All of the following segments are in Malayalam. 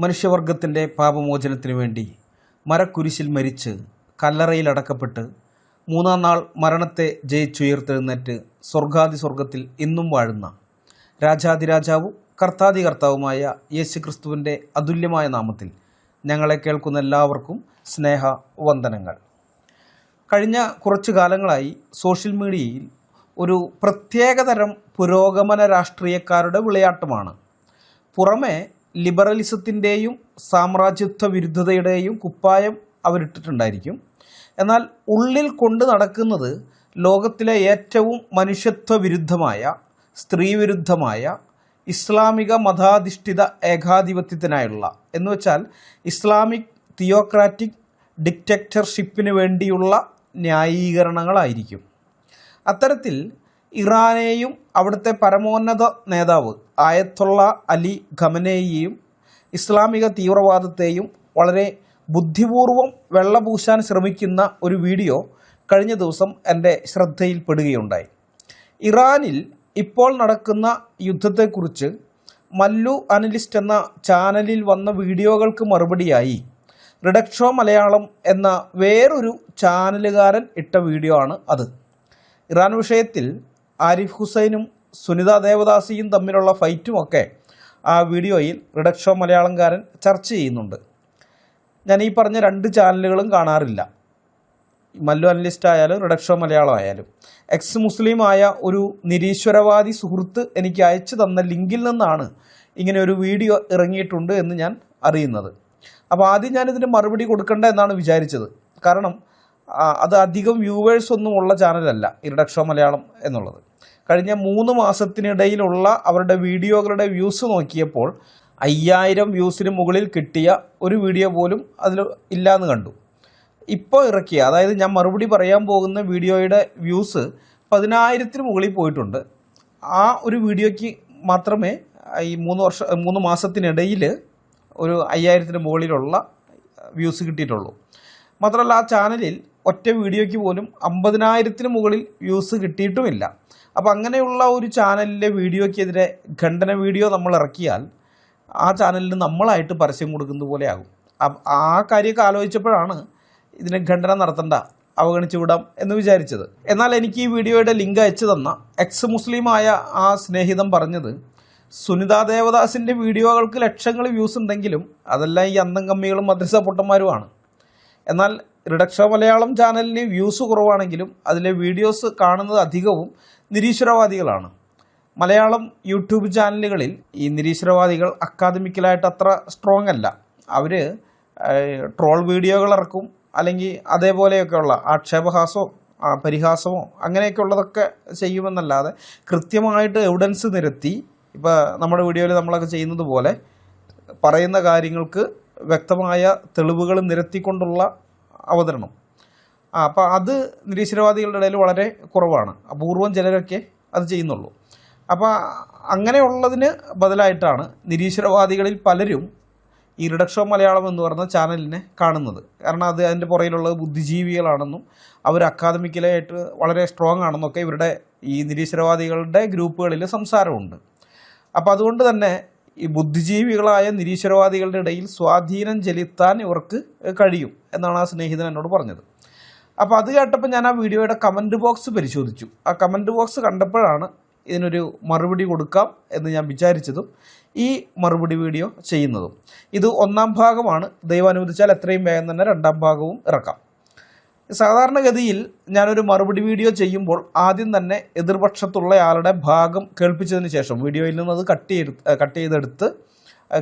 മനുഷ്യവർഗത്തിൻ്റെ പാപമോചനത്തിനു വേണ്ടി മരക്കുരിശിൽ മരിച്ച് കല്ലറയിലടക്കപ്പെട്ട് മൂന്നാം നാൾ മരണത്തെ ജയിച്ചുയർത്തെഴുന്നേറ്റ് സ്വർഗത്തിൽ ഇന്നും വാഴുന്ന രാജാതിരാജാവും കർത്താതികർത്താവുമായ യേശുക്രിസ്തുവിൻ്റെ അതുല്യമായ നാമത്തിൽ ഞങ്ങളെ കേൾക്കുന്ന എല്ലാവർക്കും സ്നേഹവന്ദനങ്ങൾ. കഴിഞ്ഞ കുറച്ചു കാലങ്ങളായി സോഷ്യൽ മീഡിയയിൽ ഒരു പ്രത്യേകതരം പുരോഗമന രാഷ്ട്രീയക്കാരുടെ വിളയാട്ടമാണ്. പുറമെ ലിബറലിസത്തിൻ്റെയും സാമ്രാജ്യത്വ വിരുദ്ധതയുടെയും കുപ്പായം അവരിട്ടിട്ടുണ്ടായിരിക്കും. എന്നാൽ ഉള്ളിൽ കൊണ്ട് നടക്കുന്നത് ലോകത്തിലെ ഏറ്റവും മനുഷ്യത്വ വിരുദ്ധമായ, സ്ത്രീവിരുദ്ധമായ, ഇസ്ലാമിക മതാധിഷ്ഠിത ഏകാധിപത്യത്തിനായുള്ള എന്നുവെച്ചാൽ ഇസ്ലാമിക് തിയോക്രാറ്റിക് ഡിക്റ്റേറ്റർഷിപ്പിന് വേണ്ടിയുള്ള ന്യായീകരണങ്ങളായിരിക്കും. അത്തരത്തിൽ ഇറാനെയും അവിടുത്തെ പരമോന്നത നേതാവ് ആയത്തുള്ള അലി ഖമനേയിയും ഇസ്ലാമിക തീവ്രവാദത്തെയും വളരെ ബുദ്ധിപൂർവം വെള്ളപൂശാൻ ശ്രമിക്കുന്ന ഒരു വീഡിയോ കഴിഞ്ഞ ദിവസം എൻ്റെ ശ്രദ്ധയിൽപ്പെടുകയുണ്ടായി. ഇറാനിൽ ഇപ്പോൾ നടക്കുന്ന യുദ്ധത്തെക്കുറിച്ച് മല്ലു അനലിസ്റ്റ് എന്ന ചാനലിൽ വന്ന വീഡിയോകൾക്ക് മറുപടിയായി റിഡക്ഷോ മലയാളം എന്ന വേറൊരു ചാനലുകാരൻ ഇട്ട വീഡിയോ ആണ് അത്. ഇറാൻ വിഷയത്തിൽ ആരിഫ് ഹുസൈനും സുനിത ദേവദാസിയും തമ്മിലുള്ള ഫൈറ്റുമൊക്കെ ആ വീഡിയോയിൽ റിഡക്ഷോ മലയാളംകാരൻ ചർച്ച ചെയ്യുന്നുണ്ട്. ഞാൻ ഈ പറഞ്ഞ രണ്ട് ചാനലുകളും കാണാറില്ല. മല്ലു അനലിസ്റ്റ് ആയാലും റിഡക്ഷോ മലയാളം ആയാലും. എക്സ് മുസ്ലിമായ ഒരു നിരീശ്വരവാദി സുഹൃത്ത് എനിക്ക് അയച്ചു തന്ന ലിങ്കിൽ നിന്നാണ് ഇങ്ങനെ ഒരു വീഡിയോ ഇറങ്ങിയിട്ടുണ്ട് എന്ന് ഞാൻ അറിയുന്നത്. അപ്പോൾ ആദ്യം ഞാനിതിന് മറുപടി കൊടുക്കേണ്ട എന്നാണ് വിചാരിച്ചത്. കാരണം അത് അധികം വ്യൂവേഴ്സ് ഒന്നും ഉള്ള ചാനലല്ല ഈ റിഡക്ഷോ മലയാളം എന്നുള്ളത്. കഴിഞ്ഞ 3 മാസത്തിനിടയിലുള്ള അവരുടെ വീഡിയോകളുടെ വ്യൂസ് നോക്കിയപ്പോൾ 5000 വ്യൂസിന് മുകളിൽ കിട്ടിയ ഒരു വീഡിയോ പോലും അതിൽ ഇല്ലയെന്ന് കണ്ടു. ഇപ്പോൾ ഇറക്കിയ, അതായത് ഞാൻ മറുപടി പറയാൻ പോകുന്ന വീഡിയോയുടെ വ്യൂസ് 10000-ന് മുകളിൽ പോയിട്ടുണ്ട്. ആ ഒരു വീഡിയോയ്ക്ക് മാത്രമേ ഈ 3 മാസത്തിനിടയിൽ ഒരു 5000-ന് മുകളിലുള്ള വ്യൂസ് കിട്ടിയിട്ടുള്ളൂ. മാത്രമല്ല ആ ചാനലിൽ ഒറ്റ വീഡിയോയ്ക്ക് പോലും 50000-ന് മുകളിൽ വ്യൂസ് കിട്ടിയിട്ടുമില്ല. അപ്പോൾ അങ്ങനെയുള്ള ഒരു ചാനലിലെ വീഡിയോയ്ക്കെതിരെ ഖണ്ഡന വീഡിയോ നമ്മൾ ഇറക്കിയാൽ ആ ചാനലിന് നമ്മളായിട്ട് പരസ്യം കൊടുക്കുന്നത് പോലെയാകും. ആ കാര്യമൊക്കെ ആലോചിച്ചപ്പോഴാണ് ഇതിനെ ഖണ്ഡനം നടത്തണ്ട, അവഗണിച്ചു വിടാം എന്ന് വിചാരിച്ചത്. എന്നാൽ എനിക്ക് ഈ വീഡിയോയുടെ ലിങ്ക് അയച്ചു തന്ന എക്സ് മുസ്ലിമായ ആ സ്നേഹിതൻ പറഞ്ഞത് സുനിത ദേവദാസിൻ്റെ വീഡിയോകൾക്ക് ലക്ഷങ്ങൾ വ്യൂസ് ഉണ്ടെങ്കിലും അതെല്ലാം ഈ അന്തം കമ്മികളും മദ്രസ പൊട്ടന്മാരുമാണ്. എന്നാൽ റിഡക്ഷോ മലയാളം ചാനലിന് വ്യൂസ് കുറവാണെങ്കിലും അതിലെ വീഡിയോസ് കാണുന്നത് അധികവും നിരീശ്വരവാദികളാണ്. മലയാളം യൂട്യൂബ് ചാനലുകളിൽ ഈ നിരീശ്വരവാദികൾ അക്കാദമിക്കലായിട്ട് അത്ര സ്ട്രോങ് അല്ല. അവർ ട്രോൾ വീഡിയോകൾ ഇറക്കും, അല്ലെങ്കിൽ അതേപോലെയൊക്കെയുള്ള ആക്ഷേപഹാസമോ പരിഹാസമോ അങ്ങനെയൊക്കെ ഉള്ളതൊക്കെ ചെയ്യുമെന്നല്ലാതെ കൃത്യമായിട്ട് എവിഡൻസ് നിരത്തി, ഇപ്പോൾ നമ്മുടെ വീഡിയോയിൽ നമ്മളൊക്കെ ചെയ്യുന്നത് പോലെ പറയുന്ന കാര്യങ്ങൾക്ക് വ്യക്തമായ തെളിവുകൾ നിരത്തിക്കൊണ്ടുള്ള അവതരണം. അപ്പോൾ അത് നിരീശ്വരവാദികളുടെ ഇടയിൽ വളരെ കുറവാണ്. അപൂർവം ചിലരൊക്കെ അത് ചെയ്യുന്നുള്ളൂ. അപ്പോൾ അങ്ങനെയുള്ളതിന് ബദലായിട്ടാണ് നിരീശ്വരവാദികളിൽ പലരും ഈ റിഡക്ഷോ മലയാളം എന്ന് പറയുന്ന ചാനലിനെ കാണുന്നത്. കാരണം അതിൻ്റെ പുറയിലുള്ളത് ബുദ്ധിജീവികളാണെന്നും അവർ അക്കാദമിക്കലായിട്ട് വളരെ സ്ട്രോങ് ആണെന്നൊക്കെ ഇവരുടെ ഈ നിരീശ്വരവാദികളുടെ ഗ്രൂപ്പുകളിൽ സംസാരമുണ്ട്. അപ്പോൾ അതുകൊണ്ട് തന്നെ ഈ ബുദ്ധിജീവികളായ നിരീശ്വരവാദികളുടെ ഇടയിൽ സ്വാധീനം ചെലുത്താൻ ഇവർക്ക് കഴിയും എന്നാണ് ആ സ്നേഹിതൻ എന്നോട് പറഞ്ഞത്. അപ്പോൾ അത് കേട്ടപ്പോൾ ഞാൻ ആ വീഡിയോയുടെ കമൻറ്റ് ബോക്സ് പരിശോധിച്ചു. ആ കമൻറ്റ് ബോക്സ് കണ്ടപ്പോഴാണ് ഇതിനൊരു മറുപടി കൊടുക്കാം എന്ന് ഞാൻ വിചാരിച്ചതും ഈ മറുപടി വീഡിയോ ചെയ്യുന്നതും. ഇത് 1ാം ഭാഗമാണ്. ദൈവം അനുവദിച്ചാൽ എത്രയും വേഗം തന്നെ 2ാം ഭാഗവും ഇറക്കാം. സാധാരണഗതിയിൽ ഞാനൊരു മറുപടി വീഡിയോ ചെയ്യുമ്പോൾ ആദ്യം തന്നെ എതിർപക്ഷത്തുള്ള ആളുടെ ഭാഗം കേൾപ്പിച്ചതിന് ശേഷം, വീഡിയോയിൽ നിന്ന് അത് കട്ട് ചെയ്തെടുത്ത്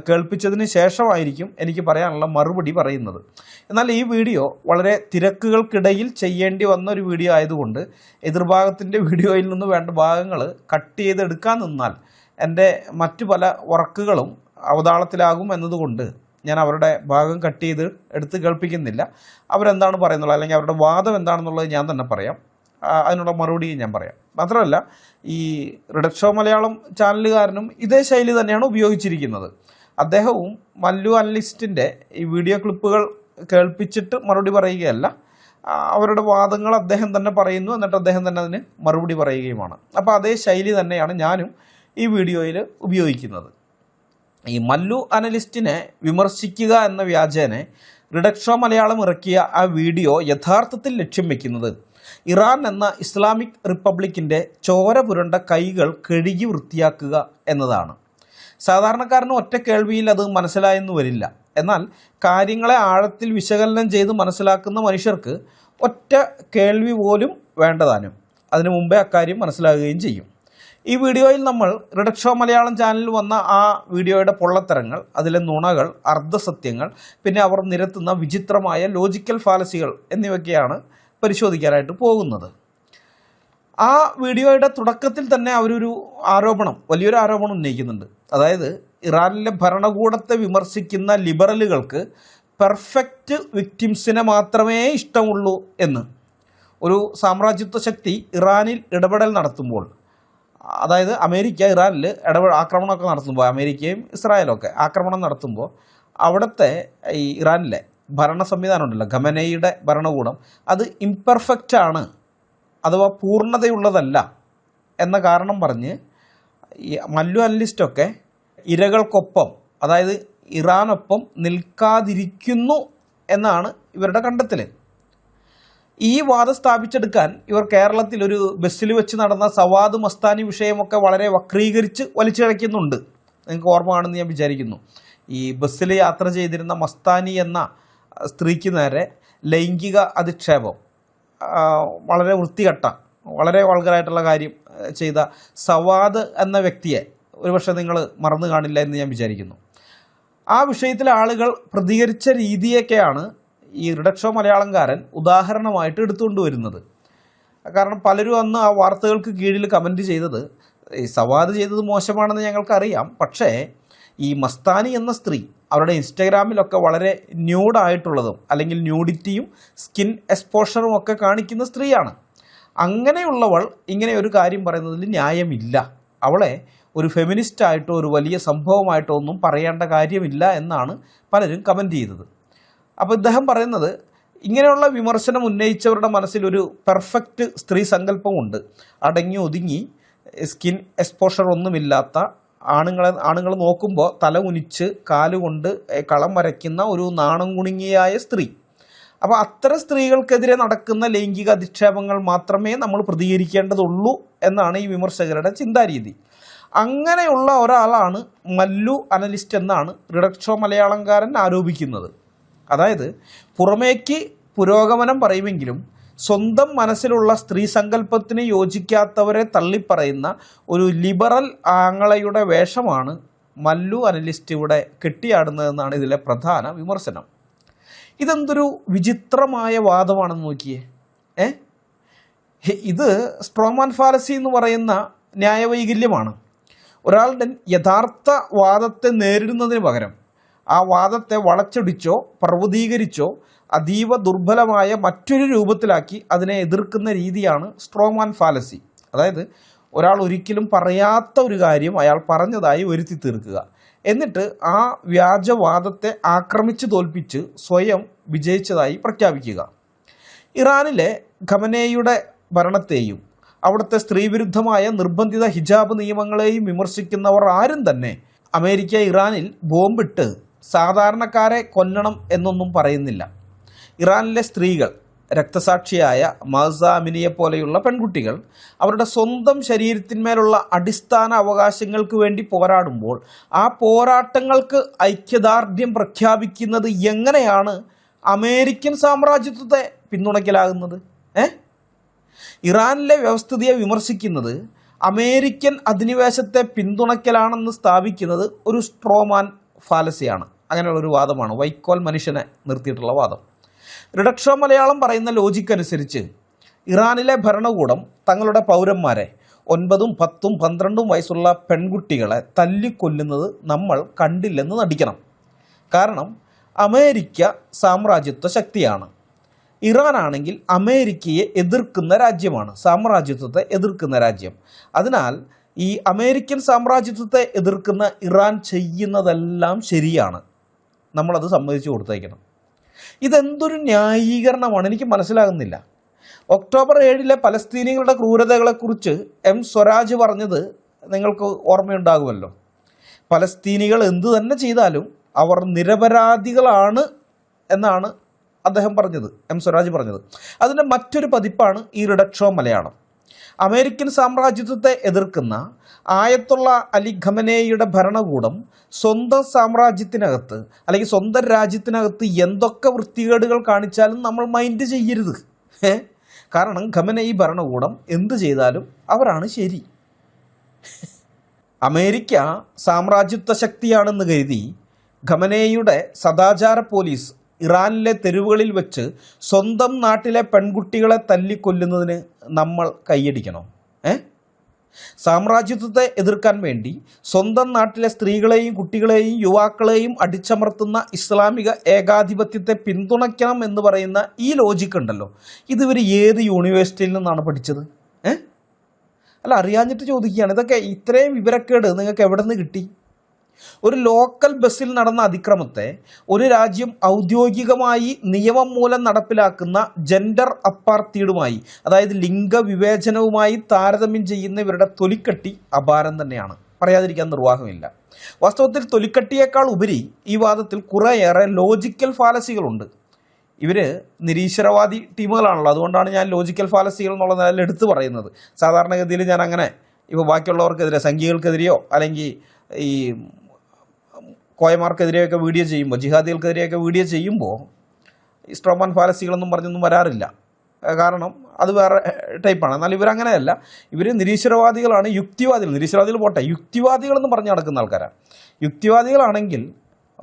കേൾപ്പിച്ചതിന് ശേഷമായിരിക്കും എനിക്ക് പറയാനുള്ള മറുപടി പറയുന്നത്. എന്നാൽ ഈ വീഡിയോ വളരെ തിരക്കുകൾക്കിടയിൽ ചെയ്യേണ്ടി വന്ന ഒരു വീഡിയോ ആയതുകൊണ്ട് എതിർഭാഗത്തിൻ്റെ വീഡിയോയിൽ നിന്ന് വേണ്ട ഭാഗങ്ങൾ കട്ട് ചെയ്തെടുക്കാൻ നിന്നാൽ എൻ്റെ മറ്റു പല വർക്കുകളും അവതാളത്തിലാകും എന്നതുകൊണ്ട് ഞാൻ അവരുടെ ഭാഗം കട്ട് ചെയ്ത് എടുത്ത് കേൾപ്പിക്കുന്നില്ല. അവരെന്താണ് പറയുന്നുള്ളത്, അല്ലെങ്കിൽ അവരുടെ വാദം എന്താണെന്നുള്ളത് ഞാൻ തന്നെ പറയാം. അതിനുള്ള മറുപടിയും ഞാൻ പറയാം. മാത്രമല്ല ഈ റിഡക്ഷോ മലയാളം ചാനലുകാരനും ഇതേ ശൈലി തന്നെയാണ് ഉപയോഗിച്ചിരിക്കുന്നത്. അദ്ദേഹവും മല്ലു അനലിസ്റ്റിൻ്റെ ഈ വീഡിയോ ക്ലിപ്പുകൾ കേൾപ്പിച്ചിട്ട് മറുപടി പറയുകയല്ല, അവരുടെ വാദങ്ങൾ അദ്ദേഹം തന്നെ പറയുന്നു, എന്നിട്ട് അദ്ദേഹം തന്നെ അതിന് മറുപടി പറയുകയുമാണ്. അപ്പോൾ അതേ ശൈലി തന്നെയാണ് ഞാനും ഈ വീഡിയോയിൽ ഉപയോഗിക്കുന്നത്. ഈ മല്ലു അനലിസ്റ്റിനെ വിമർശിക്കുക എന്ന വ്യാജേനെ റിഡക്ഷോ മലയാളം ഇറക്കിയ ആ വീഡിയോ യഥാർത്ഥത്തിൽ ലക്ഷ്യം വെക്കുന്നത് ഇറാൻ എന്ന ഇസ്ലാമിക് റിപ്പബ്ലിക്കിൻ്റെ ചോര പുരണ്ട കൈകൾ കഴുകി വൃത്തിയാക്കുക എന്നതാണ്. സാധാരണക്കാരന് ഒറ്റ കേൾവിയിൽ അത് മനസ്സിലായെന്ന് വരില്ല. എന്നാൽ കാര്യങ്ങളെ ആഴത്തിൽ വിശകലനം ചെയ്ത് മനസ്സിലാക്കുന്ന മനുഷ്യർക്ക് ഒറ്റ കേൾവി പോലും വേണ്ടതാനും. അതിനു മുമ്പേ അക്കാര്യം മനസ്സിലാകുകയും ചെയ്യും. ഈ വീഡിയോയിൽ നമ്മൾ റിഡക്ഷോ മലയാളം ചാനലിൽ വന്ന ആ വീഡിയോയുടെ പൊള്ളത്തരങ്ങൾ, അതിലെ നുണകൾ, അർദ്ധസത്യങ്ങൾ, പിന്നെ അവർ നിരത്തുന്ന വിചിത്രമായ ലോജിക്കൽ ഫാലസികൾ എന്നിവയൊക്കെയാണ് പരിശോധിക്കാനായിട്ട് പോകുന്നത്. ആ വീഡിയോയുടെ തുടക്കത്തിൽ തന്നെ അവരൊരു വലിയൊരു ആരോപണം ഉന്നയിക്കുന്നുണ്ട്. അതായത് ഇറാനിലെ ഭരണകൂടത്തെ വിമർശിക്കുന്ന ലിബറലുകൾക്ക് പെർഫെക്റ്റ് വിക്ടിംസിനെ മാത്രമേ ഇഷ്ടമുള്ളൂ എന്ന്. ഒരു സാമ്രാജ്യത്വ ശക്തി ഇറാനിൽ ഇടപെടൽ നടത്തുമ്പോൾ, അതായത് അമേരിക്ക ഇറാനിൽ ആക്രമണമൊക്കെ നടത്തുമ്പോൾ, അമേരിക്കയും ഇസ്രായേലൊക്കെ ആക്രമണം നടത്തുമ്പോൾ അവിടുത്തെ ഈ ഇറാനിലെ ഭരണ സംവിധാനം ഉണ്ടല്ലോ, ഖമനയുടെ ഭരണകൂടം, അത് ഇംപെർഫെക്റ്റ് ആണ്, അഥവാ പൂർണ്ണതയുള്ളതല്ല എന്ന കാരണം പറഞ്ഞ് ഈ മല്ലു അനലിസ്റ്റൊക്കെ ഇരകൾക്കൊപ്പം, അതായത് ഇറാനൊപ്പം നിൽക്കാതിരിക്കുന്നു എന്നാണ് ഇവരുടെ കണ്ടെത്തൽ. ഈ വാദം സ്ഥാപിച്ചെടുക്കാൻ ഇവർ കേരളത്തിൽ ഒരു ബസ്സിൽ വെച്ച് നടന്ന സവാദ് മസ്താനി വിഷയമൊക്കെ വളരെ വക്രീകരിച്ച് വലിച്ചിഴയ്ക്കുന്നുണ്ട്. നിങ്ങൾക്ക് ഓർമ്മ കാണുമെന്ന് ഞാൻ വിചാരിക്കുന്നു. ഈ ബസ്സിൽ യാത്ര ചെയ്തിരുന്ന മസ്താനി എന്ന സ്ത്രീക്ക് നേരെ ലൈംഗിക അധിക്ഷേപം, വളരെ വൃത്തികെട്ട, വളരെ വൾഗറായിട്ടുള്ള കാര്യം ചെയ്ത സവാദ് എന്ന വ്യക്തിയെ ഒരുപക്ഷെ നിങ്ങൾ മറന്നു കാണില്ല എന്ന് ഞാൻ വിചാരിക്കുന്നു. ആ വിഷയത്തിലെ ആളുകൾ പ്രതികരിച്ച രീതിയൊക്കെയാണ് ഈ റിഡക്ഷോ മലയാളംകാരൻ ഉദാഹരണമായിട്ട് എടുത്തുകൊണ്ട് വരുന്നത്. കാരണം പലരും അന്ന് ആ വാർത്തകൾക്ക് കീഴിൽ കമൻറ്റ് ചെയ്തത് ഈ സവാദ് ചെയ്തത് മോശമാണെന്ന് ഞങ്ങൾക്കറിയാം, പക്ഷേ ഈ മസ്താനി എന്ന സ്ത്രീ അവരുടെ ഇൻസ്റ്റഗ്രാമിലൊക്കെ വളരെ ന്യൂഡായിട്ടുള്ളതും അല്ലെങ്കിൽ ന്യൂഡിറ്റിയും സ്കിൻ എക്സ്പോഷറും ഒക്കെ കാണിക്കുന്ന സ്ത്രീയാണ്. അങ്ങനെയുള്ളവൾ ഇങ്ങനെ ഒരു കാര്യം പറയുന്നതിൽ ന്യായമില്ല. അവളെ ഒരു ഫെമിനിസ്റ്റായിട്ടോ ഒരു വലിയ സംഭവമായിട്ടോ ഒന്നും പറയേണ്ട കാര്യമില്ല എന്നാണ് പലരും കമൻറ്റ് ചെയ്തത്. അപ്പോൾ ഇദ്ദേഹം പറയുന്നത്, ഇങ്ങനെയുള്ള വിമർശനം ഉന്നയിച്ചവരുടെ മനസ്സിലൊരു പെർഫെക്റ്റ് സ്ത്രീ സങ്കല്പമുണ്ട്. അടങ്ങി ഒതുങ്ങി സ്കിൻ എക്സ്പോഷർ ഒന്നുമില്ലാത്ത ആണുങ്ങൾ നോക്കുമ്പോൾ തല കുനിച്ച് കാലുകൊണ്ട് കളം വരയ്ക്കുന്ന ഒരു നാണം കുണുങ്ങിയായ സ്ത്രീ. അപ്പോൾ അത്തരം സ്ത്രീകൾക്കെതിരെ നടക്കുന്ന ലൈംഗിക അധിക്ഷേപങ്ങൾ മാത്രമേ നമ്മൾ പ്രതികരിക്കേണ്ടതുള്ളൂ എന്നാണ് ഈ വിമർശകരുടെ ചിന്താരീതി. അങ്ങനെയുള്ള ഒരാളാണ് മല്ലു അനലിസ്റ്റ് എന്നാണ് റിഡക്ഷോ മലയാളംകാരൻ ആരോപിക്കുന്നത്. അതായത് പുറമേക്ക് പുരോഗമനം പറയുമെങ്കിലും സ്വന്തം മനസ്സിലുള്ള സ്ത്രീ സങ്കല്പത്തിന് യോജിക്കാത്തവരെ തള്ളിപ്പറയുന്ന ഒരു ലിബറൽ ആങ്ങളയുടെ വേഷമാണ് മല്ലു അനലിസ്റ്റ് ഇവിടെ കെട്ടിയാടുന്നതെന്നാണ് ഇതിലെ പ്രധാന വിമർശനം. ഇതെന്തൊരു വിചിത്രമായ വാദമാണെന്ന് നോക്കിയേ. ഇത് സ്ട്രോമാൻ ഫാലസി എന്ന് പറയുന്ന ന്യായവൈകല്യമാണ്. ഒരാളുടെ യഥാർത്ഥ വാദത്തെ നേരിടുന്നതിന് പകരം ആ വാദത്തെ വളച്ചൊടിച്ചോ പർവ്വതീകരിച്ചോ അതീവ ദുർബലമായ മറ്റൊരു രൂപത്തിലാക്കി അതിനെ എതിർക്കുന്ന രീതിയാണ് സ്ട്രോമാൻ ഫാലസി. അതായത് ഒരാൾ ഒരിക്കലും പറയാത്ത ഒരു കാര്യം അയാൾ പറഞ്ഞതായി വരുത്തി തീർക്കുക, എന്നിട്ട് ആ വ്യാജവാദത്തെ ആക്രമിച്ച് തോൽപ്പിച്ച് സ്വയം വിജയിച്ചതായി പ്രഖ്യാപിക്കുക. ഇറാനിലെ ഖമനേയുടെ ഭരണത്തെയും അവിടുത്തെ സ്ത്രീവിരുദ്ധമായ നിർബന്ധിത ഹിജാബ് നിയമങ്ങളെയും വിമർശിക്കുന്നവർ ആരും തന്നെ അമേരിക്ക ഇറാനിൽ ബോംബിട്ട് സാധാരണക്കാരെ കൊല്ലണം എന്നൊന്നും പറയുന്നില്ല. ഇറാനിലെ സ്ത്രീകൾ, രക്തസാക്ഷിയായ മഹ്സ അമിനിയെ പോലെയുള്ള പെൺകുട്ടികൾ അവരുടെ സ്വന്തം ശരീരത്തിന്മേലുള്ള അടിസ്ഥാന അവകാശങ്ങൾക്ക് വേണ്ടി പോരാടുമ്പോൾ ആ പോരാട്ടങ്ങൾക്ക് ഐക്യദാർഢ്യം പ്രഖ്യാപിക്കുന്നത് എങ്ങനെയാണ് അമേരിക്കൻ സാമ്രാജ്യത്വത്തെ പിന്തുണയ്ക്കലാകുന്നത്? ഇറാനിലെ വ്യവസ്ഥിതിയെ വിമർശിക്കുന്നത് അമേരിക്കൻ അധിനിവേശത്തെ പിന്തുണയ്ക്കലാണെന്ന് സ്ഥാപിക്കുന്നത് ഒരു സ്ട്രോമാൻ ഫാലസിയാണ്. അങ്ങനെയുള്ളൊരു വാദമാണ്, വൈക്കോൽ മനുഷ്യനെ നിർത്തിയിട്ടുള്ള വാദം. റിഡക്ഷോ മലയാളം പറയുന്ന ലോജിക്ക് അനുസരിച്ച് ഇറാനിലെ ഭരണകൂടം തങ്ങളുടെ പൗരന്മാരെ 9, 10, 12 വയസ്സുള്ള പെൺകുട്ടികളെ തല്ലിക്കൊല്ലുന്നത് നമ്മൾ കണ്ടില്ലെന്ന് നടിക്കണം. കാരണം അമേരിക്ക സാമ്രാജ്യത്വ ശക്തിയാണ്. ഇറാനാണെങ്കിൽ അമേരിക്കയെ എതിർക്കുന്ന രാജ്യമാണ്, സാമ്രാജ്യത്വത്തെ എതിർക്കുന്ന രാജ്യം. അതിനാൽ ഈ അമേരിക്കൻ സാമ്രാജ്യത്വത്തെ എതിർക്കുന്ന ഇറാൻ ചെയ്യുന്നതെല്ലാം ശരിയാണ്, നമ്മളത് സമ്മതിച്ചു കൊടുത്തേക്കണം. ഇതെന്തൊരു ന്യായീകരണമാണ്, എനിക്ക് മനസ്സിലാകുന്നില്ല. ഒക്ടോബർ 7 പലസ്തീനികളുടെ ക്രൂരതകളെക്കുറിച്ച് എം സ്വരാജ് പറഞ്ഞത് നിങ്ങൾക്ക് ഓർമ്മയുണ്ടാകുമല്ലോ. പലസ്തീനികൾ എന്തു തന്നെ ചെയ്താലും അവർ നിരപരാധികളാണ് എന്നാണ് അദ്ദേഹം പറഞ്ഞത്, എം സ്വരാജ് പറഞ്ഞത്. അതിൻ്റെ മറ്റൊരു പതിപ്പാണ് ഈ റിഡക്ഷോ മലയാളം. അമേരിക്കൻ സാമ്രാജ്യത്വത്തെ എതിർക്കുന്ന ആയത്തുള്ള അലി ഖമനേയുടെ ഭരണകൂടം സ്വന്തം സാമ്രാജ്യത്തിനകത്ത് അല്ലെങ്കിൽ സ്വന്തം രാജ്യത്തിനകത്ത് എന്തൊക്കെ വൃത്തികേടുകൾ കാണിച്ചാലും നമ്മൾ മൈൻഡ് ചെയ്യരുത്. കാരണം ഖമനേയി ഭരണകൂടം എന്ത് ചെയ്താലും അവരാണ് ശരി. അമേരിക്ക സാമ്രാജ്യത്വ ശക്തിയാണെന്ന് കരുതി ഖമനേയുടെ സദാചാര പോലീസ് ഇറാനിലെ തെരുവുകളിൽ വെച്ച് സ്വന്തം നാട്ടിലെ പെൺകുട്ടികളെ തല്ലിക്കൊല്ലുന്നതിന് നമ്മൾ കൈയടിക്കണം. സാമ്രാജ്യത്വത്തെ എതിർക്കാൻ വേണ്ടി സ്വന്തം നാട്ടിലെ സ്ത്രീകളെയും കുട്ടികളെയും യുവാക്കളെയും അടിച്ചമർത്തുന്ന ഇസ്ലാമിക ഏകാധിപത്യത്തെ പിന്തുണയ്ക്കണം എന്ന് പറയുന്ന ഈ ലോജിക്ക് ഉണ്ടല്ലോ, ഇതിവർ ഏത് യൂണിവേഴ്സിറ്റിയിൽ നിന്നാണ് പഠിച്ചത്? അല്ല, അറിയാഞ്ഞിട്ട് ചോദിക്കുകയാണ്. ഇതൊക്കെ ഇത്രയും വിവരക്കേട് നിങ്ങൾക്ക് എവിടെ നിന്ന് കിട്ടി? ഒരു ലോക്കൽ ബസ്സിൽ നടന്ന അതിക്രമത്തെ ഒരു രാജ്യം ഔദ്യോഗികമായി നിയമം മൂലം നടപ്പിലാക്കുന്ന ജെൻഡർ അപ്പാർത്തീഡുമായി, അതായത് ലിംഗവിവേചനവുമായി താരതമ്യം ചെയ്യുന്ന ഇവരുടെ തൊലിക്കട്ടി അപാരം തന്നെയാണ്, പറയാതിരിക്കാൻ നിർവാഹമില്ല. വാസ്തവത്തിൽ തൊലിക്കട്ടിയേക്കാൾ ഉപരി ഈ വാദത്തിൽ കുറേയേറെ ലോജിക്കൽ ഫാലസികളുണ്ട്. ഇവർ നിരീശ്വരവാദി ടീമുകളാണല്ലോ, അതുകൊണ്ടാണ് ഞാൻ ലോജിക്കൽ ഫാലസികൾ എന്നുള്ള നിലയിൽ എടുത്തു പറയുന്നത്. സാധാരണഗതിയിൽ ഞാൻ അങ്ങനെ ഇപ്പോൾ ബാക്കിയുള്ളവർക്കെതിരെ, സംഘികൾക്കെതിരെയോ അല്ലെങ്കിൽ ഈ കോയമാർക്കെതിരെയൊക്കെ വീഡിയോ ചെയ്യുമ്പോൾ, ജിഹാദികൾക്കെതിരെയൊക്കെ വീഡിയോ ചെയ്യുമ്പോൾ ഈ സ്ട്രോമാൻ ഫാലസികളൊന്നും പറഞ്ഞൊന്നും വരാറില്ല. കാരണം അത് വേറെ ടൈപ്പാണ്. എന്നാൽ ഇവരങ്ങനെയല്ല, ഇവർ നിരീശ്വരവാദികളാണ്, യുക്തിവാദികൾ. നിരീശ്വരവാദികൾ പോട്ടെ, യുക്തിവാദികളെന്ന് പറഞ്ഞ് നടക്കുന്ന ആൾക്കാരാണ്. യുക്തിവാദികളാണെങ്കിൽ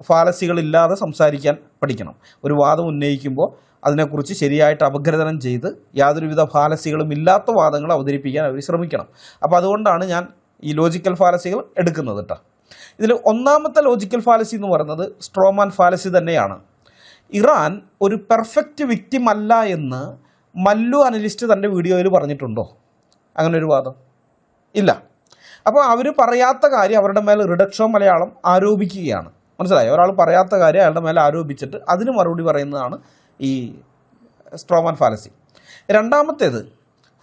ഫാലസികളില്ലാതെ സംസാരിക്കാൻ പഠിക്കണം. ഒരു വാദം ഉന്നയിക്കുമ്പോൾ അതിനെക്കുറിച്ച് ശരിയായിട്ട് അപഗ്രഥനം ചെയ്ത് യാതൊരുവിധ ഫാലസികളും ഇല്ലാത്ത വാദങ്ങൾ അവതരിപ്പിക്കാൻ അവർ ശ്രമിക്കണം. അപ്പോൾ അതുകൊണ്ടാണ് ഞാൻ ഈ ലോജിക്കൽ ഫാലസികൾ എടുക്കുന്നത് കേട്ടോ. ഇതിൽ ഒന്നാമത്തെ ലോജിക്കൽ ഫാലസി എന്ന് പറയുന്നത് സ്ട്രോമാൻ ഫാലസി തന്നെയാണ്. ഇറാൻ ഒരു പെർഫെക്റ്റ് വിക്ടിം അല്ല എന്ന് മല്ലു അനലിസ്റ്റ് തൻ്റെ വീഡിയോയിൽ പറഞ്ഞിട്ടുണ്ടോ? അങ്ങനെ ഒരു വാദം ഇല്ല. അപ്പോൾ അവർ പറയാത്ത കാര്യം അവരുടെ മേലെ റിഡക്ഷോ മലയാളം ആരോപിക്കുകയാണ്. മനസ്സിലായോ? ഒരാൾ പറയാത്ത കാര്യം അയാളുടെ മേലെ ആരോപിച്ചിട്ട് അതിന് മറുപടി പറയുന്നതാണ് ഈ സ്ട്രോമാൻ ഫാലസി. രണ്ടാമത്തേത്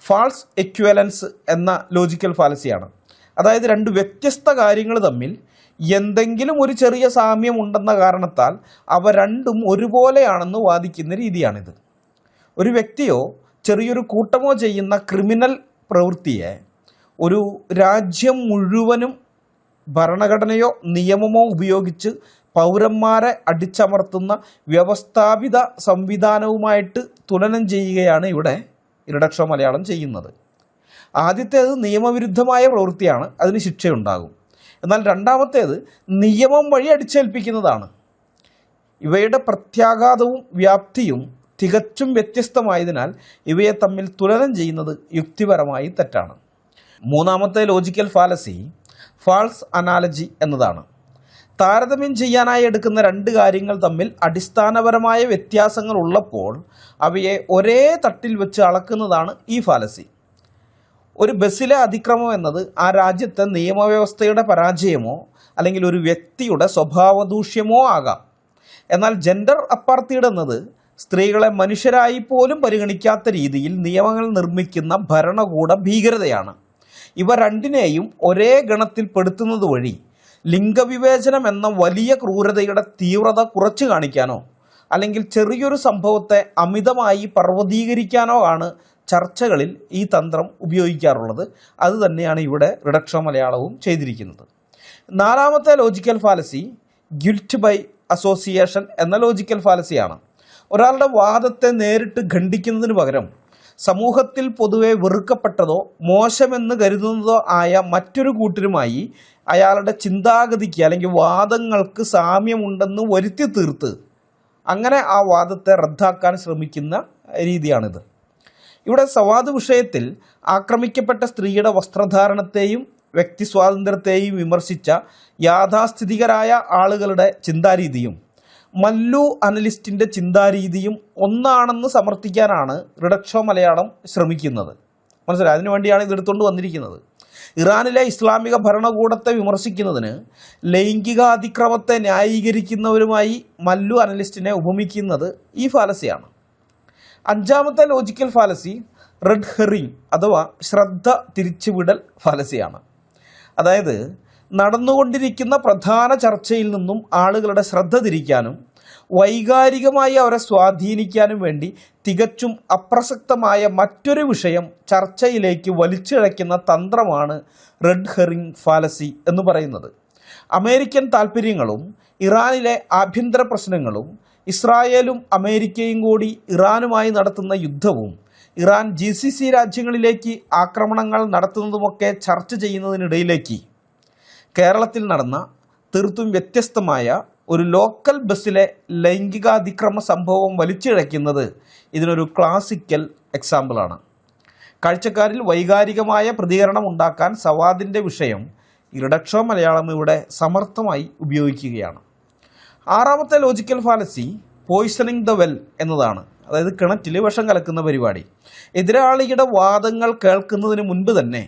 ഫാൾസ് എക്വിവലൻസ് എന്ന ലോജിക്കൽ ഫാലസിയാണ്. അതായത് രണ്ട് വ്യത്യസ്ത കാര്യങ്ങൾ തമ്മിൽ എന്തെങ്കിലും ഒരു ചെറിയ സാമ്യം ഉണ്ടെന്ന കാരണത്താൽ അവ രണ്ടും ഒരുപോലെയാണെന്ന് വാദിക്കുന്ന രീതിയാണിത്. ഒരു വ്യക്തിയോ ചെറിയൊരു കൂട്ടമോ ചെയ്യുന്ന ക്രിമിനൽ പ്രവൃത്തിയെ ഒരു രാജ്യം മുഴുവനും ഭരണഘടനയോ നിയമമോ ഉപയോഗിച്ച് പൗരന്മാരെ അടിച്ചമർത്തുന്ന വ്യവസ്ഥാപിത സംവിധാനവുമായിട്ട് തുലനം ചെയ്യുകയാണ് ഇവിടെ റിഡക്ഷോ മലയാളം ചെയ്യുന്നത്. ആദ്യത്തേത് നിയമവിരുദ്ധമായ പ്രവൃത്തിയാണ്, അതിന് ശിക്ഷയുണ്ടാകും. എന്നാൽ രണ്ടാമത്തേത് നിയമം വഴി അടിച്ചേൽപ്പിക്കുന്നതാണ്. ഇവയുടെ പ്രത്യാഘാതവും വ്യാപ്തിയും തികച്ചും വ്യത്യസ്തമായതിനാൽ ഇവയെ തമ്മിൽ തുലനം ചെയ്യുന്നത് യുക്തിപരമായി തെറ്റാണ്. മൂന്നാമത്തെ ലോജിക്കൽ ഫാലസി ഫാൾസ് അനാലജി എന്നതാണ്. താരതമ്യം ചെയ്യാനായി എടുക്കുന്ന രണ്ട് കാര്യങ്ങൾ തമ്മിൽ അടിസ്ഥാനപരമായ വ്യത്യാസങ്ങൾ ഉള്ളപ്പോൾ അവയെ ഒരേ തട്ടിൽ വെച്ച് അളക്കുന്നതാണ് ഈ ഫാലസി. ഒരു ബസ്സിലെ അതിക്രമം എന്നത് ആ രാജ്യത്തെ നിയമവ്യവസ്ഥയുടെ പരാജയമോ അല്ലെങ്കിൽ ഒരു വ്യക്തിയുടെ സ്വഭാവദൂഷ്യമോ ആകാം. എന്നാൽ ജെൻഡർ അപ്പാർത്തീഡ് എന്നത് സ്ത്രീകളെ മനുഷ്യരായി പോലും പരിഗണിക്കാത്ത രീതിയിൽ നിയമങ്ങൾ നിർമ്മിക്കുന്ന ഭരണകൂട ഭീകരതയാണ്. ഇവ രണ്ടിനെയും ഒരേ ഗണത്തിൽ പെടുത്തുന്നത് വഴി ലിംഗവിവേചനം എന്ന വലിയ ക്രൂരതയുടെ തീവ്രത കുറച്ചു കാണിക്കാനോ അല്ലെങ്കിൽ ചെറിയൊരു സംഭവത്തെ അമിതമായി പർവ്വതീകരിക്കാനോ ആണ് ചർച്ചകളിൽ ഈ തന്ത്രം ഉപയോഗിക്കാറുള്ളത്. അതുതന്നെയാണ് ഇവിടെ റിഡക്ഷോ മലയാളവും ചെയ്തിരിക്കുന്നത്. നാലാമത്തെ logical fallacy guilt by association എന്ന ലോജിക്കൽ ഫാലസിയാണ്. ഒരാളുടെ വാദത്തെ നേരിട്ട് ഖണ്ഡിക്കുന്നതിന് പകരം സമൂഹത്തിൽ പൊതുവെ വെറുക്കപ്പെട്ടതോ മോശമെന്ന് കരുതുന്നതോ ആയ മറ്റൊരു കൂട്ടരുമായി അയാളുടെ ചിന്താഗതിക്ക് അല്ലെങ്കിൽ വാദങ്ങൾക്ക് സാമ്യമുണ്ടെന്ന് വരുത്തി തീർത്ത് അങ്ങനെ ആ വാദത്തെ റദ്ദാക്കാൻ ശ്രമിക്കുന്ന രീതിയാണിത്. ഇവിടെ സവാദ് വിഷയത്തിൽ ആക്രമിക്കപ്പെട്ട സ്ത്രീയുടെ വസ്ത്രധാരണത്തെയും വ്യക്തി സ്വാതന്ത്ര്യത്തെയും വിമർശിച്ച യാഥാസ്ഥിതികരായ ആളുകളുടെ ചിന്താരീതിയും മല്ലു അനലിസ്റ്റിൻ്റെ ചിന്താരീതിയും ഒന്നാണെന്ന് സമർത്ഥിക്കാനാണ് റിഡക്ഷോ മലയാളം ശ്രമിക്കുന്നത്. മനസ്സിലായി? അതിനുവേണ്ടിയാണ് ഇതെടുത്തുകൊണ്ട് വന്നിരിക്കുന്നത്. ഇറാനിലെ ഇസ്ലാമിക ഭരണകൂടത്തെ വിമർശിക്കുന്നതിന് ലൈംഗികാതിക്രമത്തെ ന്യായീകരിക്കുന്നവരുമായി മല്ലു അനലിസ്റ്റിനെ ഉപമിക്കുന്നത് ഈ ഫാലസിയാണ്. അഞ്ചാമത്തെ ലോജിക്കൽ ഫാലസി റെഡ് ഹെറിംഗ് അഥവാ ശ്രദ്ധ തിരിച്ചുവിടൽ ഫാലസിയാണ്. അതായത് നടന്നുകൊണ്ടിരിക്കുന്ന പ്രധാന ചർച്ചയിൽ നിന്നും ആളുകളുടെ ശ്രദ്ധ തിരിക്കാനും വൈകാരികമായി അവരെ സ്വാധീനിക്കാനും വേണ്ടി തികച്ചും അപ്രസക്തമായ മറ്റൊരു വിഷയം ചർച്ചയിലേക്ക് വലിച്ചിഴയ്ക്കുന്ന തന്ത്രമാണ് റെഡ് ഹെറിംഗ് ഫാലസി എന്ന് പറയുന്നത്. അമേരിക്കൻ താൽപ്പര്യങ്ങളും ഇറാനിലെ ആഭ്യന്തര പ്രശ്നങ്ങളും ഇസ്രായേലും അമേരിക്കയും കൂടി ഇറാനുമായി നടത്തുന്ന യുദ്ധവും ഇറാൻ GCC രാജ്യങ്ങളിലേക്ക് ആക്രമണങ്ങൾ നടത്തുന്നതുമൊക്കെ ചർച്ച ചെയ്യുന്നതിനിടയിലേക്ക് കേരളത്തിൽ നടന്ന തീർത്തും വ്യത്യസ്തമായ ഒരു ലോക്കൽ ബസ്സിലെ ലൈംഗികാതിക്രമ സംഭവം വലിച്ചിഴയ്ക്കുന്നത് ഇതിനൊരു ക്ലാസിക്കൽ എക്സാമ്പിളാണ്. കാഴ്ചക്കാരിൽ വൈകാരികമായ പ്രതികരണം ഉണ്ടാക്കാൻ സവാദിൻ്റെ വിഷയം ഇരടക്ഷോ മലയാളം ഇവിടെ സമർത്ഥമായി ഉപയോഗിക്കുകയാണ്. ആറാമത്തെ logical fallacy poisoning the well എന്നതാണ്. അതായത് കിണറ്റിൽ വിഷം കലക്കുന്ന പരിപാടി. എതിരാളിയുടെ വാദങ്ങൾ കേൾക്കുന്നതിന് മുൻപ് തന്നെ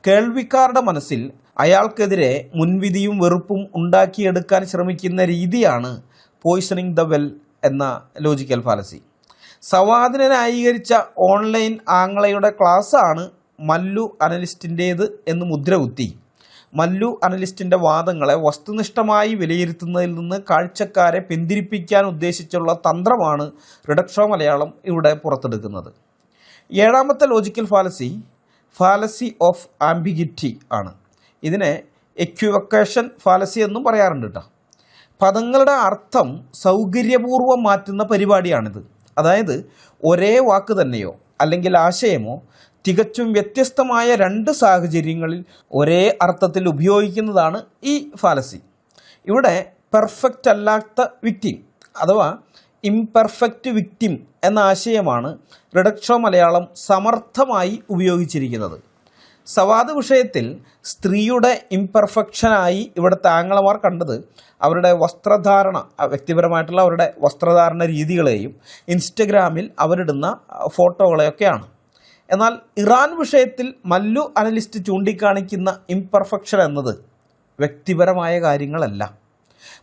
കേൾവിക്കാരുടെ മനസ്സിൽ അയാൾക്കെതിരെ മുൻവിധിയും വെറുപ്പും ഉണ്ടാക്കിയെടുക്കാൻ ശ്രമിക്കുന്ന രീതിയാണ് പോയ്സണിങ് ദ വെൽ എന്ന ലോജിക്കൽ ഫാലസി. സവാദിനെ ന്യായീകരിച്ച ഓൺലൈൻ ആംഗ്ലയുടെ ക്ലാസ്സാണ് മല്ലു അനലിസ്റ്റിൻ്റേത് എന്ന് മുദ്രകുത്തി മല്ലു അനലിസ്റ്റിൻ്റെ വാദങ്ങളെ വസ്തുനിഷ്ഠമായി വിലയിരുത്തുന്നതിൽ നിന്ന് കാഴ്ചക്കാരെ പിന്തിരിപ്പിക്കാൻ ഉദ്ദേശിച്ചുള്ള തന്ത്രമാണ് റിഡക്ഷോ മലയാളം ഇവിടെ പുറത്തെടുക്കുന്നത്. ഏഴാമത്തെ ലോജിക്കൽ ഫാലസി ഓഫ് ആംബിഗിറ്റി ആണ്. ഇതിനെ എക്വിവക്കേഷൻ ഫാലസി എന്നും പറയാറുണ്ട് കേട്ടോ. പദങ്ങളുടെ അർത്ഥം സൗകര്യപൂർവ്വം മാറ്റുന്ന പരിപാടിയാണിത്. അതായത് ഒരേ വാക്ക് തന്നെയോ അല്ലെങ്കിൽ ആശയമോ തികച്ചും വ്യത്യസ്തമായ രണ്ട് സാഹചര്യങ്ങളിൽ ഒരേ അർത്ഥത്തിൽ ഉപയോഗിക്കുന്നതാണ് ഈ ഫാലസി. ഇവിടെ പെർഫെക്റ്റ് അല്ലാത്ത വിക്ടിം അഥവാ ഇംപെർഫെക്റ്റ് വിക്ടിം എന്ന ആശയമാണ് റിഡക്ഷോ മലയാളം സമർത്ഥമായി ഉപയോഗിച്ചിരിക്കുന്നത്. സവാദ് വിഷയത്തിൽ സ്ത്രീയുടെ ഇംപെർഫെക്ഷനായി ഇവിടുത്തെ ആംഗ്ലമാർ കണ്ടത് അവരുടെ വസ്ത്രധാരണ, വ്യക്തിപരമായിട്ടുള്ള അവരുടെ വസ്ത്രധാരണ രീതികളെയും ഇൻസ്റ്റഗ്രാമിൽ അവരിടുന്ന ഫോട്ടോകളെയൊക്കെയാണ്. എന്നാൽ ഇറാൻ വിഷയത്തിൽ മല്ലു അനലിസ്റ്റ് ചൂണ്ടിക്കാണിക്കുന്ന ഇംപെർഫെക്ഷൻ എന്നത് വ്യക്തിപരമായ കാര്യങ്ങളല്ല,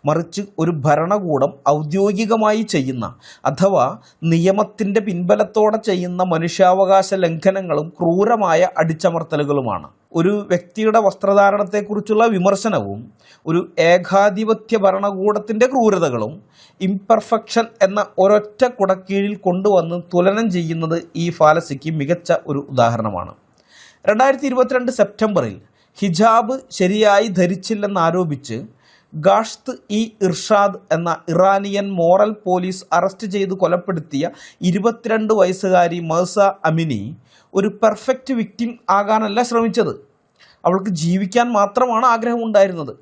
മറിച്ച് ഒരു ഭരണകൂടം ഔദ്യോഗികമായി ചെയ്യുന്ന അഥവാ നിയമത്തിൻ്റെ പിൻബലത്തോടെ ചെയ്യുന്ന മനുഷ്യാവകാശ ലംഘനങ്ങളും ക്രൂരമായ അടിച്ചമർത്തലുകളുമാണ്. ഒരു വ്യക്തിയുടെ വസ്ത്രധാരണത്തെക്കുറിച്ചുള്ള വിമർശനവും ഒരു ഏകാധിപത്യ ഭരണകൂടത്തിൻ്റെ ക്രൂരതകളും ഇംപെർഫെക്ഷൻ എന്ന ഒരൊറ്റ കുടക്കീഴിൽ കൊണ്ടുവന്ന് തുലനം ചെയ്യുന്നത് ഈ ഫാലസിക്ക് മികച്ച ഒരു ഉദാഹരണമാണ്. 2022 സെപ്റ്റംബറിൽ ഹിജാബ് ശരിയായി ധരിച്ചില്ലെന്നാരോപിച്ച് ഗാഷ്ത് ഇർഷാദ് എന്ന ഇറാനിയൻ മോറൽ പോലീസ് അറസ്റ്റ് ചെയ്ത് കൊലപ്പെടുത്തിയ 22 വയസ്സുകാരി മഹ്സ അമിനി ഒരു പെർഫെക്റ്റ് വിക്ടിം ആകാനല്ല ശ്രമിച്ചത്. അവൾക്ക് ജീവിക്കാൻ മാത്രമാണ് ആഗ്രഹമുണ്ടായിരുന്നത്.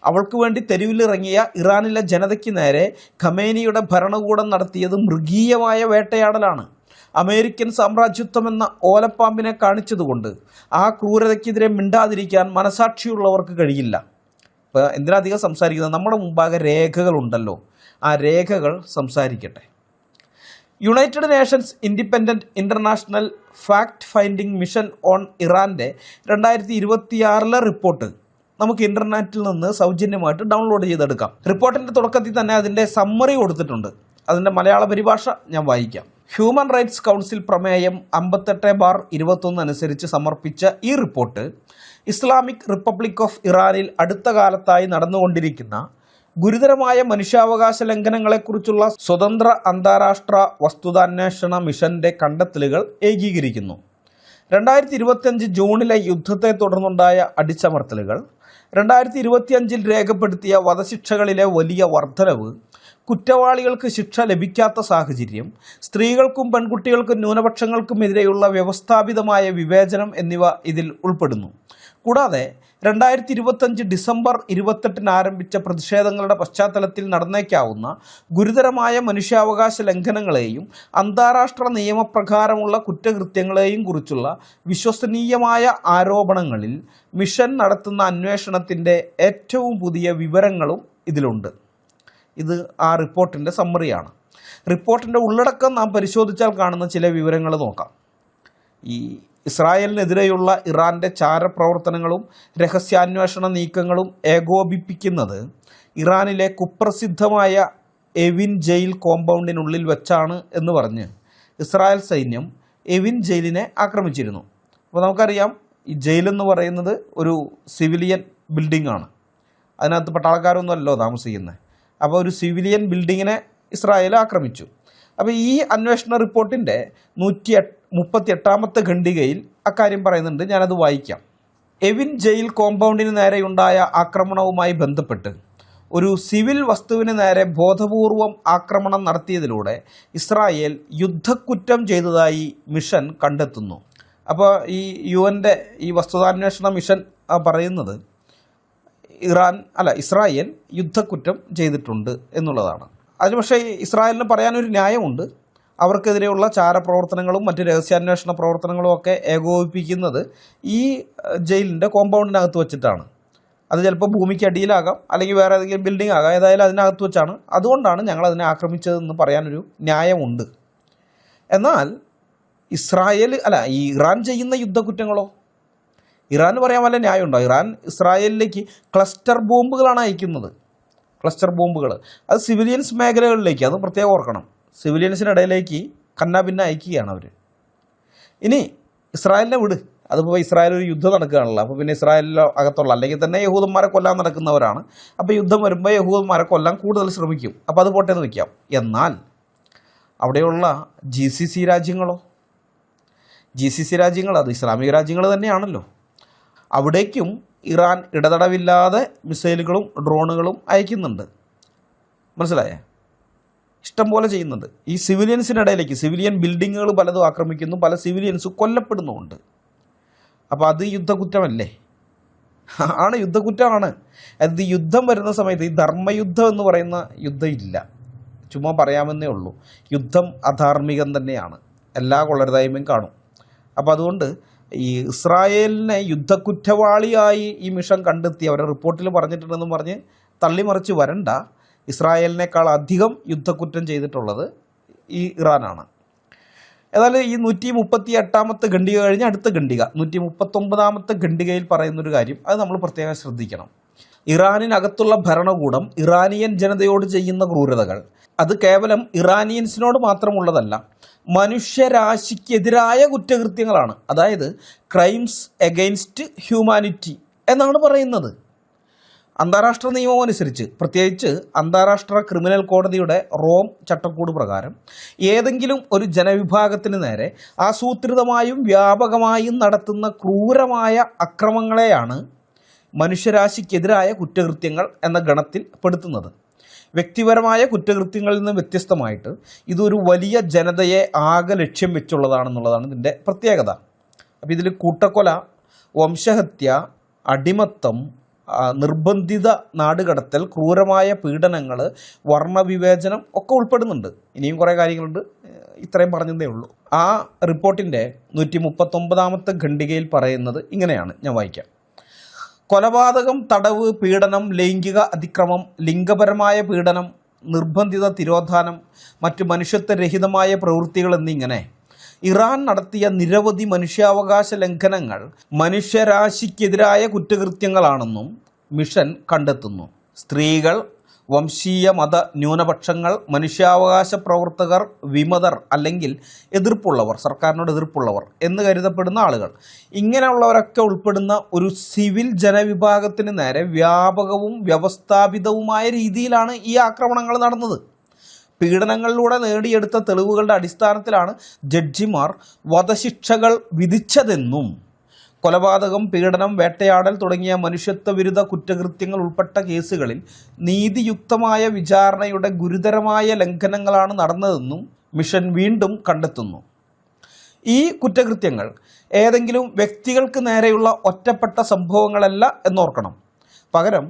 അവൾക്ക് വേണ്ടി തെരുവിലിറങ്ങിയ ഇറാനിലെ ജനതയ്ക്ക് നേരെ ഖമേനിയുടെ ഭരണകൂടം നടത്തിയത് മൃഗീയമായ വേട്ടയാടലാണ്. അമേരിക്കൻ സാമ്രാജ്യത്വം എന്ന ഓലപ്പാമ്പിനെ കാണിച്ചതുകൊണ്ട് ആ ക്രൂരതയ്ക്കെതിരെ മിണ്ടാതിരിക്കാൻ മനസാക്ഷിയുള്ളവർക്ക് കഴിയില്ല. ഇപ്പോൾ എന്തിനധികം സംസാരിക്കുന്നത്, നമ്മുടെ മുമ്പാകെ രേഖകളുണ്ടല്ലോ, ആ രേഖകൾ സംസാരിക്കട്ടെ. United Nations independent international fact finding mission on ഇറാൻ്റെ 2026 റിപ്പോർട്ട് നമുക്ക് ഇൻ്റർനെറ്റിൽ നിന്ന് സൗജന്യമായിട്ട് ഡൗൺലോഡ് ചെയ്തെടുക്കാം. റിപ്പോർട്ടിൻ്റെ തുടക്കത്തിൽ തന്നെ അതിൻ്റെ സമ്മറി കൊടുത്തിട്ടുണ്ട്. അതിൻ്റെ മലയാള പരിഭാഷ ഞാൻ വായിക്കാം. ഹ്യൂമൻ റൈറ്റ്സ് കൗൺസിൽ പ്രമേയം 58/21 അനുസരിച്ച് സമർപ്പിച്ച ഈ റിപ്പോർട്ട് ഇസ്ലാമിക് റിപ്പബ്ലിക് ഓഫ് ഇറാനിൽ അടുത്ത കാലത്തായി നടന്നുകൊണ്ടിരിക്കുന്ന ഗുരുതരമായ മനുഷ്യാവകാശ ലംഘനങ്ങളെക്കുറിച്ചുള്ള സ്വതന്ത്ര അന്താരാഷ്ട്ര വസ്തുതാന്വേഷണ മിഷന്റെ കണ്ടെത്തലുകൾ ഏകീകരിക്കുന്നു. 2025 ജൂണിലെ യുദ്ധത്തെ തുടർന്നുണ്ടായ അടിച്ചമർത്തലുകൾ, 2025 രേഖപ്പെടുത്തിയ വധശിക്ഷകളിലെ വലിയ വർധനവ്, കുറ്റവാളികൾക്ക് ശിക്ഷ ലഭിക്കാത്ത സാഹചര്യം, സ്ത്രീകൾക്കും പെൺകുട്ടികൾക്കും ന്യൂനപക്ഷങ്ങൾക്കുമെതിരെയുള്ള വ്യവസ്ഥാപിതമായ വിവേചനം എന്നിവ ഇതിൽ ഉൾപ്പെടുന്നു. കൂടാതെ 2025 ഡിസംബർ 28 ആരംഭിച്ച പ്രതിഷേധങ്ങളുടെ പശ്ചാത്തലത്തിൽ നടന്നേക്കാവുന്ന ഗുരുതരമായ മനുഷ്യാവകാശ ലംഘനങ്ങളെയും അന്താരാഷ്ട്ര നിയമപ്രകാരമുള്ള കുറ്റകൃത്യങ്ങളെയും കുറിച്ചുള്ള വിശ്വസനീയമായ ആരോപണങ്ങളിൽ മിഷൻ നടത്തുന്ന അന്വേഷണത്തിൻ്റെ ഏറ്റവും പുതിയ വിവരങ്ങളും ഇതിലുണ്ട്. ഇത് ആ റിപ്പോർട്ടിൻ്റെ സമ്മറിയാണ്. റിപ്പോർട്ടിൻ്റെ ഉള്ളടക്കം നാം പരിശോധിച്ചാൽ കാണുന്ന ചില വിവരങ്ങൾ നോക്കാം. ഈ ഇസ്രായേലിനെതിരെയുള്ള ഇറാൻ്റെ ചാരപ്രവർത്തനങ്ങളും രഹസ്യാന്വേഷണ നീക്കങ്ങളും ഏകോപിപ്പിക്കുന്നത് ഇറാനിലെ കുപ്രസിദ്ധമായ എവിൻ ജയിൽ കോമ്പൗണ്ടിനുള്ളിൽ വെച്ചാണ് എന്ന് പറഞ്ഞ് ഇസ്രായേൽ സൈന്യം എവിൻ ജയിലിനെ ആക്രമിച്ചിരുന്നു. അപ്പോൾ നമുക്കറിയാം, ഈ ജയിലെന്ന് പറയുന്നത് ഒരു സിവിലിയൻ ബിൽഡിങ്ങാണ്. അതിനകത്ത് പട്ടാളക്കാരൊന്നുമല്ലോ താമസിക്കുന്നത്. അപ്പോൾ ഒരു സിവിലിയൻ ബിൽഡിങ്ങിനെ ഇസ്രായേൽ ആക്രമിച്ചു. അപ്പോൾ ഈ അന്വേഷണ റിപ്പോർട്ടിൻ്റെ 138ാമത്തെ ഖണ്ഡികയിൽ അക്കാര്യം പറയുന്നുണ്ട്. ഞാനത് വായിക്കാം. എവിൻ ജയിൽ കോമ്പൗണ്ടിന് നേരെയുണ്ടായ ആക്രമണവുമായി ബന്ധപ്പെട്ട് ഒരു സിവിൽ വസ്തുവിന് നേരെ ബോധപൂർവം ആക്രമണം നടത്തിയതിലൂടെ ഇസ്രായേൽ യുദ്ധക്കുറ്റം ചെയ്തതായി മിഷൻ കണ്ടെത്തുന്നു. അപ്പോൾ ഈ UN-ന്റെ ഈ വസ്തുതാന്വേഷണ മിഷൻ പറയുന്നത് ഇസ്രായേൽ യുദ്ധക്കുറ്റം ചെയ്തിട്ടുണ്ട് എന്നുള്ളതാണ്. അതിന് പക്ഷേ ഇസ്രായേലിന് പറയാനൊരു ന്യായമുണ്ട്. അവർക്കെതിരെയുള്ള ചാരപ്രവർത്തനങ്ങളും മറ്റ് രഹസ്യാന്വേഷണ പ്രവർത്തനങ്ങളും ഒക്കെ ഏകോപിപ്പിക്കുന്നത് ഈ ജയിലിൻ്റെ കോമ്പൗണ്ടിനകത്ത് വെച്ചിട്ടാണ്. അത് ചിലപ്പോൾ ഭൂമിക്ക് അടിയിലാകാം, അല്ലെങ്കിൽ വേറെ ഏതെങ്കിലും ബിൽഡിംഗ് ആകാം. ഏതായാലും അതിനകത്ത് വെച്ചാണ്. അതുകൊണ്ടാണ് ഞങ്ങൾ അതിനെ ആക്രമിച്ചതെന്ന് പറയാനൊരു ന്യായമുണ്ട്. എന്നാൽ ഈ ഇറാൻ ചെയ്യുന്ന യുദ്ധക്കുറ്റങ്ങളോ? ഇറാൻ പറയാൻ വല്ല ന്യായമുണ്ടോ? ഇറാൻ ഇസ്രായേലിലേക്ക് ക്ലസ്റ്റർ ബോംബുകളാണ് അയക്കുന്നത്. ക്ലസ്റ്റർ ബോംബുകൾ അത് സിവിലിയൻസ് മേഖലകളിലേക്ക്, അത് പ്രത്യേകം ഓർക്കണം, സിവിലിയൻസിനിടയിലേക്ക് കന്നാഭിന്ന അയക്കുകയാണ് അവർ. ഇനി ഇസ്രായേലിനെ വിട്, അതിപ്പോൾ ഇസ്രായേൽ ഒരു യുദ്ധം നടക്കുകയാണല്ലോ. അപ്പോൾ പിന്നെ ഇസ്രായേലിലെ അകത്തുള്ള അല്ലെങ്കിൽ തന്നെ യഹൂദന്മാരെ കൊല്ലാൻ നടക്കുന്നവരാണ്. അപ്പോൾ യുദ്ധം വരുമ്പോൾ യഹൂദന്മാരെ കൊല്ലാൻ കൂടുതൽ ശ്രമിക്കും. അപ്പോൾ അത് പോട്ടെന്ന് വയ്ക്കാം. എന്നാൽ അവിടെയുള്ള GCC രാജ്യങ്ങളോ? GCC രാജ്യങ്ങൾ അത് ഇസ്ലാമിക രാജ്യങ്ങൾ തന്നെയാണല്ലോ. അവിടേക്കും ഇറാൻ ഇടതടവില്ലാതെ മിസൈലുകളും ഡ്രോണുകളും അയക്കുന്നുണ്ട്. മനസ്സിലായേ? ഇഷ്ടം പോലെ ചെയ്യുന്നുണ്ട്. ഈ സിവിലിയൻസിനിടയിലേക്ക് സിവിലിയൻ ബിൽഡിങ്ങുകൾ പലതും ആക്രമിക്കുന്നു, പല സിവിലിയൻസ് കൊല്ലപ്പെടുന്നുമുണ്ട്. അപ്പോൾ അത് യുദ്ധക്കുറ്റമല്ലേ? ആണ്, യുദ്ധക്കുറ്റമാണ്. അത് യുദ്ധം വരുന്ന സമയത്ത് ഈ ധർമ്മയുദ്ധം എന്ന് പറയുന്ന യുദ്ധം ഇല്ല, ചുമ്മാ പറയാമെന്നേ ഉള്ളൂ. യുദ്ധം അധാർമികം തന്നെയാണ്, എല്ലാ കൊള്ളരുതായ്മയും കാണും. അപ്പോൾ അതുകൊണ്ട് ഈ ഇസ്രായേലിനെ യുദ്ധക്കുറ്റവാളിയായി ഈ മിഷൻ കണ്ടെത്തി അവരുടെ റിപ്പോർട്ടിൽ പറഞ്ഞിട്ടുണ്ടെന്ന് പറഞ്ഞ് തള്ളിമറിച്ച് വരണ്ട. ഇസ്രായേലിനേക്കാൾ അധികം യുദ്ധക്കുറ്റം ചെയ്തിട്ടുള്ളത് ഈ ഇറാനാണ്. ഏതായാലും ഈ 138ാമത്തെ ഖണ്ഡിക കഴിഞ്ഞ് അടുത്ത ഖണ്ഡിക 139ാമത്തെ ഖണ്ഡികയിൽ പറയുന്നൊരു കാര്യം അത് നമ്മൾ പ്രത്യേകം ശ്രദ്ധിക്കണം. ഇറാനിനകത്തുള്ള ഭരണകൂടം ഇറാനിയൻ ജനതയോട് ചെയ്യുന്ന ക്രൂരതകൾ അത് കേവലം ഇറാനിയൻസിനോട് മാത്രമുള്ളതല്ല, മനുഷ്യരാശിക്കെതിരായ കുറ്റകൃത്യങ്ങളാണ്. അതായത് ക്രൈംസ് എഗെയിൻസ്റ്റ് ഹ്യൂമാനിറ്റി എന്നാണ് പറയുന്നത്. അന്താരാഷ്ട്ര നിയമം അനുസരിച്ച്, പ്രത്യേകിച്ച് അന്താരാഷ്ട്ര ക്രിമിനൽ കോടതിയുടെ റോം ചട്ടക്കൂട് പ്രകാരം ഏതെങ്കിലും ഒരു ജനവിഭാഗത്തിന് നേരെ ആസൂത്രിതമായും വ്യാപകമായും നടത്തുന്ന ക്രൂരമായ അക്രമങ്ങളെയാണ് മനുഷ്യരാശിക്കെതിരായ കുറ്റകൃത്യങ്ങൾ എന്ന ഗണത്തിൽ പെടുത്തുന്നത്. വ്യക്തിപരമായ കുറ്റകൃത്യങ്ങളിൽ നിന്ന് വ്യത്യസ്തമായിട്ട് ഇതൊരു വലിയ ജനതയെ ആകെ ലക്ഷ്യം വെച്ചുള്ളതാണെന്നുള്ളതാണ് ഇതിൻ്റെ പ്രത്യേകത. അപ്പോൾ ഇതിൽ കൂട്ടക്കൊല, വംശഹത്യ, അടിമത്തം, നിർബന്ധിത നാടുകടത്തൽ, ക്രൂരമായ പീഡനങ്ങൾ, വർണ്ണവിവേചനം ഒക്കെ ഉൾപ്പെടുന്നുണ്ട്. ഇനിയും കുറേ കാര്യങ്ങളുണ്ട്, ഇത്രയും പറഞ്ഞതേ ഉള്ളൂ. ആ റിപ്പോർട്ടിൻ്റെ 139ാമത്തെ ഖണ്ഡികയിൽ പറയുന്നത് ഇങ്ങനെയാണ്, ഞാൻ വായിക്കാം. കൊലപാതകം, തടവ്, പീഡനം, ലൈംഗിക അതിക്രമം, ലിംഗപരമായ പീഡനം, നിർബന്ധിത തിരോധാനം, മറ്റ് മനുഷ്യത്വരഹിതമായ പ്രവൃത്തികൾ എന്നിങ്ങനെ ഇറാൻ നടത്തിയ നിരവധി മനുഷ്യാവകാശ ലംഘനങ്ങൾ മനുഷ്യരാശിക്കെതിരായ കുറ്റകൃത്യങ്ങളാണെന്നും മിഷൻ കണ്ടെത്തുന്നു. സ്ത്രീകൾ, വംശീയ മത ന്യൂനപക്ഷങ്ങൾ, മനുഷ്യാവകാശ പ്രവർത്തകർ, വിമതർ അല്ലെങ്കിൽ എതിർപ്പുള്ളവർ, സർക്കാരിനോട് എതിർപ്പുള്ളവർ എന്ന് കരുതപ്പെടുന്ന ആളുകൾ, ഇങ്ങനെയുള്ളവരൊക്കെ ഉൾപ്പെടുന്ന ഒരു സിവിൽ ജനവിഭാഗത്തിന് നേരെ വ്യാപകവും വ്യവസ്ഥാപിതവുമായ രീതിയിലാണ് ഈ ആക്രമണങ്ങൾ നടന്നത്. പീഡനങ്ങളിലൂടെ നേടിയെടുത്ത തെളിവുകളുടെ അടിസ്ഥാനത്തിലാണ് ജഡ്ജിമാർ വധശിക്ഷകൾ വിധിച്ചതെന്നും കൊലപാതകം, പീഡനം, വേട്ടയാടൽ തുടങ്ങിയ മനുഷ്യത്വവിരുദ്ധ കുറ്റകൃത്യങ്ങൾ ഉൾപ്പെട്ട കേസുകളിൽ നീതിയുക്തമായ വിചാരണയുടെ ഗുരുതരമായ ലംഘനങ്ങളാണ് നടന്നതെന്നും മിഷൻ വീണ്ടും കണ്ടെത്തുന്നു. ഈ കുറ്റകൃത്യങ്ങൾ ഏതെങ്കിലും വ്യക്തികൾക്ക് നേരെയുള്ള ഒറ്റപ്പെട്ട സംഭവങ്ങളല്ല എന്നോർക്കണം. പകരം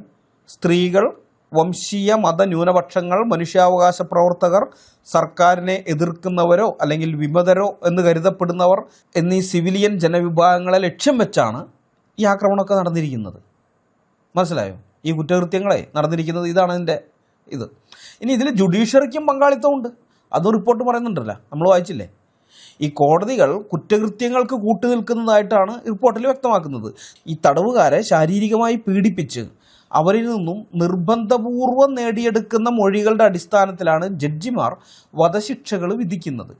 സ്ത്രീകൾ, വംശീയ മത ന്യൂനപക്ഷങ്ങൾ, മനുഷ്യാവകാശ പ്രവർത്തകർ, സർക്കാരിനെ എതിർക്കുന്നവരോ അല്ലെങ്കിൽ വിമതരോ എന്ന് കരുതപ്പെടുന്നവർ എന്നീ സിവിലിയൻ ജനവിഭാഗങ്ങളെ ലക്ഷ്യം വെച്ചാണ് ഈ ആക്രമണമൊക്കെ നടന്നിരിക്കുന്നത്. മനസ്സിലായോ? ഈ കുറ്റകൃത്യങ്ങളെ നടന്നിരിക്കുന്നത് ഇതാണ് ഇതിൻ്റെ ഇത്. ഇനി ഇതിൽ ജുഡീഷ്യറിക്കും പങ്കാളിത്തമുണ്ട്, അതും റിപ്പോർട്ട് പറയുന്നുണ്ടല്ലോ, നമ്മൾ വായിച്ചില്ലേ. ഈ കോടതികൾ കുറ്റകൃത്യങ്ങൾക്ക് കൂട്ടുനിൽക്കുന്നതായിട്ടാണ് റിപ്പോർട്ടിൽ വ്യക്തമാക്കുന്നത്. ഈ തടവുകാരെ ശാരീരികമായി പീഡിപ്പിച്ച് അവരിൽ നിന്നും നിർബന്ധപൂർവം നേടിയെടുക്കുന്ന മൊഴികളുടെ അടിസ്ഥാനത്തിലാണ് ജഡ്ജിമാർ വധശിക്ഷകൾ വിധിക്കുന്നത്.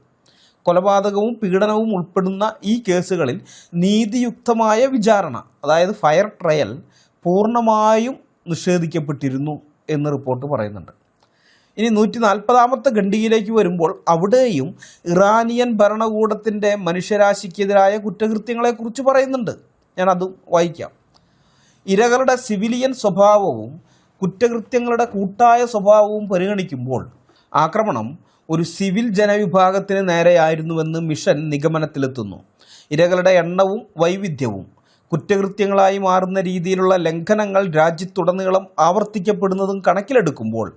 കൊലപാതകവും പീഡനവും ഉൾപ്പെടുന്ന ഈ കേസുകളിൽ നീതിയുക്തമായ വിചാരണ, അതായത് ഫയർ ട്രയൽ, പൂർണ്ണമായും നിഷേധിക്കപ്പെട്ടിരുന്നു എന്ന് റിപ്പോർട്ട് പറയുന്നുണ്ട്. ഇനി 140ാമത്തെ ഖണ്ഡികയിലേക്ക് വരുമ്പോൾ അവിടെയും ഇറാനിയൻ ഭരണകൂടത്തിൻ്റെ മനുഷ്യരാശിക്കെതിരായ കുറ്റകൃത്യങ്ങളെക്കുറിച്ച് പറയുന്നുണ്ട്. ഞാനതും വായിക്കാം. ഇരകളുടെ സിവിലിയൻ സ്വഭാവവും കുറ്റകൃത്യങ്ങളുടെ കൂട്ടായ സ്വഭാവവും പരിഗണിക്കുമ്പോൾ ആക്രമണം ഒരു സിവിൽ ജനവിഭാഗത്തിന് നേരെയായിരുന്നുവെന്ന് മിഷൻ നിഗമനത്തിലെത്തുന്നു. ഇരകളുടെ എണ്ണവും വൈവിധ്യവും കുറ്റകൃത്യങ്ങളായി മാറുന്ന രീതിയിലുള്ള ലംഘനങ്ങൾ രാജ്യത്തുടനീളം ആവർത്തിക്കപ്പെടുന്നതും കണക്കിലെടുക്കുമ്പോൾ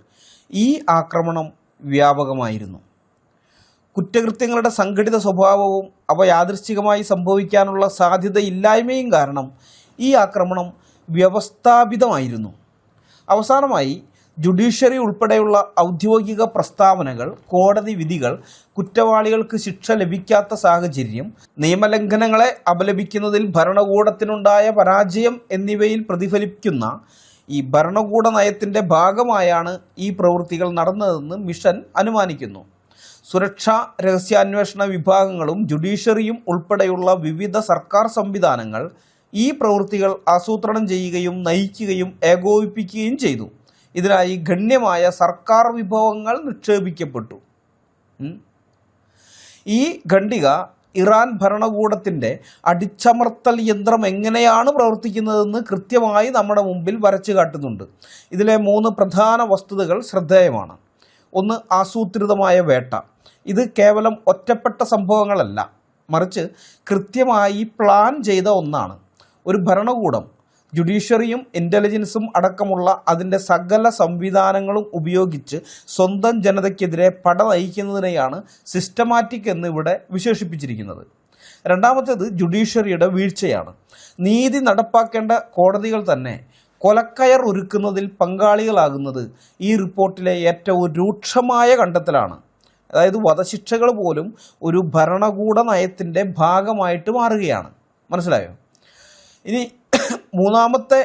ഈ ആക്രമണം വ്യാപകമായിരുന്നു. കുറ്റകൃത്യങ്ങളുടെ സംഘടിത സ്വഭാവവും അവ യാദൃശ്ചികമായി സംഭവിക്കാനുള്ള സാധ്യതയില്ലായ്മയും കാരണം ഈ ആക്രമണം വ്യവസ്ഥാപിതമായിരുന്നു. അവസാനമായി ജുഡീഷ്യറി ഉൾപ്പെടെയുള്ള ഔദ്യോഗിക പ്രസ്താവനകൾ, കോടതി വിധികൾ, കുറ്റവാളികൾക്ക് ശിക്ഷ ലഭിക്കാത്ത സാഹചര്യം, നിയമലംഘനങ്ങളെ അപലപിക്കുന്നതിൽ ഭരണകൂടത്തിനുണ്ടായ പരാജയം എന്നിവയിൽ പ്രതിഫലിക്കുന്ന ഈ ഭരണകൂട നയത്തിൻ്റെ ഭാഗമായാണ് ഈ പ്രവൃത്തികൾ നടന്നതെന്ന് മിഷൻ അനുമാനിക്കുന്നു. സുരക്ഷാ രഹസ്യാന്വേഷണ വിഭാഗങ്ങളും ജുഡീഷ്യറിയും ഉൾപ്പെടെയുള്ള വിവിധ സർക്കാർ സംവിധാനങ്ങൾ ഈ പ്രവൃത്തികൾ ആസൂത്രണം ചെയ്യുകയും നയിക്കുകയും ഏകോപിപ്പിക്കുകയും ചെയ്തു. ഇതിനായി ഗണ്യമായ സർക്കാർ വിഭവങ്ങൾ നിക്ഷേപിക്കപ്പെട്ടു. ഈ ഖണ്ഡിക ഇറാൻ ഭരണകൂടത്തിൻ്റെ അടിച്ചമർത്തൽ യന്ത്രം എങ്ങനെയാണ് പ്രവർത്തിക്കുന്നതെന്ന് കൃത്യമായി നമ്മുടെ മുമ്പിൽ വരച്ചു കാട്ടുന്നുണ്ട്. ഇതിലെ 3 പ്രധാന വസ്തുതകൾ ശ്രദ്ധേയമാണ്. ഒന്ന്, ആസൂത്രിതമായ വേട്ട. ഇത് കേവലം ഒറ്റപ്പെട്ട സംഭവങ്ങളല്ല, മറിച്ച് കൃത്യമായി പ്ലാൻ ചെയ്ത ഒന്നാണ്. ഒരു ഭരണകൂടം ജുഡീഷ്യറിയും ഇൻ്റലിജൻസും അടക്കമുള്ള അതിൻ്റെ സകല സംവിധാനങ്ങളും ഉപയോഗിച്ച് സ്വന്തം ജനതയ്ക്കെതിരെ പട നയിക്കുന്നതിനെയാണ് സിസ്റ്റമാറ്റിക് എന്നിവിടെ വിശേഷിപ്പിച്ചിരിക്കുന്നത്. രണ്ടാമത്തേത് ജുഡീഷ്യറിയുടെ വീഴ്ചയാണ്. നീതി നടപ്പാക്കേണ്ട കോടതികൾ തന്നെ കൊലക്കയർ ഒരുക്കുന്നതിൽ പങ്കാളികളാകുന്നത് ഈ റിപ്പോർട്ടിലെ ഏറ്റവും രൂക്ഷമായ കണ്ടെത്തലാണ്. അതായത് വധശിക്ഷകൾ പോലും ഒരു ഭരണകൂട നയത്തിൻ്റെ ഭാഗമായിട്ട് മാറുകയാണ്. മനസ്സിലായോ? ഇനി മൂന്നാമത്തെ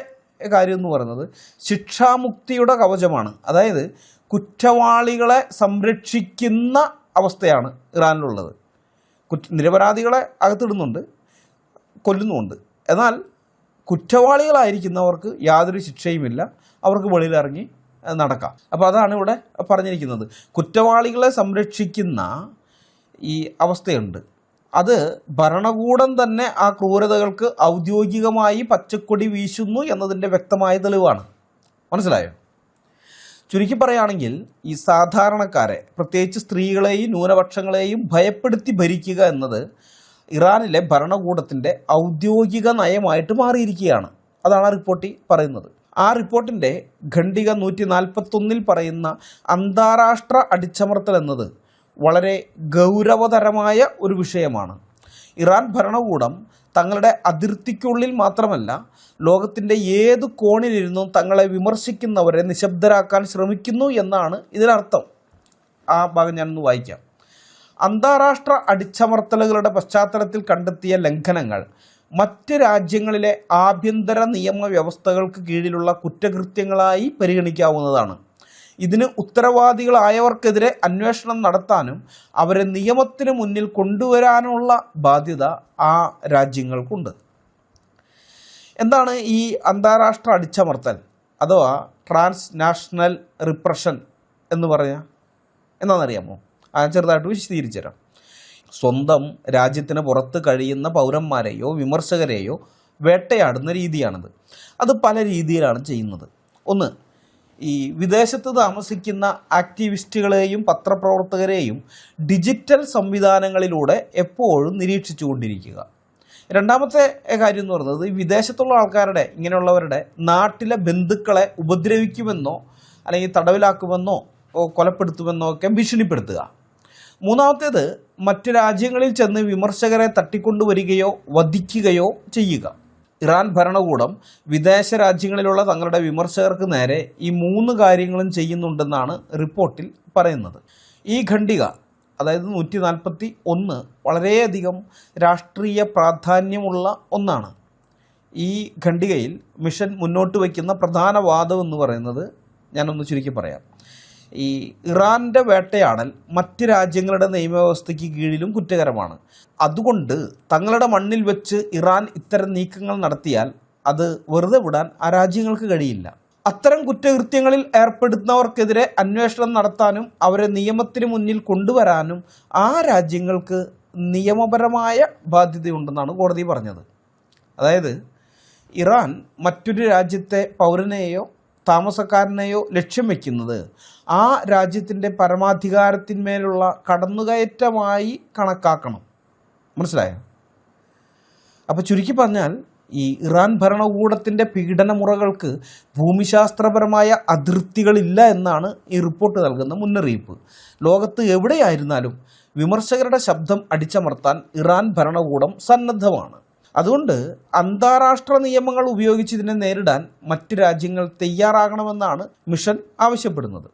കാര്യം എന്ന് പറയുന്നത് ശിക്ഷാമുക്തിയുടെ കവചമാണ്. അതായത് കുറ്റവാളികളെ സംരക്ഷിക്കുന്ന അവസ്ഥയാണ് ഇറാനിലുള്ളത്. നിരപരാധികളെ അകത്തിടുന്നുണ്ട്, കൊല്ലുന്നുമുണ്ട്. എന്നാൽ കുറ്റവാളികളായിരിക്കുന്നവർക്ക് യാതൊരു ശിക്ഷയുമില്ല, അവർക്ക് വെളിയിലിറങ്ങി നടക്കാം. അപ്പോൾ അതാണ് ഇവിടെ പറഞ്ഞിരിക്കുന്നത്. കുറ്റവാളികളെ സംരക്ഷിക്കുന്ന ഈ അവസ്ഥയുണ്ട്. അത് ഭരണകൂടം തന്നെ ആ ക്രൂരതകൾക്ക് ഔദ്യോഗികമായി പച്ചക്കൊടി വീശുന്നു എന്നതിൻ്റെ വ്യക്തമായ തെളിവാണ്. മനസ്സിലായോ? ചുരുക്കി പറയുകയാണെങ്കിൽ ഈ സാധാരണക്കാരെ, പ്രത്യേകിച്ച് സ്ത്രീകളെയും ന്യൂനപക്ഷങ്ങളെയും ഭയപ്പെടുത്തി ഭരിക്കുക എന്നത് ഇറാനിലെ ഭരണകൂടത്തിൻ്റെ ഔദ്യോഗിക നയമായിട്ട് മാറിയിരിക്കുകയാണ്. അതാണ് ആ റിപ്പോർട്ടിൽ പറയുന്നത്. ആ റിപ്പോർട്ടിൻ്റെ ഖണ്ഡിക 141 പറയുന്ന അന്താരാഷ്ട്ര അടിച്ചമർത്തൽ എന്നത് വളരെ ഗൗരവതരമായ ഒരു വിഷയമാണ്. ഇറാൻ ഭരണകൂടം തങ്ങളുടെ അതിർത്തിക്കുള്ളിൽ മാത്രമല്ല, ലോകത്തിൻ്റെ ഏത് കോണിലിരുന്നും തങ്ങളെ വിമർശിക്കുന്നവരെ നിശബ്ദരാക്കാൻ ശ്രമിക്കുന്നു എന്നാണ് ഇതിനർത്ഥം. ആ ഭാഗം ഞാനൊന്ന് വായിക്കാം. അന്താരാഷ്ട്ര അടിച്ചമർത്തലുകളുടെ പശ്ചാത്തലത്തിൽ കണ്ടെത്തിയ ലംഘനങ്ങൾ മറ്റ് രാജ്യങ്ങളിലെ ആഭ്യന്തര നിയമ വ്യവസ്ഥകൾക്ക് കീഴിലുള്ള കുറ്റകൃത്യങ്ങളായി പരിഗണിക്കാവുന്നതാണ്. ഇതിന് ഉത്തരവാദികളായവർക്കെതിരെ അന്വേഷണം നടത്താനും അവരെ നിയമത്തിന് മുന്നിൽ കൊണ്ടുവരാനുള്ള ബാധ്യത ആ രാജ്യങ്ങൾക്കുണ്ട്. എന്താണ് ഈ അന്താരാഷ്ട്ര അടിച്ചമർത്തൽ അഥവാ ട്രാൻസ്നാഷണൽ റിപ്രഷൻ എന്ന് പറഞ്ഞാൽ എന്താണെന്നറിയാമോ? ചെറുതായിട്ട് വിശദീകരിച്ചു തരാം. സ്വന്തം രാജ്യത്തിന് പുറത്ത് കഴിയുന്ന പൗരന്മാരെയോ വിമർശകരെയോ വേട്ടയാടുന്ന രീതിയാണിത്. അത് പല രീതിയിലാണ് ചെയ്യുന്നത്. ഒന്ന്, ഈ വിദേശത്ത് താമസിക്കുന്ന ആക്ടിവിസ്റ്റുകളെയും പത്രപ്രവർത്തകരെയും ഡിജിറ്റൽ സംവിധാനങ്ങളിലൂടെ എപ്പോഴും നിരീക്ഷിച്ചു കൊണ്ടിരിക്കുക. രണ്ടാമത്തെ കാര്യം എന്ന് പറയുന്നത് വിദേശത്തുള്ള ആൾക്കാരുടെ, ഇങ്ങനെയുള്ളവരുടെ നാട്ടിലെ ബന്ധുക്കളെ ഉപദ്രവിക്കുമെന്നോ അല്ലെങ്കിൽ തടവിലാക്കുമെന്നോ കൊലപ്പെടുത്തുമെന്നോ ഒക്കെ ഭീഷണിപ്പെടുത്തുക. മൂന്നാമത്തേത് മറ്റു രാജ്യങ്ങളിൽ ചെന്ന് വിമർശകരെ തട്ടിക്കൊണ്ടുവരികയോ വധിക്കുകയോ ചെയ്യുക. ഇറാൻ ഭരണകൂടം വിദേശ രാജ്യങ്ങളിലുള്ള തങ്ങളുടെ വിമർശകർക്ക് നേരെ ഈ 3 കാര്യങ്ങളും ചെയ്യുന്നുണ്ടെന്നാണ് റിപ്പോർട്ടിൽ പറയുന്നത്. ഈ ഖണ്ഡിക, അതായത് 141, വളരെയധികം രാഷ്ട്രീയ പ്രാധാന്യമുള്ള ഒന്നാണ്. ഈ ഖണ്ഡികയിൽ മിഷൻ മുന്നോട്ട് വയ്ക്കുന്ന പ്രധാന വാദം എന്ന് പറയുന്നത് ഞാനൊന്ന് ചുരുക്കി പറയാം. ഈ ഇറാൻ്റെ വേട്ടയാടൽ മറ്റ് രാജ്യങ്ങളുടെ നിയമവ്യവസ്ഥയ്ക്ക് കീഴിലും കുറ്റകരമാണ്. അതുകൊണ്ട് തങ്ങളുടെ മണ്ണിൽ വെച്ച് ഇറാൻ ഇത്തരം നീക്കങ്ങൾ നടത്തിയാൽ അത് വെറുതെ വിടാൻ ആ രാജ്യങ്ങൾക്ക് കഴിയില്ല. അത്തരം കുറ്റകൃത്യങ്ങളിൽ ഏർപ്പെടുന്നവർക്കെതിരെ അന്വേഷണം നടത്താനും അവരെ നിയമത്തിന് മുന്നിൽ കൊണ്ടുവരാനും ആ രാജ്യങ്ങൾക്ക് നിയമപരമായ ബാധ്യതയുണ്ടെന്നാണ് കോടതി പറഞ്ഞത്. അതായത് ഇറാൻ മറ്റൊരു രാജ്യത്തെ പൗരനെയോ താമസക്കാരനെയോ ലക്ഷ്യം വയ്ക്കുന്നത് ആ രാജ്യത്തിൻ്റെ പരമാധികാരത്തിന്മേലുള്ള കടന്നുകയറ്റമായി കണക്കാക്കണം. മനസ്സിലായോ? അപ്പോൾ ചുരുക്കി പറഞ്ഞാൽ ഈ ഇറാൻ ഭരണകൂടത്തിൻ്റെ പീഡനമുറകൾക്ക് ഭൂമിശാസ്ത്രപരമായ അതിർത്തികളില്ല എന്നാണ് ഈ റിപ്പോർട്ട് നൽകുന്ന മുന്നറിയിപ്പ്. ലോകത്ത് എവിടെയായിരുന്നാലും വിമർശകരുടെ ശബ്ദം അടിച്ചമർത്താൻ ഇറാൻ ഭരണകൂടം സന്നദ്ധമാണ്. അതുകൊണ്ട് അന്താരാഷ്ട്ര നിയമങ്ങൾ ഉപയോഗിച്ച് ഇതിനെ നേരിടാൻ മറ്റ് രാജ്യങ്ങൾ തയ്യാറാകണമെന്നാണ് മിഷൻ ആവശ്യപ്പെടുന്നത്.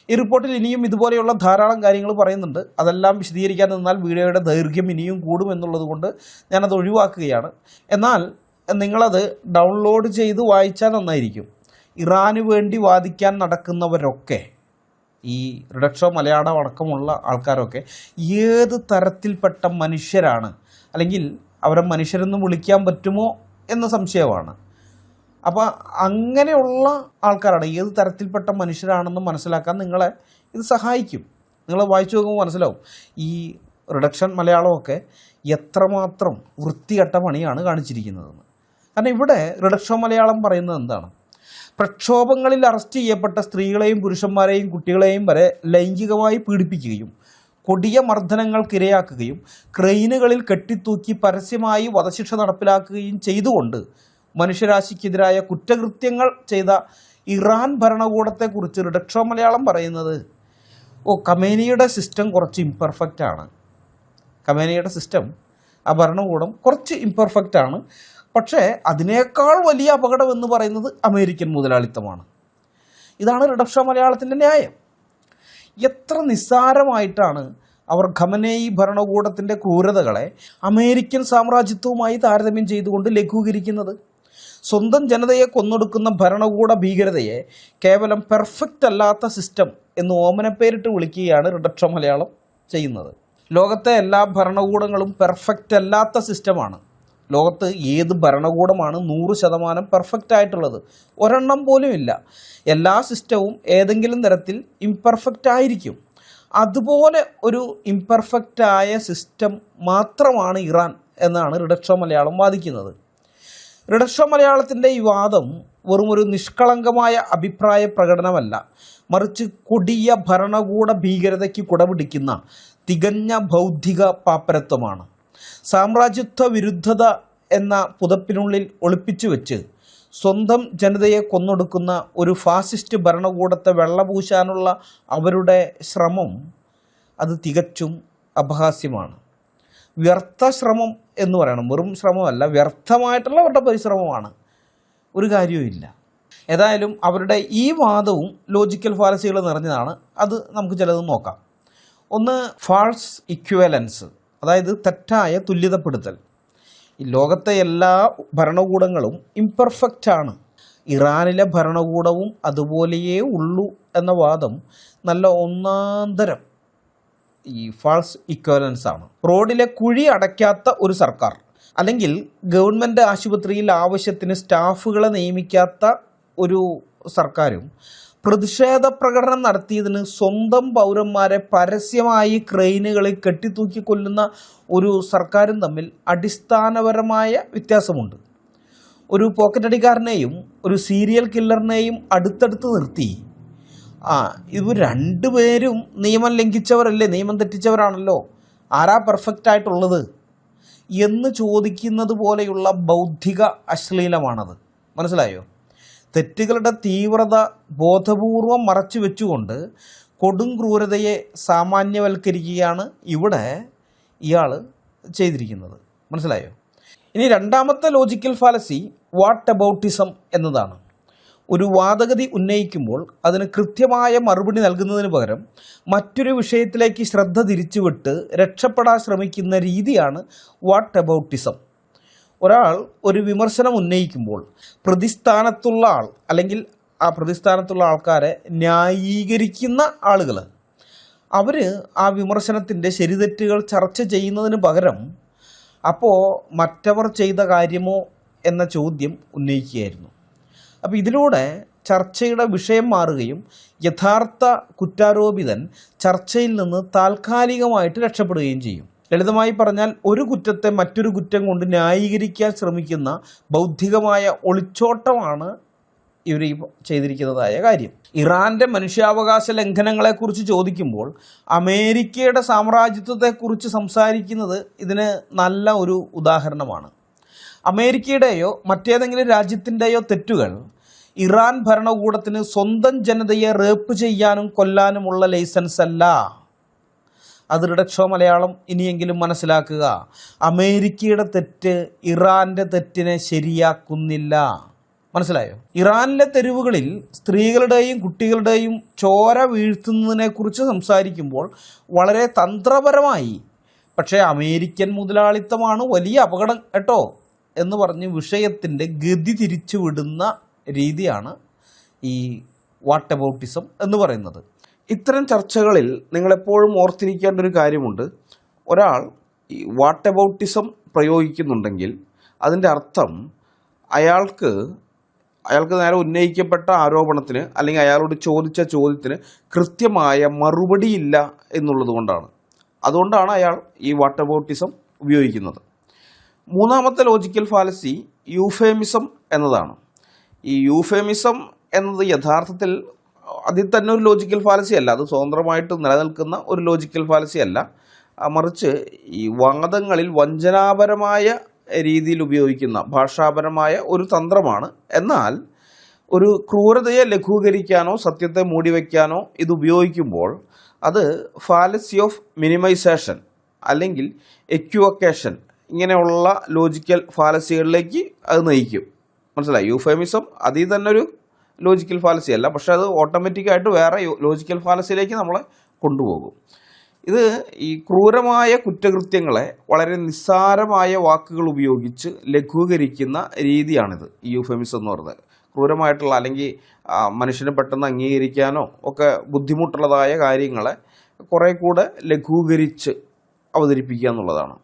ഈ റിപ്പോർട്ടിൽ ഇനിയും ഇതുപോലെയുള്ള ധാരാളം കാര്യങ്ങൾ പറയുന്നുണ്ട്. അതെല്ലാം വിശദീകരിക്കാൻ നിന്നാൽ വീഡിയോയുടെ ദൈർഘ്യം ഇനിയും കൂടുമെന്നുള്ളത് കൊണ്ട് ഞാനത് ഒഴിവാക്കുകയാണ്. എന്നാൽ നിങ്ങളത് ഡൗൺലോഡ് ചെയ്ത് വായിച്ചാൽ നന്നായിരിക്കും. ഇറാന് വേണ്ടി വാദിക്കാൻ നടക്കുന്നവരൊക്കെ, ഈ റിഡക്ഷോ മലയാളം അടക്കമുള്ള ആൾക്കാരൊക്കെ ഏത് തരത്തിൽപ്പെട്ട മനുഷ്യരാണ്, അല്ലെങ്കിൽ അവരെ മനുഷ്യരെന്ന് വിളിക്കാൻ പറ്റുമോ എന്ന സംശയമാണ്. അപ്പോൾ അങ്ങനെയുള്ള ആൾക്കാരാണ്, ഏത് തരത്തിൽപ്പെട്ട മനുഷ്യരാണെന്ന് മനസ്സിലാക്കാൻ നിങ്ങളെ ഇത് സഹായിക്കും. നിങ്ങൾ വായിച്ചു നോക്കുമ്പോൾ മനസ്സിലാവും ഈ റിഡക്ഷൻ മലയാളമൊക്കെ എത്രമാത്രം വൃത്തികെട്ട പണിയാണ് കാണിച്ചിരിക്കുന്നതെന്ന്. കാരണം ഇവിടെ റിഡക്ഷൻ മലയാളം പറയുന്നത് എന്താണ്? പ്രക്ഷോഭങ്ങളിൽ അറസ്റ്റ് ചെയ്യപ്പെട്ട സ്ത്രീകളെയും പുരുഷന്മാരെയും കുട്ടികളെയും വരെ ലൈംഗികമായി പീഡിപ്പിക്കുകയും കൊടിയ മർദ്ദനങ്ങൾക്കിരയാക്കുകയും ക്രെയിനുകളിൽ കെട്ടിത്തൂക്കി പരസ്യമായി വധശിക്ഷ നടപ്പിലാക്കുകയും ചെയ്തുകൊണ്ട് മനുഷ്യരാശിക്കെതിരായ കുറ്റകൃത്യങ്ങൾ ചെയ്ത ഇറാൻ ഭരണകൂടത്തെക്കുറിച്ച് റിഡക്ഷോ മലയാളം പറയുന്നത് ഖമേനിയുടെ സിസ്റ്റം കുറച്ച് ഇംപെർഫെക്റ്റ് ആണ്. ഖമേനിയുടെ സിസ്റ്റം, ആ ഭരണകൂടം കുറച്ച് ഇംപെർഫെക്റ്റ് ആണ്. പക്ഷേ അതിനേക്കാൾ വലിയ അപകടം എന്ന് പറയുന്നത് അമേരിക്കൻ മുതലാളിത്തമാണ്. ഇതാണ് റിഡക്ഷോ മലയാളത്തിൻ്റെ ന്യായം. എത്ര നിസ്സാരമായിട്ടാണ് അവർ ഖമനേയി ഭരണകൂടത്തിൻ്റെ ക്രൂരതകളെ അമേരിക്കൻ സാമ്രാജ്യത്വവുമായി താരതമ്യം ചെയ്തുകൊണ്ട് ലഘൂകരിക്കുന്നത്. സ്വന്തം ജനതയെ കൊന്നൊടുക്കുന്ന ഭരണകൂട ഭീകരതയെ കേവലം പെർഫെക്റ്റ് അല്ലാത്ത സിസ്റ്റം എന്ന് ഓമനപ്പേരിട്ട് വിളിക്കുകയാണ് റിഡക്ഷോ മലയാളം ചെയ്യുന്നത്. ലോകത്തെ എല്ലാ ഭരണകൂടങ്ങളും പെർഫെക്റ്റ് അല്ലാത്ത സിസ്റ്റമാണ്. ലോകത്ത് ഏത് ഭരണകൂടമാണ് 100% പെർഫെക്റ്റ് ആയിട്ടുള്ളത്? ഒരെണ്ണം പോലും ഇല്ല. എല്ലാ സിസ്റ്റവും ഏതെങ്കിലും തരത്തിൽ ഇംപെർഫെക്റ്റ് ആയിരിക്കും. അതുപോലെ ഒരു ഇംപെർഫെക്റ്റായ സിസ്റ്റം മാത്രമാണ് ഇറാൻ എന്നാണ് റിഡക്ഷോ മലയാളം വാദിക്കുന്നത്. റിഡക്ഷോ മലയാളത്തിൻ്റെ ഈ വാദം വെറുമൊരു നിഷ്കളങ്കമായ അഭിപ്രായ പ്രകടനമല്ല, മറിച്ച് കൊടിയ ഭരണകൂട ഭീകരതയ്ക്ക് കുടപിടിക്കുന്ന തികഞ്ഞ ബൗദ്ധിക പാപ്പരത്വമാണ്. സാമ്രാജ്യത്വ വിരുദ്ധത എന്ന പുതപ്പിനുള്ളിൽ ഒളിപ്പിച്ചു വെച്ച് സ്വന്തം ജനതയെ കൊന്നൊടുക്കുന്ന ഒരു ഫാസിസ്റ്റ് ഭരണകൂടത്തെ വെള്ളപൂശാനുള്ള അവരുടെ ശ്രമം അത് തികച്ചും അപഹാസ്യമാണ്. വ്യർത്ഥ ശ്രമം എന്ന് പറയണം, വെറും ശ്രമമല്ല, വ്യർത്ഥമായിട്ടുള്ള അവരുടെ പരിശ്രമമാണ്. ഒരു കാര്യവുമില്ല. ഏതായാലും അവരുടെ ഈ വാദവും ലോജിക്കൽ ഫാലസികൾ നിറഞ്ഞതാണ്. അത് നമുക്ക് ചിലത് നോക്കാം. ഒന്ന്, ഫാൾസ് ഇക്വലൻസ്, അതായത് തെറ്റായ തുല്യതപ്പെടുത്തൽ. ഈ ലോകത്തെ എല്ലാ ഭരണകൂടങ്ങളും ഇംപെർഫെക്റ്റ് ആണ്, ഇറാനിലെ ഭരണകൂടവും അതുപോലെയേ ഉള്ളൂ എന്ന വാദം നല്ല ഒന്നാന്തരം ഈ ഫാൾസ് ഇക്വലൻസ് ആണ്. റോഡിലെ കുഴി അടയ്ക്കാത്ത ഒരു സർക്കാർ, അല്ലെങ്കിൽ ഗവൺമെൻറ് ആശുപത്രിയിൽ ആവശ്യത്തിന് സ്റ്റാഫുകളെ നിയമിക്കാത്ത ഒരു സർക്കാരും പ്രതിഷേധ പ്രകടനം നടത്തിയതിന് സ്വന്തം പൗരന്മാരെ പരസ്യമായി ക്രെയിനുകളിൽ കെട്ടിത്തൂക്കി കൊല്ലുന്ന ഒരു സർക്കാരും തമ്മിൽ അടിസ്ഥാനപരമായ വ്യത്യാസമുണ്ട്. ഒരു പോക്കറ്റടിക്കാരനെയും ഒരു സീരിയൽ കില്ലറിനെയും അടുത്തടുത്ത് നിർത്തി ഇവർ രണ്ടുപേരും നിയമം ലംഘിച്ചവരല്ലേ, നിയമം തെറ്റിച്ചവരാണല്ലോ, ആരാ പെർഫെക്റ്റ് ആയിട്ടുള്ളത് എന്ന് ചോദിക്കുന്നത് പോലെയുള്ള ബൗദ്ധിക അശ്ലീലമാണത്. മനസ്സിലായോ? തെറ്റുകളുടെ തീവ്രത ബോധപൂർവം മറച്ചു വെച്ചുകൊണ്ട് കൊടും ക്രൂരതയെ സാമാന്യവൽക്കരിക്കുകയാണ് ഇവിടെ ഇയാൾ ചെയ്തിരിക്കുന്നത്. മനസ്സിലായോ? ഇനി രണ്ടാമത്തെ ലോജിക്കൽ ഫാലസി വാട്ട് അബൌട്ടിസം എന്നതാണ്. ഒരു വാദഗതി ഉന്നയിക്കുമ്പോൾ അതിന് കൃത്യമായ മറുപടി നൽകുന്നതിന് പകരം മറ്റൊരു വിഷയത്തിലേക്ക് ശ്രദ്ധ തിരിച്ചുവിട്ട് രക്ഷപ്പെടാൻ ശ്രമിക്കുന്ന രീതിയാണ് വാട്ട് അബൌട്ടിസം. ഒരാൾ ഒരു വിമർശനം ഉന്നയിക്കുമ്പോൾ പ്രതിസ്ഥാനത്തുള്ള ആൾ, അല്ലെങ്കിൽ ആ പ്രതിസ്ഥാനത്തുള്ള ആൾക്കാരെ ന്യായീകരിക്കുന്ന ആളുകൾ, അവർ ആ വിമർശനത്തിൻ്റെ ശരിതെറ്റുകൾ ചർച്ച ചെയ്യുന്നതിന് പകരം അപ്പോൾ മറ്റവർ ചെയ്ത കാര്യമോ എന്ന ചോദ്യം ഉന്നയിക്കുകയായിരുന്നു. അപ്പോൾ ഇതിലൂടെ ചർച്ചയുടെ വിഷയം മാറുകയും യഥാർത്ഥ കുറ്റാരോപിതൻ ചർച്ചയിൽ നിന്ന് താൽക്കാലികമായിട്ട് രക്ഷപ്പെടുകയും ചെയ്യും. ലളിതമായി പറഞ്ഞാൽ ഒരു കുറ്റത്തെ മറ്റൊരു കുറ്റം കൊണ്ട് ന്യായീകരിക്കാൻ ശ്രമിക്കുന്ന ബൗദ്ധികമായ ഒളിച്ചോട്ടമാണ് ഇവർ ഈ ചെയ്തിരിക്കുന്നതായ കാര്യം. ഇറാൻ്റെ മനുഷ്യാവകാശ ലംഘനങ്ങളെക്കുറിച്ച് ചോദിക്കുമ്പോൾ അമേരിക്കയുടെ സാമ്രാജ്യത്വത്തെക്കുറിച്ച് സംസാരിക്കുന്നത് ഇതിന് നല്ല ഒരു ഉദാഹരണമാണ്. അമേരിക്കയുടെയോ മറ്റേതെങ്കിലും രാജ്യത്തിൻ്റെയോ തെറ്റുകൾ ഇറാൻ ഭരണകൂടത്തിന് സ്വന്തം ജനതയെ റേപ്പ് ചെയ്യാനും കൊല്ലാനുമുള്ള ലൈസൻസ് അല്ല. അത് റിഡക്ഷോ മലയാളം ഇനിയെങ്കിലും മനസ്സിലാക്കുക. അമേരിക്കയുടെ തെറ്റ് ഇറാൻ്റെ തെറ്റിനെ ശരിയാക്കുന്നില്ല. മനസ്സിലായോ? ഇറാനിലെ തെരുവുകളിൽ സ്ത്രീകളുടെയും കുട്ടികളുടെയും ചോര വീഴ്ത്തുന്നതിനെക്കുറിച്ച് സംസാരിക്കുമ്പോൾ വളരെ തന്ത്രപരമായി, പക്ഷേ അമേരിക്കൻ മുതലാളിത്തമാണ് വലിയ അപകടം കേട്ടോ എന്ന് പറഞ്ഞ് വിഷയത്തിൻ്റെ ഗതി തിരിച്ചു വിടുന്ന രീതിയാണ് ഈ വാട്ട് അബൌട്ടിസം എന്ന് പറയുന്നത്. ഇത്തരം ചർച്ചകളിൽ നിങ്ങളെപ്പോഴും ഓർത്തിരിക്കേണ്ട ഒരു കാര്യമുണ്ട്. ഒരാൾ ഈ വാട്ട് അബൌട്ടിസം പ്രയോഗിക്കുന്നുണ്ടെങ്കിൽ അതിൻ്റെ അർത്ഥം അയാൾക്ക് നേരെ ഉന്നയിക്കപ്പെട്ട ആരോപണത്തിന് അല്ലെങ്കിൽ അയാളോട് ചോദിച്ച ചോദ്യത്തിന് കൃത്യമായ മറുപടിയില്ല എന്നുള്ളത് കൊണ്ടാണ്. അതുകൊണ്ടാണ് അയാൾ ഈ വാട്ട് അബൌട്ടിസം ഉപയോഗിക്കുന്നത്. മൂന്നാമത്തെ ലോജിക്കൽ ഫാലസി യൂഫേമിസം എന്നതാണ്. ഈ യൂഫേമിസം എന്നത് യഥാർത്ഥത്തിൽ അതിൽ തന്നെ ഒരു ലോജിക്കൽ ഫാലസി അല്ല, അത് സ്വതന്ത്രമായിട്ട് നിലനിൽക്കുന്ന ഒരു ലോജിക്കൽ ഫാലസി അല്ല, മറിച്ച് ഈ വാദങ്ങളിൽ വഞ്ചനാപരമായ രീതിയിൽ ഉപയോഗിക്കുന്ന ഭാഷാപരമായ ഒരു തന്ത്രമാണ്. എന്നാൽ ഒരു ക്രൂരതയെ ലഘൂകരിക്കാനോ സത്യത്തെ മൂടിവെക്കാനോ ഇത് ഉപയോഗിക്കുമ്പോൾ അത് ഫാലസി ഓഫ് മിനിമൈസേഷൻ അല്ലെങ്കിൽ എക്യുവക്കേഷൻ ഇങ്ങനെയുള്ള ലോജിക്കൽ ഫാലസികളിലേക്ക് അത് നയിക്കും. മനസ്സിലായി? യൂഫേമിസം അതിൽ തന്നെ ഒരു ലോജിക്കൽ ഫാലസി അല്ല, പക്ഷെ അത് ഓട്ടോമാറ്റിക്കായിട്ട് വേറെ ലോജിക്കൽ ഫാലസിയിലേക്ക് നമ്മളെ കൊണ്ടുപോകും. ഇത് ഈ ക്രൂരമായ കുറ്റകൃത്യങ്ങളെ വളരെ നിസ്സാരമായ വാക്കുകൾ ഉപയോഗിച്ച് ലഘൂകരിക്കുന്ന രീതിയാണിത്, ഈ യൂഫെമിസം എന്ന് പറയുന്നത്. ക്രൂരമായിട്ടുള്ള അല്ലെങ്കിൽ മനുഷ്യനെ പെട്ടെന്ന് അംഗീകരിക്കാനോ ഒക്കെ ബുദ്ധിമുട്ടുള്ളതായ കാര്യങ്ങളെ കുറേ കൂടെ ലഘൂകരിച്ച് അവതരിപ്പിക്കുക എന്നുള്ളതാണ്.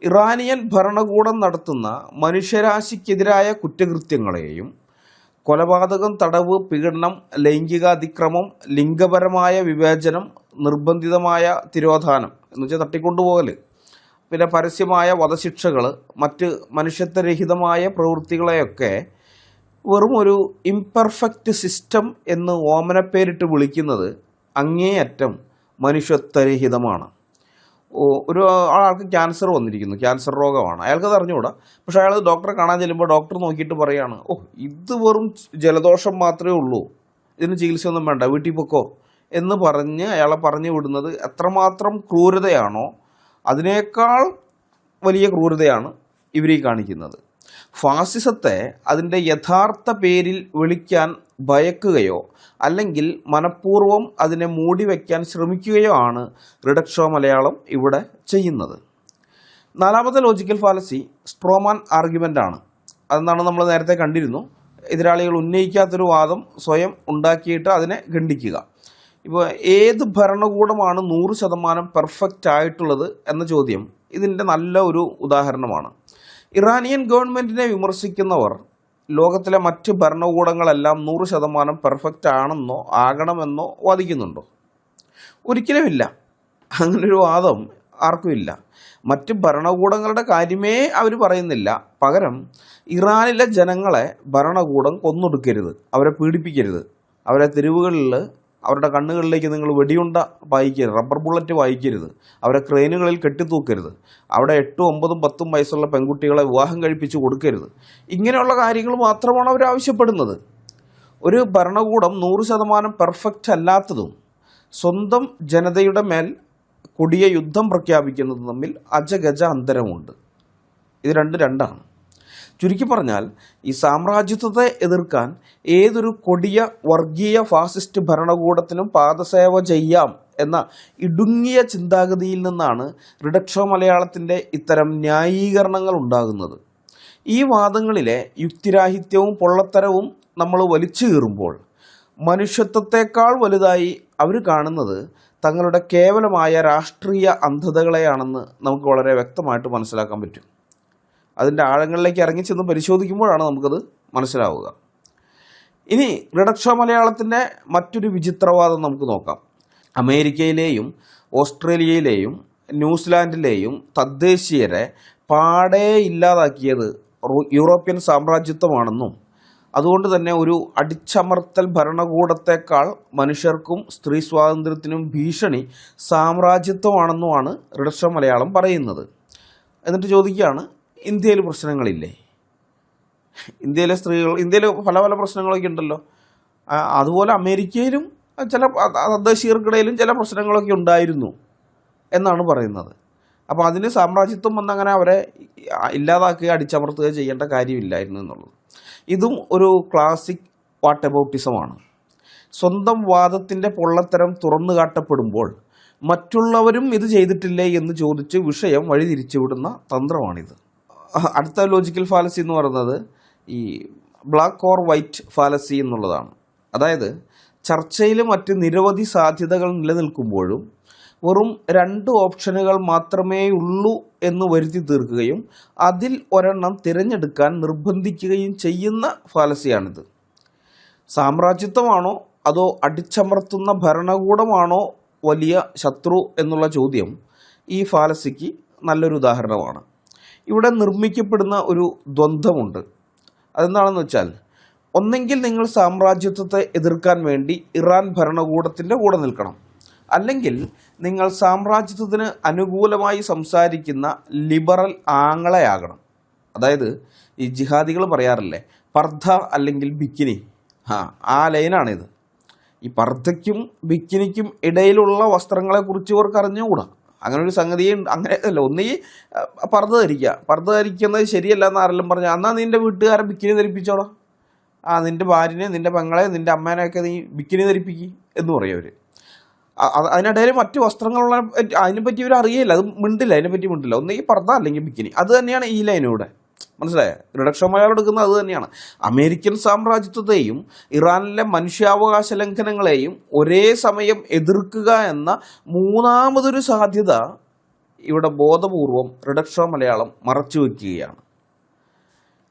ഇറാനിയൻ ഭരണകൂടം നടത്തുന്ന മനുഷ്യരാശിക്കെതിരായ കുറ്റകൃത്യങ്ങളെയും കൊലപാതകം, തടവ്, പീഡനം, ലൈംഗികാതിക്രമം, ലിംഗപരമായ വിവേചനം, നിർബന്ധിതമായ തിരോധാനം എന്ന് വെച്ചാൽ തട്ടിക്കൊണ്ടുപോകൽ, പിന്നെ പരസ്യമായ വധശിക്ഷകൾ, മറ്റ് മനുഷ്യത്വരഹിതമായ പ്രവൃത്തികളെയൊക്കെ വെറും ഒരു ഇംപെർഫെക്റ്റ് സിസ്റ്റം എന്ന് ഓമനപ്പേരിട്ട് വിളിക്കുന്നത് അങ്ങേയറ്റം മനുഷ്യത്വരഹിതമാണ്. ഒരു ആൾക്ക് ക്യാൻസർ വന്നിരിക്കുന്നു, ക്യാൻസർ രോഗമാണ്, അയാൾക്കത് അറിഞ്ഞുകൂടാ. പക്ഷേ അയാൾ ഡോക്ടറെ കാണാൻ ചെല്ലുമ്പോൾ ഡോക്ടർ നോക്കിയിട്ട് പറയുകയാണ്, ഇത് വെറും ജലദോഷം മാത്രമേ ഉള്ളൂ, ഇതിന് ചികിത്സയൊന്നും വേണ്ട, വീട്ടിൽ പൊക്കോ എന്ന് പറഞ്ഞ് അയാളെ പറഞ്ഞു വിടുന്നത് എത്രമാത്രം ക്രൂരതയാണോ അതിനേക്കാൾ വലിയ ക്രൂരതയാണ് ഇവരീ കാണിക്കുന്നത്. ഫാസിസത്തെ അതിൻ്റെ യഥാർത്ഥ പേരിൽ വിളിക്കാൻ ഭയക്കുകയോ അല്ലെങ്കിൽ മനഃപൂർവ്വം അതിനെ മൂടിവെക്കാൻ ശ്രമിക്കുകയോ ആണ് റിഡക്ഷോ മലയാളം ഇവിടെ ചെയ്യുന്നത്. നാലാമത്തെ ലോജിക്കൽ ഫാലസി സ്ട്രോമാൻ ആർഗ്യുമെൻ്റ് ആണ്. അതെന്താണ് നമ്മൾ നേരത്തെ കണ്ടിരുന്നു. എതിരാളികൾ ഉന്നയിക്കാത്തൊരു വാദം സ്വയം ഉണ്ടാക്കിയിട്ട് അതിനെ ഖണ്ഡിക്കുക. ഇപ്പോൾ ഏത് ഭരണകൂടമാണ് 100% പെർഫെക്റ്റ് ആയിട്ടുള്ളത് എന്ന ചോദ്യം ഇതിൻ്റെ നല്ല ഒരു ഉദാഹരണമാണ്. ഇറാനിയൻ ഗവൺമെൻറ്റിനെ വിമർശിക്കുന്നവർ ലോകത്തിലെ മറ്റ് ഭരണകൂടങ്ങളെല്ലാം 100% പെർഫെക്റ്റ് ആണെന്നോ ആകണമെന്നോ വാദിക്കുന്നുണ്ടോ? ഒരിക്കലുമില്ല. അങ്ങനൊരു വാദം ആർക്കുമില്ല. മറ്റ് ഭരണകൂടങ്ങളുടെ കാര്യമേ അവർ പറയുന്നില്ല. പകരം ഇറാനിലെ ജനങ്ങളെ ഭരണകൂടം കൊന്നൊടുക്കരുത്, അവരെ പീഡിപ്പിക്കരുത്, അവരെ തെരുവുകളിൽ അവരുടെ കണ്ണുകളിലേക്ക് നിങ്ങൾ വെടിയുണ്ട വായിക്കരുത്, റബ്ബർ ബുള്ളറ്റ് വായിക്കരുത്, അവരെ ക്രെയിനുകളിൽ കെട്ടിത്തൂക്കരുത്, അവിടെ 8, 9, 10 വയസ്സുള്ള പെൺകുട്ടികളെ വിവാഹം കഴിപ്പിച്ച് കൊടുക്കരുത്. ഇങ്ങനെയുള്ള കാര്യങ്ങൾ മാത്രമാണ് അവർ ആവശ്യപ്പെടുന്നത്. ഒരു ഭരണകൂടം 100% പെർഫെക്റ്റ് അല്ലാത്തതും സ്വന്തം ജനതയുടെ മേൽ കൊടിയ യുദ്ധം പ്രഖ്യാപിക്കുന്നതും തമ്മിൽ അജഗജ അന്തരമുണ്ട്. ഇത് രണ്ടാണ്. ചുരുക്കി പറഞ്ഞാൽ ഈ സാമ്രാജ്യത്വത്തെ എതിർക്കാൻ ഏതൊരു കൊടിയ വർഗീയ ഫാസിസ്റ്റ് ഭരണകൂടത്തിനും പാദസേവ ചെയ്യാം എന്ന ഇടുങ്ങിയ ചിന്താഗതിയിൽ നിന്നാണ് റിഡക്ഷോ മലയാളത്തിൻ്റെ ഇത്തരം ന്യായീകരണങ്ങൾ ഉണ്ടാകുന്നത്. ഈ വാദങ്ങളിലെ യുക്തിരാഹിത്യവും പൊള്ളത്തരവും നമ്മൾ വലിച്ചു കീറുമ്പോൾ മനുഷ്യത്വത്തെക്കാൾ വലുതായി അവർ കാണുന്നത് തങ്ങളുടെ കേവലമായ രാഷ്ട്രീയ അന്ധതകളെയാണെന്ന് നമുക്ക് വളരെ വ്യക്തമായിട്ട് മനസ്സിലാക്കാൻ പറ്റും. അതിൻ്റെ ആഴങ്ങളിലേക്ക് ഇറങ്ങിച്ചെന്ന് പരിശോധിക്കുമ്പോഴാണ് നമുക്കത് മനസ്സിലാവുക. ഇനി റിഡക്ഷ മലയാളത്തിൻ്റെ മറ്റൊരു വിചിത്രവാദം നമുക്ക് നോക്കാം. അമേരിക്കയിലെയും ഓസ്ട്രേലിയയിലെയും ന്യൂസിലാൻഡിലെയും തദ്ദേശീയരെ പാടെ ഇല്ലാതാക്കിയത് യൂറോപ്യൻ സാമ്രാജ്യത്വമാണെന്നും അതുകൊണ്ട് തന്നെ ഒരു അടിച്ചമർത്തൽ ഭരണകൂടത്തെക്കാൾ മനുഷ്യർക്കും സ്ത്രീ സ്വാതന്ത്ര്യത്തിനും ഭീഷണി സാമ്രാജ്യത്വമാണെന്നുമാണ് റിഡക്ഷ മലയാളം പറയുന്നത്. എന്നിട്ട് ചോദിക്കുകയാണ്, ഇന്ത്യയിൽ പ്രശ്നങ്ങളില്ലേ? ഇന്ത്യയിലെ പല പല പ്രശ്നങ്ങളൊക്കെ ഉണ്ടല്ലോ. അതുപോലെ അമേരിക്കയിലും ചില തദ്ദേശീയർക്കിടയിലും ചില പ്രശ്നങ്ങളൊക്കെ ഉണ്ടായിരുന്നു എന്നാണ് പറയുന്നത്. അപ്പോൾ അതിന് സാമ്രാജ്യത്വം വന്നങ്ങനെ അവരെ ഇല്ലാതാക്കുക, അടിച്ചമർത്തുക ചെയ്യേണ്ട കാര്യമില്ലായിരുന്നു എന്നുള്ളത്. ഇതും ഒരു ക്ലാസിക് വാട്ട് എബൌട്ടിസമാണ്. സ്വന്തം വാദത്തിൻ്റെ പൊള്ളത്തരം തുറന്നു കാട്ടപ്പെടുമ്പോൾ മറ്റുള്ളവരും ഇത് ചെയ്തിട്ടില്ലേ എന്ന് ചോദിച്ച് വിഷയം വഴിതിരിച്ചുവിടുന്ന തന്ത്രമാണിത്. അടുത്ത ലോജിക്കൽ ഫാലസി എന്ന് പറയുന്നത് ഈ ബ്ലാക്ക് ഓർ വൈറ്റ് ഫാലസി എന്നുള്ളതാണ്. അതായത് ചർച്ചയിൽ മറ്റ് നിരവധി സാധ്യതകൾ നിലനിൽക്കുമ്പോഴും വെറും 2 ഓപ്ഷനുകൾ മാത്രമേ ഉള്ളൂ എന്ന് വരുത്തി തീർക്കുകയും അതിൽ ഒരെണ്ണം തിരഞ്ഞെടുക്കാൻ നിർബന്ധിക്കുകയും ചെയ്യുന്ന ഫാലസിയാണിത്. സാമ്രാജ്യത്വമാണോ അതോ അടിച്ചമർത്തുന്ന ഭരണകൂടമാണോ വലിയ ശത്രു എന്നുള്ള ചോദ്യം ഈ ഫാലസിക്ക് നല്ലൊരു ഉദാഹരണമാണ്. ഇവിടെ നിർമ്മിക്കപ്പെടുന്ന ഒരു ദ്വന്ദ്വമുണ്ട്. അതെന്താണെന്ന് വെച്ചാൽ, ഒന്നെങ്കിൽ നിങ്ങൾ സാമ്രാജ്യത്വത്തെ എതിർക്കാൻ വേണ്ടി ഇറാൻ ഭരണകൂടത്തിൻ്റെ കൂടെ നിൽക്കണം, അല്ലെങ്കിൽ നിങ്ങൾ സാമ്രാജ്യത്വത്തിന് അനുകൂലമായി സംസാരിക്കുന്ന ലിബറൽ ആങ്ങളെയാകണം. അതായത് ഈ ജിഹാദികൾ പറയാറില്ലേ, പർദ്ദ അല്ലെങ്കിൽ ബിക്കിനി, ആ ലൈനാണിത്. ഈ പർദ്ദയ്ക്കും ബിക്കിനിക്കും ഇടയിലുള്ള വസ്ത്രങ്ങളെക്കുറിച്ച് ഇവർക്ക് അറിഞ്ഞുകൂടാ. അങ്ങനെ ഒരു സംഗതിയും അങ്ങനെ അല്ല. ഒന്നീ പർദ്ദ ധരിക്കുന്നത് ശരിയല്ല എന്ന് ആരെല്ലാം പറഞ്ഞാൽ, എന്നാൽ നിൻ്റെ വീട്ടുകാരെ ബിക്കിനി ധരിപ്പിച്ചോളാം, നിൻ്റെ ഭാര്യനെ, നിൻ്റെ പെങ്ങളെ, നിൻ്റെ അമ്മേനെയൊക്കെ നീ ബിക്കിനി ധരിപ്പിക്കുക എന്ന് പറയും അവർ. അതിനിടയിൽ മറ്റു വസ്ത്രങ്ങളുള്ള അതിനെപ്പറ്റി ഇവർ അറിയില്ല, അത് അതിനെപ്പറ്റി മിണ്ടില്ല. ഒന്നെങ്കിൽ പർദ്ദ അല്ലെങ്കിൽ ബിക്കിനി. അത് തന്നെയാണ് ഈ ലൈനിലൂടെ. മനസ്സിലായ? റിഡക്ഷ മലയാളം എടുക്കുന്നത് അത് തന്നെയാണ്. അമേരിക്കൻ സാമ്രാജ്യത്വത്തെയും ഇറാനിലെ മനുഷ്യാവകാശ ലംഘനങ്ങളെയും ഒരേ സമയം എതിർക്കുക എന്ന മൂന്നാമതൊരു സാധ്യത ഇവിടെ ബോധപൂർവം റിഡക്ഷ മലയാളം മറച്ചു വയ്ക്കുകയാണ്.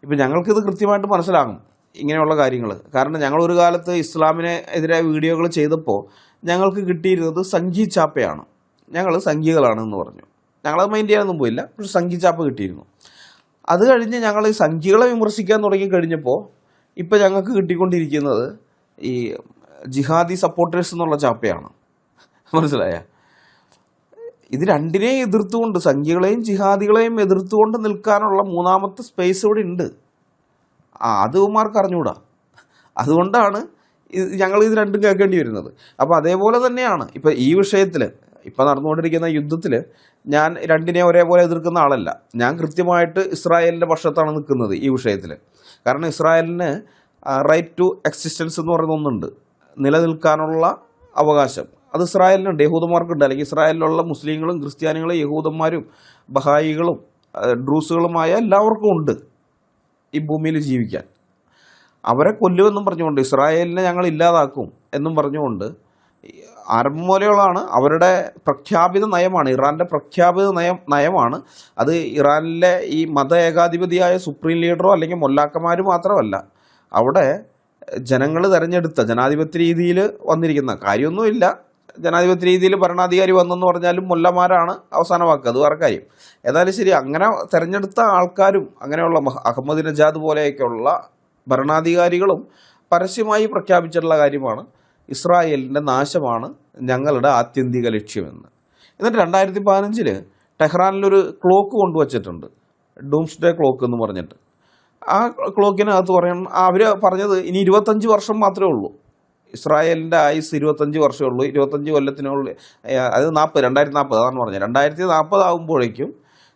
ഇപ്പം ഞങ്ങൾക്കിത് കൃത്യമായിട്ട് മനസ്സിലാകും ഇങ്ങനെയുള്ള കാര്യങ്ങൾ. കാരണം ഞങ്ങളൊരു കാലത്ത് ഇസ്ലാമിനെ എതിരായ വീഡിയോകൾ ചെയ്തപ്പോൾ ഞങ്ങൾക്ക് കിട്ടിയിരുന്നത് സംഘി ചാപ്പയാണ്. ഞങ്ങൾ സംഘികളാണെന്ന് പറഞ്ഞു. ഞങ്ങളത് മൈൻഡ് ചെയ്യാനൊന്നും പോയില്ല, പക്ഷെ സംഘി ചാപ്പ കിട്ടിയിരുന്നു. അത് കഴിഞ്ഞ് ഞങ്ങൾ ഈ സംഘികളെ വിമർശിക്കാൻ തുടങ്ങിക്കഴിഞ്ഞപ്പോൾ ഇപ്പം ഞങ്ങൾക്ക് കിട്ടിക്കൊണ്ടിരിക്കുന്നത് ഈ ജിഹാദി സപ്പോർട്ടേഴ്സ് എന്നുള്ള ചാപ്പയാണ്. മനസ്സിലായ? ഇത് രണ്ടിനെയും എതിർത്തുകൊണ്ട്, സംഘികളെയും ജിഹാദികളെയും എതിർത്തുകൊണ്ട് നിൽക്കാനുള്ള മൂന്നാമത്തെ സ്പേസ് ഇവിടെ ഉണ്ട്. അത് ഉമാർക്ക് അറിഞ്ഞുകൂടാ. അതുകൊണ്ടാണ് ഞങ്ങൾ ഇത് രണ്ടും കേൾക്കേണ്ടി വരുന്നത്. അപ്പോൾ അതേപോലെ തന്നെയാണ് ഇപ്പം ഈ വിഷയത്തിൽ, ഇപ്പം നടന്നുകൊണ്ടിരിക്കുന്ന യുദ്ധത്തിൽ ഞാൻ രണ്ടിനെ ഒരേപോലെ എതിർക്കുന്ന ആളല്ല. ഞാൻ കൃത്യമായിട്ട് ഇസ്രായേലിൻ്റെ പക്ഷത്താണ് നിൽക്കുന്നത് ഈ വിഷയത്തിൽ. കാരണം ഇസ്രായേലിന് റൈറ്റ് ടു എക്സിസ്റ്റൻസ് എന്ന് പറയുന്ന ഒന്നുണ്ട്, നിലനിൽക്കാനുള്ള അവകാശം. അത് ഇസ്രായേലിനുണ്ട്, യഹൂദന്മാർക്കുണ്ട്. അല്ലെങ്കിൽ ഇസ്രായേലിലുള്ള മുസ്ലിങ്ങളും ക്രിസ്ത്യാനികളും യഹൂദന്മാരും ബഹായികളും ഡ്രൂസുകളുമായ എല്ലാവർക്കും ഉണ്ട് ഈ ഭൂമിയിൽ ജീവിക്കാൻ. അവരെ കൊല്ലുമെന്നും പറഞ്ഞുകൊണ്ട്, ഇസ്രായേലിനെ ഞങ്ങൾ ഇല്ലാതാക്കും എന്നും പറഞ്ഞുകൊണ്ട് ആരംഭം മുതലുള്ളതാണ് അവരുടെ പ്രഖ്യാപിത നയമാണ്, ഇറാൻ്റെ പ്രഖ്യാപിത നയമാണ്. അത് ഇറാനിലെ ഈ മത ഏകാധിപതിയായ സുപ്രീം ലീഡറോ അല്ലെങ്കിൽ മൊല്ലാക്കന്മാർ മാത്രമല്ല, അവിടെ ജനങ്ങൾ തിരഞ്ഞെടുത്ത ജനാധിപത്യ രീതിയിൽ വന്നിരിക്കുന്ന കാര്യമൊന്നുമില്ല. ജനാധിപത്യ രീതിയിൽ ഭരണാധികാരി വന്നെന്ന് പറഞ്ഞാലും മൊല്ലമാരാണ് അവസാന വാക്ക്, അത് വേറെ കാര്യം. ഏതായാലും ശരി, അങ്ങനെ തിരഞ്ഞെടുത്ത ആൾക്കാരും അങ്ങനെയുള്ള അഹമ്മദ് നജാദ് പോലെയൊക്കെയുള്ള ഭരണാധികാരികളും പരസ്യമായി പ്രഖ്യാപിച്ചിട്ടുള്ള കാര്യമാണ് ഇസ്രായേലിൻ്റെ നാശമാണ് ഞങ്ങളുടെ ആത്യന്തിക ലക്ഷ്യമെന്ന്. എന്നിട്ട് 2015 ടെഹ്റാനിലൊരു ക്ലോക്ക് കൊണ്ടുവച്ചിട്ടുണ്ട്, ഡൂംസ്ഡേ ക്ലോക്ക് എന്ന് പറഞ്ഞിട്ട്. ആ ക്ലോക്കിനകത്ത് അവർ പറഞ്ഞത് ഇനി 25 വർഷം മാത്രമേ ഉള്ളൂ, ഇസ്രായേലിൻ്റെ ആയുസ് 25 വർഷമേ ഉള്ളൂ, 25 കൊല്ലത്തിനുള്ളിൽ, അത് 2040 അതാണ് പറഞ്ഞത്. 2040 ആകുമ്പോഴേക്കും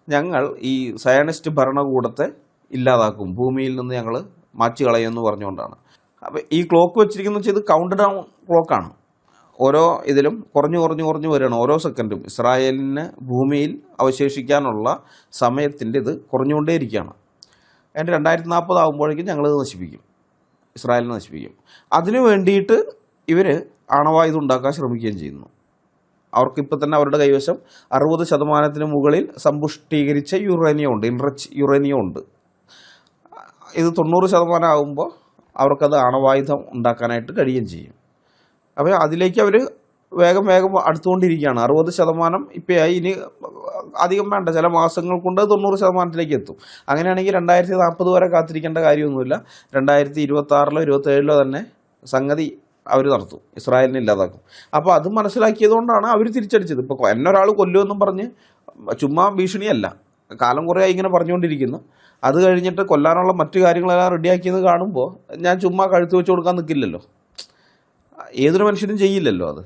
ഞങ്ങൾ ഈ സയനിസ്റ്റ് ഭരണകൂടത്തെ ഇല്ലാതാക്കും, ഭൂമിയിൽ നിന്ന് ഞങ്ങൾ മാറ്റി കളയുമെന്ന് പറഞ്ഞുകൊണ്ടാണ്. അപ്പോൾ ഈ ക്ലോക്ക് വെച്ചിരിക്കുന്നത് വെച്ചാൽ ഇത് കൗണ്ട് ഡൗൺ ക്ലോക്കാണ്. ഓരോ ഇതിലും കുറഞ്ഞു വരികയാണ് ഓരോ സെക്കൻഡും. ഇസ്രായേലിന് ഭൂമിയിൽ അവശേഷിക്കാനുള്ള സമയത്തിൻ്റെ ഇത് കുറഞ്ഞുകൊണ്ടേയിരിക്കുകയാണ്. അതിൻ്റെ 2040 ആകുമ്പോഴേക്കും ഞങ്ങളിത് നശിപ്പിക്കും, ഇസ്രായേലിനെ നശിപ്പിക്കും. അതിനു വേണ്ടിയിട്ട് ഇവർ ആണവായുധം ഉണ്ടാക്കാൻ ശ്രമിക്കുകയും ചെയ്യുന്നു. അവർക്കിപ്പോൾ തന്നെ അവരുടെ കൈവശം 60% മുകളിൽ സമ്പുഷ്ടീകരിച്ച യുറേനിയം ഉണ്ട്, ഇൻറിച്ച് യുറേനിയം ഉണ്ട്. ഇത് 90% ആകുമ്പോൾ അവർക്കത് ആണവായുധം ഉണ്ടാക്കാനായിട്ട് കഴിയുകയും ചെയ്യും. അപ്പോൾ അതിലേക്ക് അവർ വേഗം അടുത്തുകൊണ്ടിരിക്കുകയാണ്. 60% ഇപ്പോൾ ആയി, ഇനി അധികം വേണ്ട, ചില മാസങ്ങൾ കൊണ്ട് 90%-ലേക്ക് എത്തും. അങ്ങനെയാണെങ്കിൽ 2040 വരെ കാത്തിരിക്കേണ്ട കാര്യമൊന്നുമില്ല. 2026-ലോ 27-ലോ തന്നെ സംഗതി അവർ നടത്തും, ഇസ്രായേലിനെ ഇല്ലാതാക്കും. അപ്പോൾ അത് മനസ്സിലാക്കിയതുകൊണ്ടാണ് അവർ തിരിച്ചടിച്ചത്. ഇപ്പോൾ എന്നൊരാൾ കൊല്ലുമെന്നും പറഞ്ഞ് ചുമ്മാ ഭീഷണിയല്ല, കാലം കുറേ ഇങ്ങനെ പറഞ്ഞുകൊണ്ടിരിക്കുന്നു. അത് കഴിഞ്ഞിട്ട് കൊല്ലാനുള്ള മറ്റു കാര്യങ്ങളെല്ലാം റെഡിയാക്കിയത് കാണുമ്പോൾ ഞാൻ ചുമ്മാ കഴുത്ത് വെച്ച് കൊടുക്കാൻ നിൽക്കില്ലല്ലോ. ഏതൊരു മനുഷ്യനും ചെയ്യില്ലല്ലോ അത്.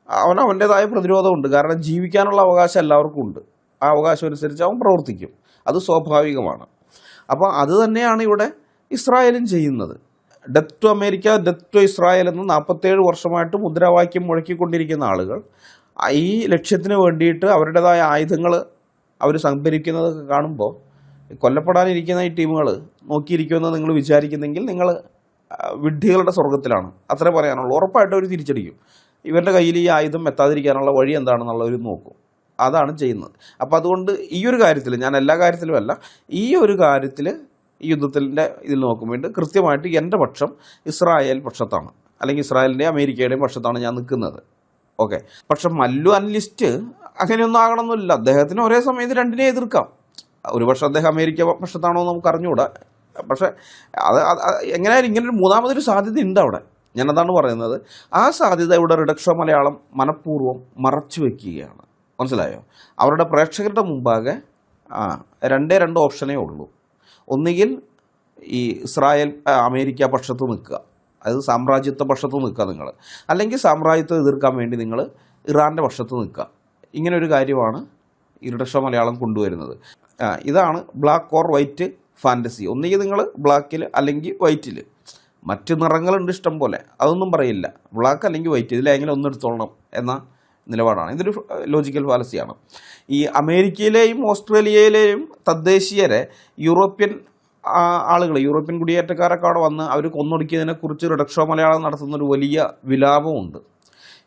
അവൻ്റേതായ പ്രതിരോധമുണ്ട്. കാരണം ജീവിക്കാനുള്ള അവകാശം എല്ലാവർക്കും ഉണ്ട്. ആ അവകാശം അനുസരിച്ച് അവൻ പ്രവർത്തിക്കും, അത് സ്വാഭാവികമാണ്. അപ്പോൾ അത് തന്നെയാണ് ഇവിടെ ഇസ്രായേലും ചെയ്യുന്നത്. Death to America, death to Israel എന്ന് 47 വർഷമായിട്ട് മുദ്രാവാക്യം മുഴക്കിക്കൊണ്ടിരിക്കുന്ന ആളുകൾ ഈ ലക്ഷ്യത്തിന് വേണ്ടിയിട്ട് അവരുടേതായ ആയുധങ്ങൾ അവർ സംഭരിക്കുന്നതൊക്കെ കാണുമ്പോൾ കൊല്ലപ്പെടാനിരിക്കുന്ന ഈ ടീമുകൾ നോക്കിയിരിക്കുമെന്ന് നിങ്ങൾ വിചാരിക്കുന്നെങ്കിൽ നിങ്ങൾ വിഡ്ഢികളുടെ സ്വർഗത്തിലാണ്. അത്രേ പറയാനുള്ളൂ. ഉറപ്പായിട്ടും അവർ തിരിച്ചടിക്കും. ഇവരുടെ കയ്യിൽ ഈ ആയുധം എത്താതിരിക്കാനുള്ള വഴി എന്താണെന്നുള്ളവർ നോക്കും. അതാണ് ചെയ്യുന്നത്. അപ്പോൾ അതുകൊണ്ട് ഈ ഒരു കാര്യത്തിൽ, ഞാൻ എല്ലാ കാര്യത്തിലും അല്ല, ഈ ഒരു കാര്യത്തിൽ ഈ യുദ്ധത്തിൻ്റെ ഇതിൽ നോക്കുമ്പോൾ കൃത്യമായിട്ട് എൻ്റെ പക്ഷം ഇസ്രായേൽ പക്ഷത്താണ്, അല്ലെങ്കിൽ ഇസ്രായേലിൻ്റെയും അമേരിക്കയുടെയും പക്ഷത്താണ് ഞാൻ നിൽക്കുന്നത്. ഓക്കെ. പക്ഷെ മല്ലു അനലിസ്റ്റ് അങ്ങനെയൊന്നും ആകണമെന്നില്ല. അദ്ദേഹത്തിന് ഒരേ സമയത്ത് രണ്ടിനെ എതിർക്കാം. ഒരുപക്ഷെ അദ്ദേഹം അമേരിക്ക പക്ഷത്താണോ എന്ന് നമുക്ക് അറിഞ്ഞുകൂടാ. പക്ഷേ അത് എങ്ങനെയായാലും ഇങ്ങനൊരു മൂന്നാമതൊരു സാധ്യത ഉണ്ട് അവിടെ. ഞാനതാണ് പറയുന്നത്. ആ സാധ്യത ഇവിടെ റിഡക്ഷോ മലയാളം മനഃപൂർവ്വം മറച്ചു വയ്ക്കുകയാണ്. മനസ്സിലായോ? അവരുടെ പ്രേക്ഷകരുടെ മുമ്പാകെ രണ്ട് ഓപ്ഷനേ ഉള്ളൂ. ഒന്നുകിൽ ഈ ഇസ്രായേൽ അമേരിക്ക പക്ഷത്ത് നിൽക്കുക, അതായത് സാമ്രാജ്യത്വ പക്ഷത്ത് നിൽക്കുക നിങ്ങൾ, അല്ലെങ്കിൽ സാമ്രാജ്യത്വം എതിർക്കാൻ വേണ്ടി നിങ്ങൾ ഇറാൻ്റെ പക്ഷത്ത് നിൽക്കുക. ഇങ്ങനൊരു കാര്യമാണ് ഈ റിഡക്ഷോ മലയാളം കൊണ്ടുവരുന്നത്. ഇതാണ് ബ്ലാക്ക് ഓർ വൈറ്റ് ഫാൻറ്റസി. ഒന്നുകിൽ നിങ്ങൾ ബ്ലാക്കിൽ അല്ലെങ്കിൽ വൈറ്റിൽ. മറ്റ് നിറങ്ങളുണ്ട് ഇഷ്ടം പോലെ, അതൊന്നും പറയില്ല. ബ്ലാക്ക് അല്ലെങ്കിൽ വൈറ്റ്, ഇതിലെങ്കിലും ഒന്നെടുത്തോളണം എന്ന നിലപാടാണ്. ഇതൊരു ലോജിക്കൽ ഫാലസിയാണ്. ഈ അമേരിക്കയിലെയും ഓസ്ട്രേലിയയിലെയും തദ്ദേശീയരെ യൂറോപ്യൻ ആളുകൾ, യൂറോപ്യൻ കുടിയേറ്റക്കാരൊക്കെ അവിടെ വന്ന് അവർ കൊന്നൊടുക്കിയതിനെക്കുറിച്ച് റിഡക്ഷോ മലയാളം നടത്തുന്നൊരു വലിയ വിലാപമുണ്ട്.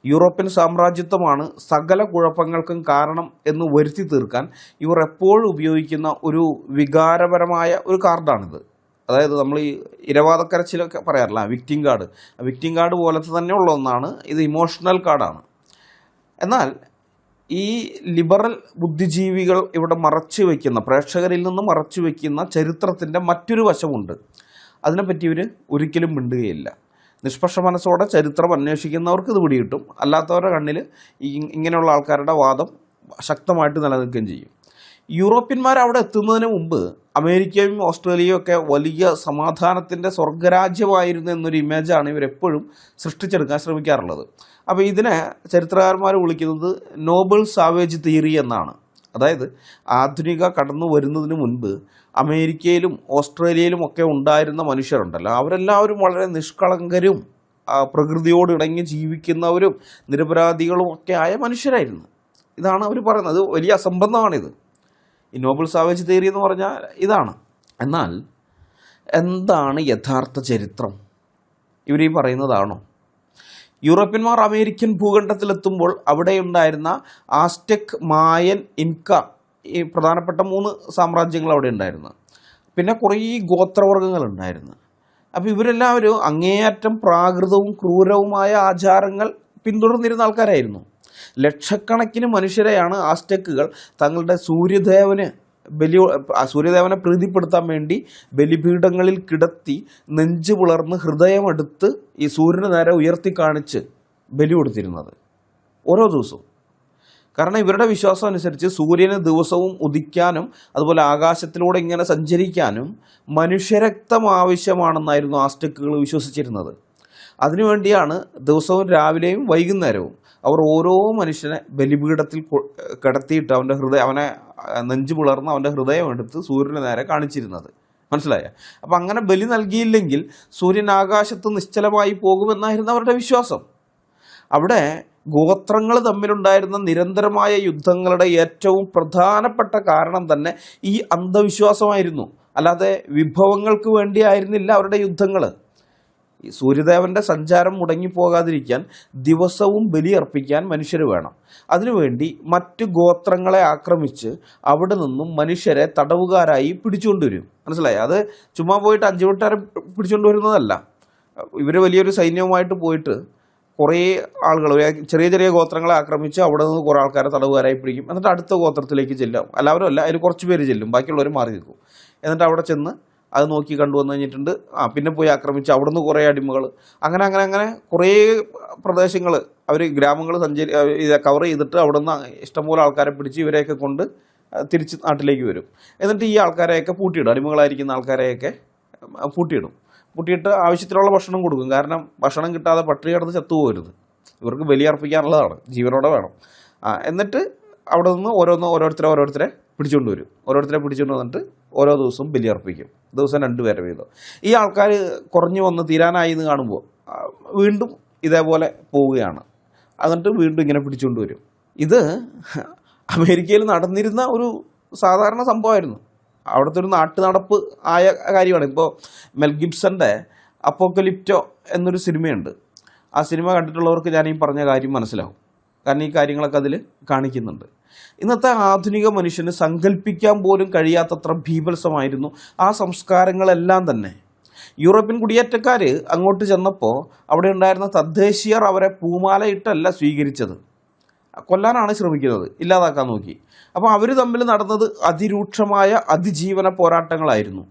യൂറോപ്യൻ സാമ്രാജ്യത്വമാണ് സകല കുഴപ്പങ്ങൾക്കും കാരണം എന്ന് വരുത്തി തീർക്കാൻ ഇവർ എപ്പോഴും ഉപയോഗിക്കുന്ന ഒരു വികാരപരമായ ഒരു കാർഡാണിത്. അതായത് നമ്മൾ ഈ ഇരവാദക്കരച്ചിലൊക്കെ പറയാറില്ല, വിക്ടിം കാർഡ്. വിക്ടിം കാർഡ് പോലത്തെ തന്നെ ഉള്ള ഒന്നാണ് ഇത്. ഇമോഷണൽ കാർഡാണ്. എന്നാൽ ഈ ലിബറൽ ബുദ്ധിജീവികൾ ഇവിടെ മറച്ചു വയ്ക്കുന്ന, പ്രേക്ഷകരിൽ നിന്ന് മറച്ചു വയ്ക്കുന്ന ചരിത്രത്തിൻ്റെ മറ്റൊരു വശമുണ്ട്. അതിനെപ്പറ്റി ഇവർ ഒരിക്കലും മിണ്ടുകയില്ല. നിഷ്പക്ഷ മനസ്സോടെ ചരിത്രം അന്വേഷിക്കുന്നവർക്ക് ഇത് പിടികിട്ടും. അല്ലാത്തവരുടെ കണ്ണിൽ ഇങ്ങനെയുള്ള ആൾക്കാരുടെ വാദം ശക്തമായിട്ട് നിലനിൽക്കുകയും ചെയ്യും. യൂറോപ്യന്മാർ അവിടെ എത്തുന്നതിന് മുമ്പ് അമേരിക്കയും ഓസ്ട്രേലിയയും ഒക്കെ വലിയ സമാധാനത്തിൻ്റെ സ്വർഗരാജ്യമായിരുന്നു എന്നൊരു ഇമേജാണ് ഇവരെപ്പോഴും സൃഷ്ടിച്ചെടുക്കാൻ ശ്രമിക്കാറുള്ളത്. അപ്പോൾ ഇതിനെ ചരിത്രകാരന്മാർ വിളിക്കുന്നത് നോബൽ സാവേജ് തിയറി എന്നാണ്. അതായത് ആധുനിക കടന്നു വരുന്നതിന് മുൻപ് അമേരിക്കയിലും ഓസ്ട്രേലിയയിലും ഒക്കെ ഉണ്ടായിരുന്ന മനുഷ്യരുണ്ടല്ലോ, അവരെല്ലാവരും വളരെ നിഷ്കളങ്കരും പ്രകൃതിയോട് ഇണങ്ങി ജീവിക്കുന്നവരും നിരപരാധികളും ഒക്കെ ആയ മനുഷ്യരായിരുന്നു. ഇതാണ് അവർ പറയുന്നത്. വലിയ അസംബന്ധമാണിത്. ഈ നോബൽ സാവേജ് തിയറി എന്ന് പറഞ്ഞാൽ ഇതാണ്. എന്നാൽ എന്താണ് യഥാർത്ഥ ചരിത്രം? ഇവർ ഈ പറയുന്നതാണോ? യൂറോപ്യന്മാർ അമേരിക്കൻ ഭൂഖണ്ഡത്തിലെത്തുമ്പോൾ അവിടെയുണ്ടായിരുന്ന ആസ്റ്റെക്, മായൻ, ഇൻക, ഈ പ്രധാനപ്പെട്ട 3 സാമ്രാജ്യങ്ങൾ അവിടെ ഉണ്ടായിരുന്നു. പിന്നെ കുറേ ഗോത്രവർഗ്ഗങ്ങളുണ്ടായിരുന്നു. അപ്പോൾ ഇവരെല്ലാവരും അങ്ങേയറ്റം പ്രാകൃതവും ക്രൂരവുമായ ആചാരങ്ങൾ പിന്തുടർന്നിരുന്ന ആൾക്കാരായിരുന്നു. ലക്ഷക്കണക്കിന് മനുഷ്യരെയാണ് ആസ്റ്റെക്കുകൾ തങ്ങളുടെ സൂര്യദേവനെ പ്രീതിപ്പെടുത്താൻ വേണ്ടി ബലിപീഠങ്ങളിൽ കിടത്തി നെഞ്ചു പിളർന്ന് ഹൃദയമെടുത്ത് ഈ സൂര്യന് നേരെ ഉയർത്തി കാണിച്ച് ബലി കൊടുത്തിരുന്നത് ഓരോ ദിവസവും. കാരണം ഇവരുടെ വിശ്വാസം അനുസരിച്ച് സൂര്യന് ദിവസവും ഉദിക്കാനും അതുപോലെ ആകാശത്തിലൂടെ ഇങ്ങനെ സഞ്ചരിക്കാനും മനുഷ്യരക്തം ആവശ്യമാണെന്നായിരുന്നു ആസ്റ്റെക്കുകൾ വിശ്വസിച്ചിരുന്നത്. അതിനുവേണ്ടിയാണ് ദിവസവും രാവിലെയും വൈകുന്നേരവും അവർ ഓരോ മനുഷ്യനെ ബലിപീഠത്തിൽ കിടത്തിയിട്ട് അവനെ നെഞ്ചു പിളർന്ന് അവൻ്റെ ഹൃദയം എടുത്ത് സൂര്യന് നേരെ കാണിച്ചിരുന്നത്. മനസ്സിലായ? അപ്പം അങ്ങനെ ബലി നൽകിയില്ലെങ്കിൽ സൂര്യൻ ആകാശത്ത് നിശ്ചലമായി പോകുമെന്നായിരുന്നു അവരുടെ വിശ്വാസം. അവിടെ ഗോത്രങ്ങൾ തമ്മിലുണ്ടായിരുന്ന നിരന്തരമായ യുദ്ധങ്ങളുടെ ഏറ്റവും പ്രധാനപ്പെട്ട കാരണം തന്നെ ഈ അന്ധവിശ്വാസമായിരുന്നു. അല്ലാതെ വിഭവങ്ങൾക്ക് വേണ്ടിയായിരുന്നില്ല അവരുടെ യുദ്ധങ്ങൾ. ഈ സൂര്യദേവൻ്റെ സഞ്ചാരം മുടങ്ങിപ്പോകാതിരിക്കാൻ ദിവസവും ബലിയർപ്പിക്കാൻ മനുഷ്യർ വേണം. അതിനുവേണ്ടി മറ്റ് ഗോത്രങ്ങളെ ആക്രമിച്ച് അവിടെ നിന്നും മനുഷ്യരെ തടവുകാരായി പിടിച്ചുകൊണ്ടുവരും. മനസ്സിലായി? അത് ചുമ്മാ പോയിട്ട് 5 വീട്ടുകാരെ പിടിച്ചുകൊണ്ട് വരുന്നതല്ല. ഇവർ വലിയൊരു സൈന്യവുമായിട്ട് പോയിട്ട് കുറേ ആളുകൾ, ചെറിയ ചെറിയ ഗോത്രങ്ങളെ ആക്രമിച്ച് അവിടെ നിന്ന് കുറേ ആൾക്കാരെ തടവുകാരായി പിടിക്കും. എന്നിട്ട് അടുത്ത ഗോത്രത്തിലേക്ക് ചെല്ലും. എല്ലാവരും അല്ല, അതിൽ കുറച്ച് പേര് ചെല്ലും, ബാക്കിയുള്ളവർ മാറി നിൽക്കും. എന്നിട്ട് അവിടെ ചെന്ന് അത് നോക്കി കണ്ടുവന്ന് കഴിഞ്ഞിട്ടുണ്ട് പിന്നെ പോയി ആക്രമിച്ച് അവിടെ നിന്ന് കുറേ അടിമകൾ, അങ്ങനെ അങ്ങനെ അങ്ങനെ കുറേ പ്രദേശങ്ങൾ അവർ ഗ്രാമങ്ങൾ കവർ ചെയ്തിട്ട് അവിടെ നിന്ന് ഇഷ്ടംപോലെ ആൾക്കാരെ പിടിച്ച് ഇവരെയൊക്കെ കൊണ്ട് തിരിച്ച് നാട്ടിലേക്ക് വരും. എന്നിട്ട് ഈ ആൾക്കാരെയൊക്കെ പൂട്ടിയിടും, അടിമകളായിരിക്കുന്ന ആൾക്കാരെയൊക്കെ പൂട്ടിയിട്ട് ആവശ്യത്തിനുള്ള ഭക്ഷണം കൊടുക്കും. കാരണം ഭക്ഷണം കിട്ടാതെ പട്ടിണി കിടന്ന് ചത്തുപോകരുത്, ഇവർക്ക് ബലിയർപ്പിക്കാനുള്ളതാണ്, ജീവനോടെ വേണം. എന്നിട്ട് അവിടെ നിന്ന് ഓരോരുത്തരെ പിടിച്ചുകൊണ്ട് വരും. ഓരോരുത്തരെ പിടിച്ചുകൊണ്ട് വന്നിട്ട് ഓരോ ദിവസവും ബലിയർപ്പിക്കും. ദിവസം 2 പേരെ വീതം. ഈ ആൾക്കാർ കുറഞ്ഞു വന്ന് തീരാനായി എന്ന് കാണുമ്പോൾ വീണ്ടും ഇതേപോലെ പോവുകയാണ്. എന്നിട്ട് വീണ്ടും ഇങ്ങനെ പിടിച്ചുകൊണ്ട് വരും. ഇത് അമേരിക്കയിൽ നടന്നിരുന്ന ഒരു സാധാരണ സംഭവമായിരുന്നു. അവിടുത്തെ ഒരു നാട്ടു നടപ്പ് ആയ കാര്യമാണ്. ഇപ്പോൾ മെൽ ഗിബ്സൻ്റെ അപ്പോക്കലിപ്റ്റോ എന്നൊരു സിനിമയുണ്ട്. ആ സിനിമ കണ്ടിട്ടുള്ളവർക്ക് ഞാൻ ഈ പറഞ്ഞ കാര്യം മനസ്സിലാവും. കാരണം ഈ കാര്യങ്ങളൊക്കെ അതിൽ കാണിക്കുന്നുണ്ട്. ഇന്നത്തെ ആധുനിക മനുഷ്യന് സങ്കല്പിക്കാൻ പോലും കഴിയാത്തത്ര ഭീഭത്സമായിരുന്നു ആ സംസ്കാരങ്ങളെല്ലാം തന്നെ. യൂറോപ്യൻ കുടിയേറ്റക്കാർ അങ്ങോട്ട് ചെന്നപ്പോൾ അവിടെ ഉണ്ടായിരുന്ന തദ്ദേശീയർ അവരെ പൂമാലയിട്ടല്ല സ്വീകരിച്ചത്, കൊല്ലാനാണ് ശ്രമിക്കുന്നത്, ഇല്ലാതാക്കാൻ നോക്കി. അപ്പോൾ അവർ തമ്മിൽ നടന്നത് അതിരൂക്ഷമായ അതിജീവന പോരാട്ടങ്ങളായിരുന്നു.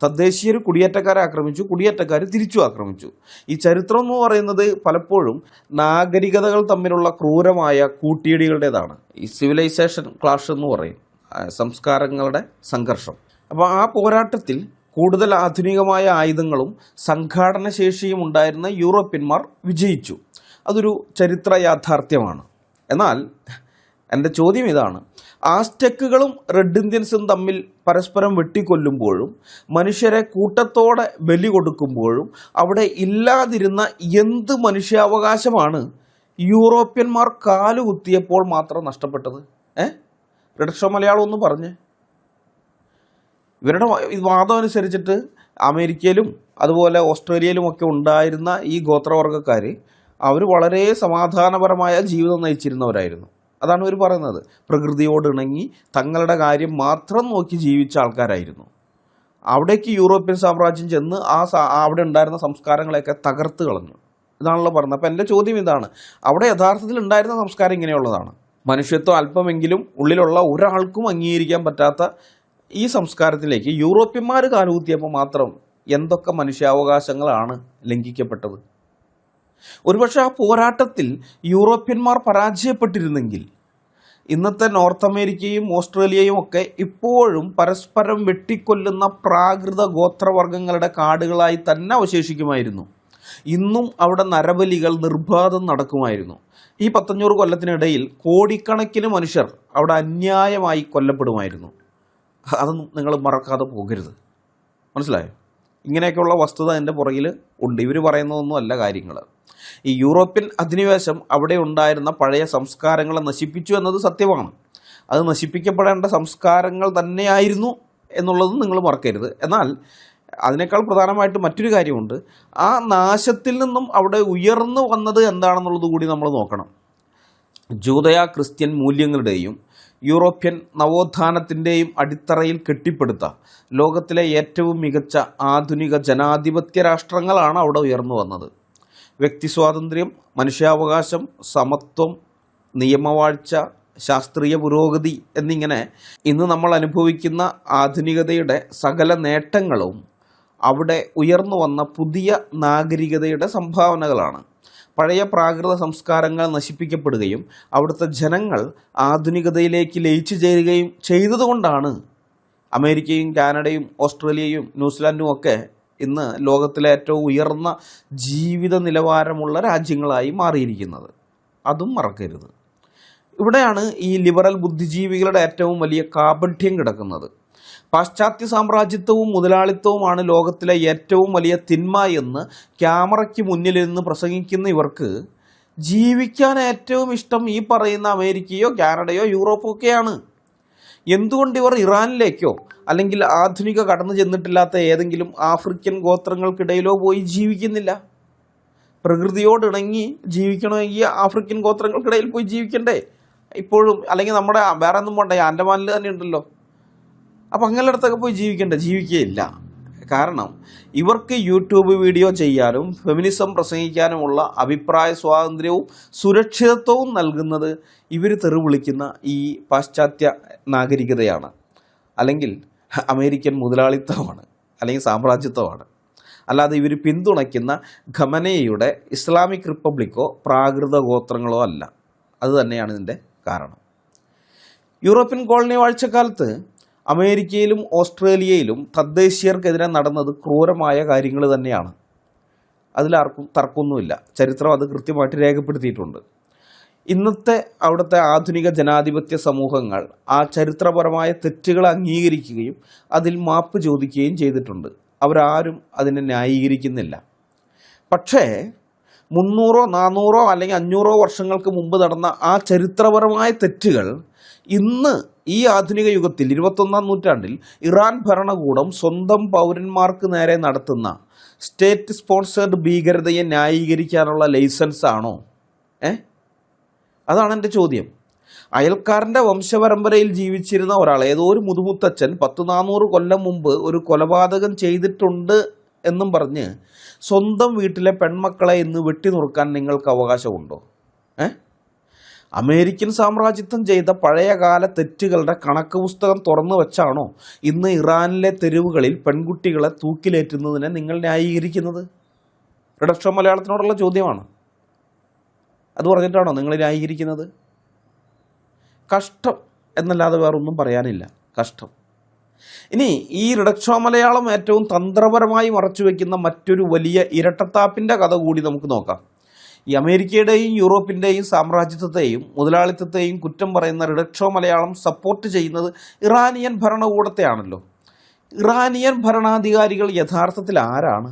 തദ്ദേശീയർ കുടിയേറ്റക്കാരെ ആക്രമിച്ചു, കുടിയേറ്റക്കാർ തിരിച്ചു ആക്രമിച്ചു. ഈ ചരിത്രം എന്ന് പറയുന്നത് പലപ്പോഴും നാഗരികതകൾ തമ്മിലുള്ള ക്രൂരമായ കൂട്ടിയിടികളുടേതാണ്. ഈ സിവിലൈസേഷൻ ക്ലാഷ് എന്ന് പറയും, സംസ്കാരങ്ങളുടെ സംഘർഷം. അപ്പോൾ ആ പോരാട്ടത്തിൽ കൂടുതൽ ആധുനികമായ ആയുധങ്ങളും സംഘാടനശേഷിയും ഉണ്ടായിരുന്ന യൂറോപ്യന്മാർ വിജയിച്ചു. അതൊരു ചരിത്ര യാഥാർത്ഥ്യമാണ്. എന്നാൽ എൻ്റെ ചോദ്യം ഇതാണ്: ആസ്റ്റെക്കുകളും റെഡ് ഇന്ത്യൻസും തമ്മിൽ പരസ്പരം വെട്ടിക്കൊല്ലുമ്പോഴും മനുഷ്യരെ കൂട്ടത്തോടെ ബലി കൊടുക്കുമ്പോഴും അവിടെ ഇല്ലാതിരുന്ന എന്ത് മനുഷ്യാവകാശമാണ് യൂറോപ്യന്മാർ കാലുകുത്തിയപ്പോൾ മാത്രം നഷ്ടപ്പെട്ടത്? റെഡ് ഷോ മലയാളം ഒന്ന് പറഞ്ഞ്. ഇവരുടെ വാദം അനുസരിച്ചിട്ട് അമേരിക്കയിലും അതുപോലെ ഓസ്ട്രേലിയയിലുമൊക്കെ ഉണ്ടായിരുന്ന ഈ ഗോത്രവർഗ്ഗക്കാർ അവർ വളരെ സമാധാനപരമായ ജീവിതം നയിച്ചിരുന്നവരായിരുന്നു. അതാണ് ഇവർ പറയുന്നത്. പ്രകൃതിയോട് ഇണങ്ങി തങ്ങളുടെ കാര്യം മാത്രം നോക്കി ജീവിച്ച ആൾക്കാരായിരുന്നു. അവിടേക്ക് യൂറോപ്യൻ സാമ്രാജ്യം ചെന്ന് അവിടെ ഉണ്ടായിരുന്ന സംസ്കാരങ്ങളെയൊക്കെ തകർത്ത് കളഞ്ഞു. ഇതാണല്ലോ പറയുന്നത്. അപ്പോൾ എൻ്റെ ചോദ്യം ഇതാണ്: അവിടെ യഥാർത്ഥത്തിൽ ഉണ്ടായിരുന്ന സംസ്കാരം ഇങ്ങനെയുള്ളതാണ്. മനുഷ്യത്വം അല്പമെങ്കിലും ഉള്ളിലുള്ള ഒരാൾക്കും അംഗീകരിക്കാൻ പറ്റാത്ത ഈ സംസ്കാരത്തിലേക്ക് യൂറോപ്യന്മാർ കാലുകുത്തിയപ്പോൾ മാത്രം എന്തൊക്കെ മനുഷ്യാവകാശങ്ങളാണ് ലംഘിക്കപ്പെട്ടത്? ഒരുപക്ഷെ ആ പോരാട്ടത്തിൽ യൂറോപ്യന്മാർ പരാജയപ്പെട്ടിരുന്നെങ്കിൽ ഇന്നത്തെ നോർത്ത് അമേരിക്കയും ഓസ്ട്രേലിയയും ഒക്കെ ഇപ്പോഴും പരസ്പരം വെട്ടിക്കൊല്ലുന്ന പ്രാകൃത ഗോത്രവർഗ്ഗങ്ങളുടെ കാടുകളായി തന്നെ അവശേഷിക്കുമായിരുന്നു. ഇന്നും അവിടെ നരബലികൾ നിർബാധം നടക്കുമായിരുന്നു. ഈ 100 കൊല്ലത്തിനിടയിൽ കോടിക്കണക്കിന് മനുഷ്യർ അവിടെ അന്യായമായി കൊല്ലപ്പെടുമായിരുന്നു. അതൊന്നും നിങ്ങൾ മറക്കാതെ പോകരുത്. മനസ്സിലായോ? ഇങ്ങനെയൊക്കെയുള്ള വസ്തുത എൻ്റെ പുറകിൽ ഉണ്ട്. ഇവർ പറയുന്നതൊന്നും അല്ല കാര്യങ്ങൾ. ഈ യൂറോപ്യൻ അധിനിവേശം അവിടെ ഉണ്ടായിരുന്ന പഴയ സംസ്കാരങ്ങളെ നശിപ്പിച്ചു എന്നത് സത്യമാണ്. അത് നശിപ്പിക്കപ്പെടേണ്ട സംസ്കാരങ്ങൾ തന്നെയായിരുന്നു എന്നുള്ളതും നിങ്ങൾ മറക്കരുത്. എന്നാൽ അതിനേക്കാൾ പ്രധാനമായിട്ട് മറ്റൊരു കാര്യമുണ്ട്. ആ നാശത്തിൽ നിന്നും അവിടെ ഉയർന്നു വന്നത് എന്താണെന്നുള്ളത് കൂടി നമ്മൾ നോക്കണം. ജൂതയ ക്രിസ്ത്യൻ മൂല്യങ്ങളുടെയും യൂറോപ്യൻ നവോത്ഥാനത്തിൻ്റെയും അടിത്തറയിൽ കെട്ടിപ്പടുത്ത ലോകത്തിലെ ഏറ്റവും മികച്ച ആധുനിക ജനാധിപത്യ രാഷ്ട്രങ്ങളാണ് അവിടെ ഉയർന്നു വന്നത്. വ്യക്തി സ്വാതന്ത്ര്യം, മനുഷ്യാവകാശം, സമത്വം, നിയമവാഴ്ച, ശാസ്ത്രീയ പുരോഗതി എന്നിങ്ങനെ ഇന്ന് നമ്മൾ അനുഭവിക്കുന്ന ആധുനികതയുടെ സകല നേട്ടങ്ങളും അവിടെ ഉയർന്നു വന്ന പുതിയ നാഗരികതയുടെ സംഭാവനകളാണ്. പഴയ പ്രാകൃത സംസ്കാരങ്ങൾ നശിപ്പിക്കപ്പെടുകയും അവിടുത്തെ ജനങ്ങൾ ആധുനികതയിലേക്ക് ലയിച്ചു ചേരുകയും ചെയ്തതുകൊണ്ടാണ് അമേരിക്കയും കാനഡയും ഓസ്ട്രേലിയയും ന്യൂസിലാൻഡും ഒക്കെ ഇന്ന് ലോകത്തിലെ ഏറ്റവും ഉയർന്ന ജീവിത നിലവാരമുള്ള രാജ്യങ്ങളായി മാറിയിരിക്കുന്നത്. അതും മറക്കരുത്. ഇവിടെയാണ് ഈ ലിബറൽ ബുദ്ധിജീവികളുടെ ഏറ്റവും വലിയ കാപഠ്യം കിടക്കുന്നത്. പാശ്ചാത്യ സാമ്രാജ്യത്വവും മുതലാളിത്തവുമാണ് ലോകത്തിലെ ഏറ്റവും വലിയ തിന്മ എന്ന് ക്യാമറയ്ക്ക് മുന്നിലിരുന്ന് പ്രസംഗിക്കുന്ന ഇവർക്ക് ജീവിക്കാൻ ഏറ്റവും ഇഷ്ടം ഈ പറയുന്ന അമേരിക്കയോ കാനഡയോ യൂറോപ്പോ ഒക്കെയാണ്. എന്തുകൊണ്ട് ഇവർ ഇറാനിലേക്കോ അല്ലെങ്കിൽ ആധുനിക കടന്നു ചെന്നിട്ടില്ലാത്ത ഏതെങ്കിലും ആഫ്രിക്കൻ ഗോത്രങ്ങൾക്കിടയിലോ പോയി ജീവിക്കുന്നില്ല? പ്രകൃതിയോടിണങ്ങി ജീവിക്കണമെങ്കിൽ ആഫ്രിക്കൻ ഗോത്രങ്ങൾക്കിടയിൽ പോയി ജീവിക്കണ്ടേ ഇപ്പോഴും? അല്ലെങ്കിൽ നമ്മുടെ വേറെ ഒന്നും പോണ്ടേ, ആൻഡമാനിൽ തന്നെ ഉണ്ടല്ലോ. അപ്പം അങ്ങനെയുള്ളടത്തൊക്കെ പോയി ജീവിക്കുകയില്ല. കാരണം ഇവർക്ക് യൂട്യൂബ് വീഡിയോ ചെയ്യാനും ഫെമിനിസം പ്രസംഗിക്കാനുമുള്ള അഭിപ്രായ സ്വാതന്ത്ര്യവും സുരക്ഷിതത്വവും നൽകുന്നത് ഇവർ തെറി വിളിക്കുന്ന ഈ പാശ്ചാത്യ നാഗരികതയാണ്, അല്ലെങ്കിൽ അമേരിക്കൻ മുതലാളിത്തമാണ്, അല്ലെങ്കിൽ സാമ്രാജ്യത്വമാണ്. അല്ലാതെ ഇവർ പിന്തുണയ്ക്കുന്ന ഖമനേയുടെ ഇസ്ലാമിക് റിപ്പബ്ലിക്കോ പ്രാകൃത ഗോത്രങ്ങളോ അല്ല. അത് തന്നെയാണ് ഇതിൻ്റെ കാരണം. യൂറോപ്യൻ കോളനി വാഴ്ചക്കാലത്ത് അമേരിക്കയിലും ഓസ്ട്രേലിയയിലും തദ്ദേശീയർക്കെതിരെ നടന്നത് ക്രൂരമായ കാര്യങ്ങൾ തന്നെയാണ്. അതിലാർക്കും തർക്കമൊന്നുമില്ല. ചരിത്രം അത് കൃത്യമായിട്ട് രേഖപ്പെടുത്തിയിട്ടുണ്ട്. ഇന്നത്തെ അവിടുത്തെ ആധുനിക ജനാധിപത്യ സമൂഹങ്ങൾ ആ ചരിത്രപരമായ തെറ്റുകൾ അംഗീകരിക്കുകയും അതിൽ മാപ്പ് ചോദിക്കുകയും ചെയ്തിട്ടുണ്ട്. അവരാരും അതിനെ ന്യായീകരിക്കുന്നില്ല. പക്ഷേ 300 400 അല്ലെങ്കിൽ 500 വർഷങ്ങൾക്ക് മുമ്പ് നടന്ന ആ ചരിത്രപരമായ തെറ്റുകൾ ഇന്ന് ഈ ആധുനിക യുഗത്തിൽ 21ാം നൂറ്റാണ്ടിൽ ഇറാൻ ഭരണകൂടം സ്വന്തം പൗരന്മാർക്ക് നേരെ നടത്തുന്ന സ്റ്റേറ്റ് സ്പോൺസേർഡ് ഭീകരതയെ ന്യായീകരിക്കാനുള്ള ലൈസൻസ് ആണോ? അതാണ് എൻ്റെ ചോദ്യം. അയൽക്കാരൻ്റെ വംശപരമ്പരയിൽ ജീവിച്ചിരുന്ന ഒരാൾ, ഏതോ ഒരു മുതുമുത്തച്ഛൻ 100-400 കൊല്ലം മുമ്പ് ഒരു കൊലപാതകം ചെയ്തിട്ടുണ്ട് എന്നും പറഞ്ഞ് സ്വന്തം വീട്ടിലെ പെൺമക്കളെ ഇന്ന് വെട്ടിനുറുക്കാൻ നിങ്ങൾക്ക് അവകാശമുണ്ടോ? അമേരിക്കൻ സാമ്രാജ്യത്വം ചെയ്ത പഴയകാല തെറ്റുകളുടെ കണക്ക് പുസ്തകം തുറന്നു വെച്ചാണോ ഇന്ന് ഇറാനിലെ തെരുവുകളിൽ പെൺകുട്ടികളെ തൂക്കിലേറ്റുന്നതിനെ നിങ്ങൾ ന്യായീകരിക്കുന്നത്? റിഡക്ഷൻ മലയാളത്തിനോടുള്ള ചോദ്യമാണ്. അത് പറഞ്ഞിട്ടാണോ നിങ്ങൾ ന്യായീകരിക്കുന്നത്? കഷ്ടം എന്നല്ലാതെ വേറൊന്നും പറയാനില്ല. കഷ്ടം. ഇനി ഈ റിഡക്ഷോ മലയാളം ഏറ്റവും തന്ത്രപരമായി മറച്ചുവെക്കുന്ന മറ്റൊരു വലിയ ഇരട്ടത്താപ്പിൻ്റെ കഥ കൂടി നമുക്ക് നോക്കാം. ഈ അമേരിക്കയുടെയും യൂറോപ്പിൻ്റെയും സാമ്രാജ്യത്വത്തെയും മുതലാളിത്തത്തെയും കുറ്റം പറയുന്ന റിഡക്ഷോ മലയാളം സപ്പോർട്ട് ചെയ്യുന്നത് ഇറാനിയൻ ഭരണകൂടത്തെയാണല്ലോ. ഇറാനിയൻ ഭരണാധികാരികൾ യഥാർത്ഥത്തിൽ ആരാണ്?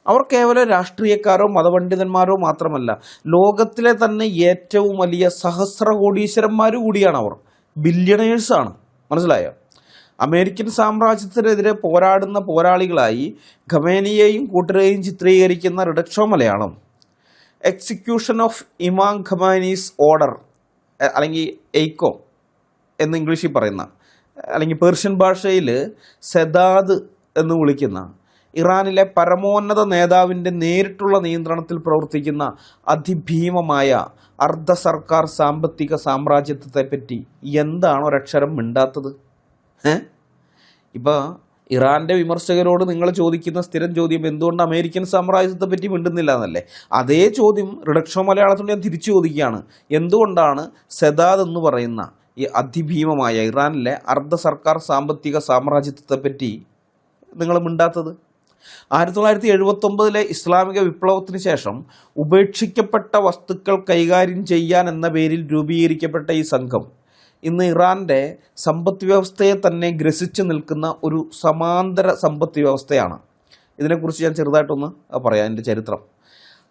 അവർ കേവലം രാഷ്ട്രീയക്കാരോ മതപണ്ഡിതന്മാരോ മാത്രമല്ല, ലോകത്തിലെ തന്നെ ഏറ്റവും വലിയ സഹസ്രകോടീശ്വരന്മാർ കൂടിയാണ്. അവർ ബില്യണേഴ്സാണ്. മനസ്സിലായോ? അമേരിക്കൻ സാമ്രാജ്യത്തിനെതിരെ പോരാടുന്ന പോരാളികളായി ഖമേനിയെയും കൂട്ടരെയും ചിത്രീകരിക്കുന്ന റിഡക്ഷോ മലയാളം എക്സിക്യൂഷൻ ഓഫ് ഇമാം ഖമേനീസ് ഓർഡർ, അല്ലെങ്കിൽ എയ്ക്കോ എന്ന് ഇംഗ്ലീഷിൽ പറയുന്ന, അല്ലെങ്കിൽ പേർഷ്യൻ ഭാഷയിൽ സെദാദ് എന്ന് വിളിക്കുന്ന ഇറാനിലെ പരമോന്നത നേതാവിൻ്റെ നേരിട്ടുള്ള നിയന്ത്രണത്തിൽ പ്രവർത്തിക്കുന്ന അതിഭീമമായ അർദ്ധ സർക്കാർ സാമ്പത്തിക സാമ്രാജ്യത്വത്തെപ്പറ്റി എന്താണ് ഒരക്ഷരം മിണ്ടാത്തത്? ഇപ്പോൾ ഇറാൻ്റെ വിമർശകരോട് നിങ്ങൾ ചോദിക്കുന്ന സ്ഥിരം ചോദ്യം എന്തുകൊണ്ട് അമേരിക്കൻ സാമ്രാജ്യത്തെ പറ്റി മിണ്ടുന്നില്ല എന്നല്ലേ? അതേ ചോദ്യം റിഡക്ഷോ മലയാളത്തിൽ ഞാൻ തിരിച്ചു ചോദിക്കുകയാണ്. എന്തുകൊണ്ടാണ് സെദാദ് എന്ന് പറയുന്ന ഈ അതിഭീമമായ ഇറാനിലെ അർദ്ധ സർക്കാർ സാമ്പത്തിക സാമ്രാജ്യത്വത്തെപ്പറ്റി നിങ്ങൾ മിണ്ടാത്തത്? 1979 ഇസ്ലാമിക വിപ്ലവത്തിന് ശേഷം ഉപേക്ഷിക്കപ്പെട്ട വസ്തുക്കൾ കൈകാര്യം ചെയ്യാൻ എന്ന പേരിൽ രൂപീകരിക്കപ്പെട്ട ഈ സംഘം ഇന്ന് ഇറാൻ്റെ സമ്പദ് വ്യവസ്ഥയെ തന്നെ ഗ്രസിച്ചു നിൽക്കുന്ന ഒരു സമാന്തര സമ്പദ് വ്യവസ്ഥയാണ്. ഇതിനെക്കുറിച്ച് ഞാൻ ചെറുതായിട്ടൊന്ന് പറയാം. എൻ്റെ ചരിത്രം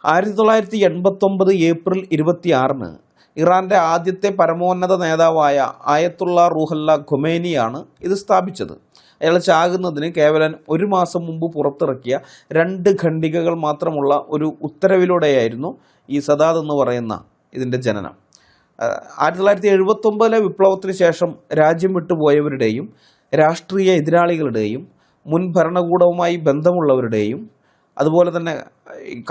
1989 ഏപ്രിൽ 26 ഇറാൻ്റെ ആദ്യത്തെ പരമോന്നത നേതാവായ ആയത്തുള്ള റൂഹല്ല ഖൊമേനിയാണ് ഇത് സ്ഥാപിച്ചത്. അയാൾ ചാകുന്നതിന് കേവലം 1 മാസം മുമ്പ് പുറത്തിറക്കിയ 2 ഖണ്ഡികകൾ മാത്രമുള്ള ഒരു ഉത്തരവിലൂടെയായിരുന്നു ഈ സദാദ് എന്ന് പറയുന്ന ഇതിൻ്റെ ജനനം. 1979 വിപ്ലവത്തിന് ശേഷം രാജ്യം വിട്ടുപോയവരുടെയും രാഷ്ട്രീയ എതിരാളികളുടെയും മുൻ ഭരണകൂടവുമായി ബന്ധമുള്ളവരുടെയും അതുപോലെ തന്നെ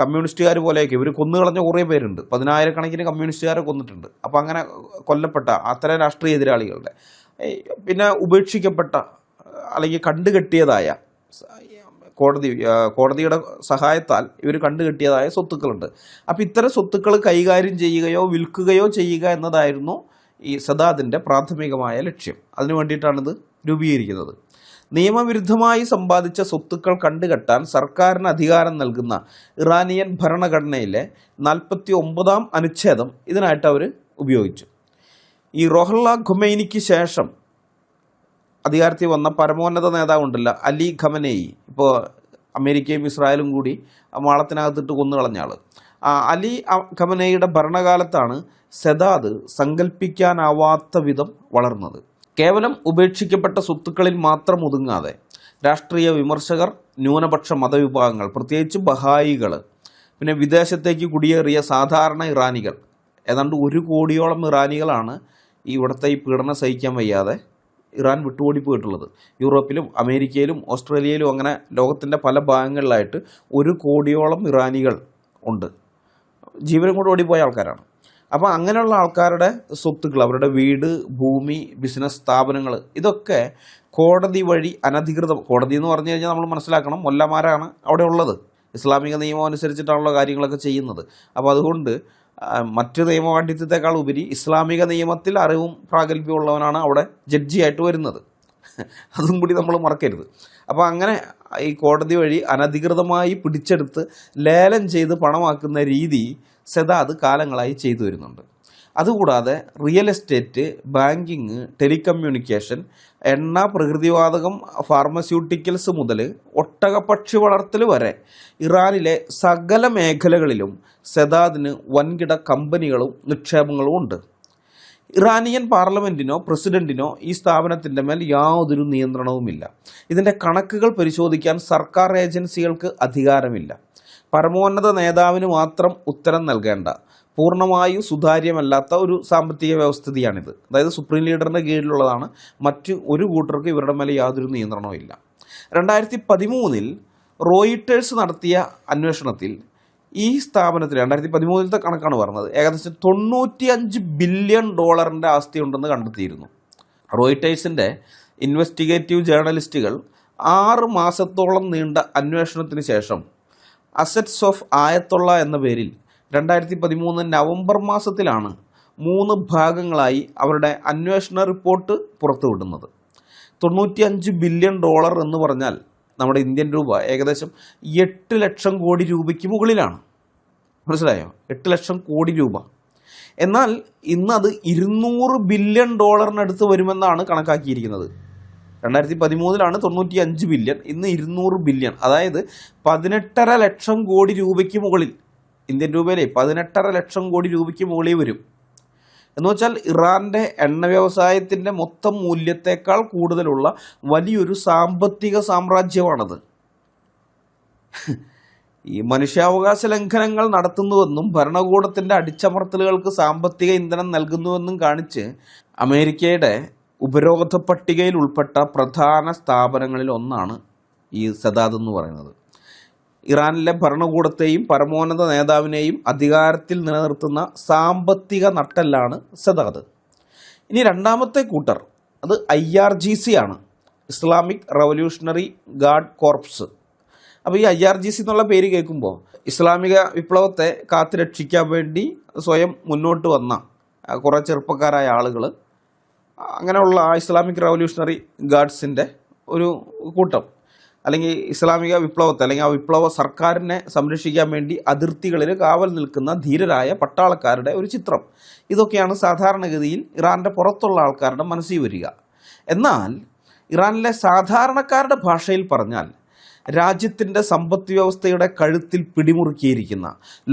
കമ്മ്യൂണിസ്റ്റുകാർ പോലെയൊക്കെ ഇവർ കൊന്നുകളഞ്ഞ കുറേ പേരുണ്ട്. 10,000-കണക്കിന് കമ്മ്യൂണിസ്റ്റുകാരെ കൊന്നിട്ടുണ്ട്. അപ്പോൾ അങ്ങനെ കൊല്ലപ്പെട്ട അത്തരം രാഷ്ട്രീയ എതിരാളികളുടെ, പിന്നെ ഉപേക്ഷിക്കപ്പെട്ട അല്ലെങ്കിൽ കണ്ടുകെട്ടിയതായ കോടതിയുടെ സഹായത്താൽ ഇവർ കണ്ടുകെട്ടിയതായ സ്വത്തുക്കളുണ്ട്. അപ്പോൾ ഇത്തരം സ്വത്തുക്കൾ കൈകാര്യം ചെയ്യുകയോ വിൽക്കുകയോ ചെയ്യുക എന്നതായിരുന്നു ഈ സദാദിൻ്റെ പ്രാഥമികമായ ലക്ഷ്യം. അതിനു വേണ്ടിയിട്ടാണിത് രൂപീകരിക്കുന്നത്. നിയമവിരുദ്ധമായി സമ്പാദിച്ച സ്വത്തുക്കൾ കണ്ടുകെട്ടാൻ സർക്കാരിന് അധികാരം നൽകുന്ന ഇറാനിയൻ ഭരണഘടനയിലെ 49ാം അനുച്ഛേദം ഇതിനായിട്ട് അവർ ഉപയോഗിച്ചു. ഈ റോഹല്ല ഖൊമൈനിക്ക് ശേഷം അധികാരത്തിൽ വന്ന പരമോന്നത നേതാവുണ്ടല്ലോ അലി ഖമനേയി, ഇപ്പോൾ അമേരിക്കയും ഇസ്രായേലും കൂടി മാളത്തിനകത്തിട്ട് കൊന്നുകളഞ്ഞ ആൾ, അലി ഖമനേയിയുടെ ഭരണകാലത്താണ് സെദാദ് സങ്കല്പിക്കാനാവാത്ത വിധം വളർന്നത്. കേവലം ഉപേക്ഷിക്കപ്പെട്ട സ്വത്തുക്കളിൽ മാത്രം ഒതുങ്ങാതെ രാഷ്ട്രീയ വിമർശകർ, ന്യൂനപക്ഷ മതവിഭാഗങ്ങൾ, പ്രത്യേകിച്ച് ബഹായികൾ, പിന്നെ വിദേശത്തേക്ക് കുടിയേറിയ സാധാരണ ഇറാനികൾ, ഏതാണ്ട് 1 കോടിയോളം ഇറാനികളാണ് ഇവിടുത്തെ ഈ പീഡനം സഹിക്കാൻ വയ്യാതെ ഇറാൻ വിട്ടുപോടി പോയിട്ടുള്ളത്. യൂറോപ്പിലും അമേരിക്കയിലും ഓസ്ട്രേലിയയിലും അങ്ങനെ ലോകത്തിൻ്റെ പല ഭാഗങ്ങളിലായിട്ട് 1 കോടിയോളം ഇറാനികൾ ഉണ്ട്. ജീവനും കൂടെ ഓടിപ്പോയ ആൾക്കാരാണ്. അപ്പോൾ അങ്ങനെയുള്ള ആൾക്കാരുടെ സ്വത്തുക്കൾ, അവരുടെ വീട്, ഭൂമി, ബിസിനസ് സ്ഥാപനങ്ങൾ, ഇതൊക്കെ കോടതി വഴി കോടതി എന്ന് പറഞ്ഞു കഴിഞ്ഞാൽ നമ്മൾ മനസ്സിലാക്കണം, മൊല്ലമാരാണ് അവിടെ ഉള്ളത്. ഇസ്ലാമിക നിയമം അനുസരിച്ചിട്ടാണുള്ള കാര്യങ്ങളൊക്കെ ചെയ്യുന്നത്. അപ്പോൾ അതുകൊണ്ട് മറ്റ് നിയമപാണ്ഡിത്യത്തെക്കാൾ ഉപരി ഇസ്ലാമിക നിയമത്തിൽ അറിവും പ്രാഗൽഭ്യമുള്ളവനാണ് അവിടെ ജഡ്ജിയായിട്ട് വരുന്നത്. അതും കൂടി നമ്മൾ മറക്കരുത്. അപ്പോൾ അങ്ങനെ ഈ കോടതി വഴി അനധികൃതമായി പിടിച്ചെടുത്ത് ലേലം ചെയ്ത് പണമാക്കുന്ന രീതി സെദാദ് കാലങ്ങളായി ചെയ്തു വരുന്നുണ്ട്. അതുകൂടാതെ റിയൽ എസ്റ്റേറ്റ്, ബാങ്കിങ്, ടെലികമ്മ്യൂണിക്കേഷൻ, എണ്ണ, പ്രകൃതിവാതകം, ഫാർമസ്യൂട്ടിക്കൽസ് മുതൽ ഒട്ടകപ്പക്ഷി വളർത്തൽ വരെ ഇറാനിലെ സകല മേഖലകളിലും സെദാദിന് വൻകിട കമ്പനികളും നിക്ഷേപങ്ങളും ഉണ്ട്. ഇറാനിയൻ പാർലമെൻറ്റിനോ പ്രസിഡന്റിനോ ഈ സ്ഥാപനത്തിൻ്റെ മേൽ യാതൊരു നിയന്ത്രണവുമില്ല. ഇതിൻ്റെ കണക്കുകൾ പരിശോധിക്കാൻ സർക്കാർ ഏജൻസികൾക്ക് അധികാരമില്ല. പരമോന്നത നേതാവിന് മാത്രം ഉത്തരം നൽകേണ്ട പൂർണ്ണമായും സുതാര്യമല്ലാത്ത ഒരു സാമ്പത്തിക വ്യവസ്ഥിതിയാണിത്. അതായത് സുപ്രീം ലീഡറിൻ്റെ കീഴിലുള്ളതാണ്. മറ്റ് ഒരു കൂട്ടർക്ക് ഇവരുടെ മേലെ യാതൊരു നിയന്ത്രണവും ഇല്ല. 2013 റോയിട്ടേഴ്സ് നടത്തിയ അന്വേഷണത്തിൽ ഈ സ്ഥാപനത്തിൽ 2013 കണക്കാണ് പറഞ്ഞത്, ഏകദേശം $95 ബില്യൺ ആസ്തി ഉണ്ടെന്ന് കണ്ടെത്തിയിരുന്നു. റോയിട്ടേഴ്സിൻ്റെ ഇൻവെസ്റ്റിഗേറ്റീവ് ജേർണലിസ്റ്റുകൾ 6 മാസത്തോളം നീണ്ട അന്വേഷണത്തിന് ശേഷം അസറ്റ്സ് ഓഫ് ആയത്തുള്ള എന്ന പേരിൽ 2013 നവംബർ മാസത്തിലാണ് 3 ഭാഗങ്ങളായി അവരുടെ അന്വേഷണ റിപ്പോർട്ട് പുറത്തുവിടുന്നത്. $95 ബില്യൺ എന്ന് പറഞ്ഞാൽ നമ്മുടെ ഇന്ത്യൻ രൂപ ഏകദേശം 8 ലക്ഷം കോടി രൂപയ്ക്ക് മുകളിലാണ്. മനസ്സിലായോ? 8 ലക്ഷം കോടി രൂപ. എന്നാൽ ഇന്നത് $200 ബില്യൺ വരുമെന്നാണ് കണക്കാക്കിയിരിക്കുന്നത്. 2013 $95 ബില്യൺ, ഇന്ന് 200 ബില്യൺ, അതായത് 18.5 ലക്ഷം കോടി രൂപയ്ക്ക് മുകളിൽ. ഇന്ത്യൻ രൂപയിലെ 18.5 ലക്ഷം കോടി രൂപയ്ക്ക് മുകളിൽ വരും. എന്ന് വെച്ചാൽ ഇറാൻ്റെ എണ്ണ വ്യവസായത്തിൻ്റെ മൊത്തം മൂല്യത്തേക്കാൾ കൂടുതലുള്ള വലിയൊരു സാമ്പത്തിക സാമ്രാജ്യമാണത്. ഈ മനുഷ്യാവകാശ ലംഘനങ്ങൾ നടത്തുന്നുവെന്നും ഭരണകൂടത്തിൻ്റെ അടിച്ചമർത്തലുകൾക്ക് സാമ്പത്തിക ഇന്ധനം നൽകുന്നുവെന്നും കാണിച്ച് അമേരിക്കയുടെ ഉപരോധ പട്ടികയിൽ ഉൾപ്പെട്ട പ്രധാന സ്ഥാപനങ്ങളിൽ ഒന്നാണ് ഈ സെദാദ് എന്ന് പറയുന്നത്. ഇറാനിലെ ഭരണകൂടത്തെയും പരമോന്നത നേതാവിനെയും അധികാരത്തിൽ നിലനിർത്തുന്ന സാമ്പത്തിക നട്ടെല്ലാണ് സെദാദ്. ഇനി രണ്ടാമത്തെ കൂട്ടർ അത് IRGC ആണ്, ഇസ്ലാമിക് റവല്യൂഷണറി ഗാർഡ് കോർപ്സ്. അപ്പോൾ ഈ IRGC എന്നുള്ള പേര് കേൾക്കുമ്പോൾ ഇസ്ലാമിക വിപ്ലവത്തെ കാത്തുരക്ഷിക്കാൻ വേണ്ടി സ്വയം മുന്നോട്ട് വന്ന കുറേ ചെറുപ്പക്കാരായ ആളുകൾ, അങ്ങനെയുള്ള ഇസ്ലാമിക് റവല്യൂഷണറി ഗാർഡ്സിൻ്റെ ഒരു കൂട്ടം, അല്ലെങ്കിൽ ഇസ്ലാമിക വിപ്ലവത്തെ അല്ലെങ്കിൽ ആ വിപ്ലവ സർക്കാരിനെ സംരക്ഷിക്കാൻ വേണ്ടി അതിർത്തികളിൽ കാവൽ നിൽക്കുന്ന ധീരരായ പട്ടാളക്കാരുടെ ഒരു ചിത്രം. ഇതൊക്കെയാണ് സാധാരണഗതിയിൽ ഇറാൻ്റെ പുറത്തുള്ള ആൾക്കാരുടെ മനസ്സിൽ വരിക. എന്നാൽ ഇറാനിലെ സാധാരണക്കാരുടെ ഭാഷയിൽ പറഞ്ഞാൽ രാജ്യത്തിൻ്റെ സമ്പദ് വ്യവസ്ഥയുടെ കഴുത്തിൽ പിടിമുറുക്കിയിരിക്കുന്ന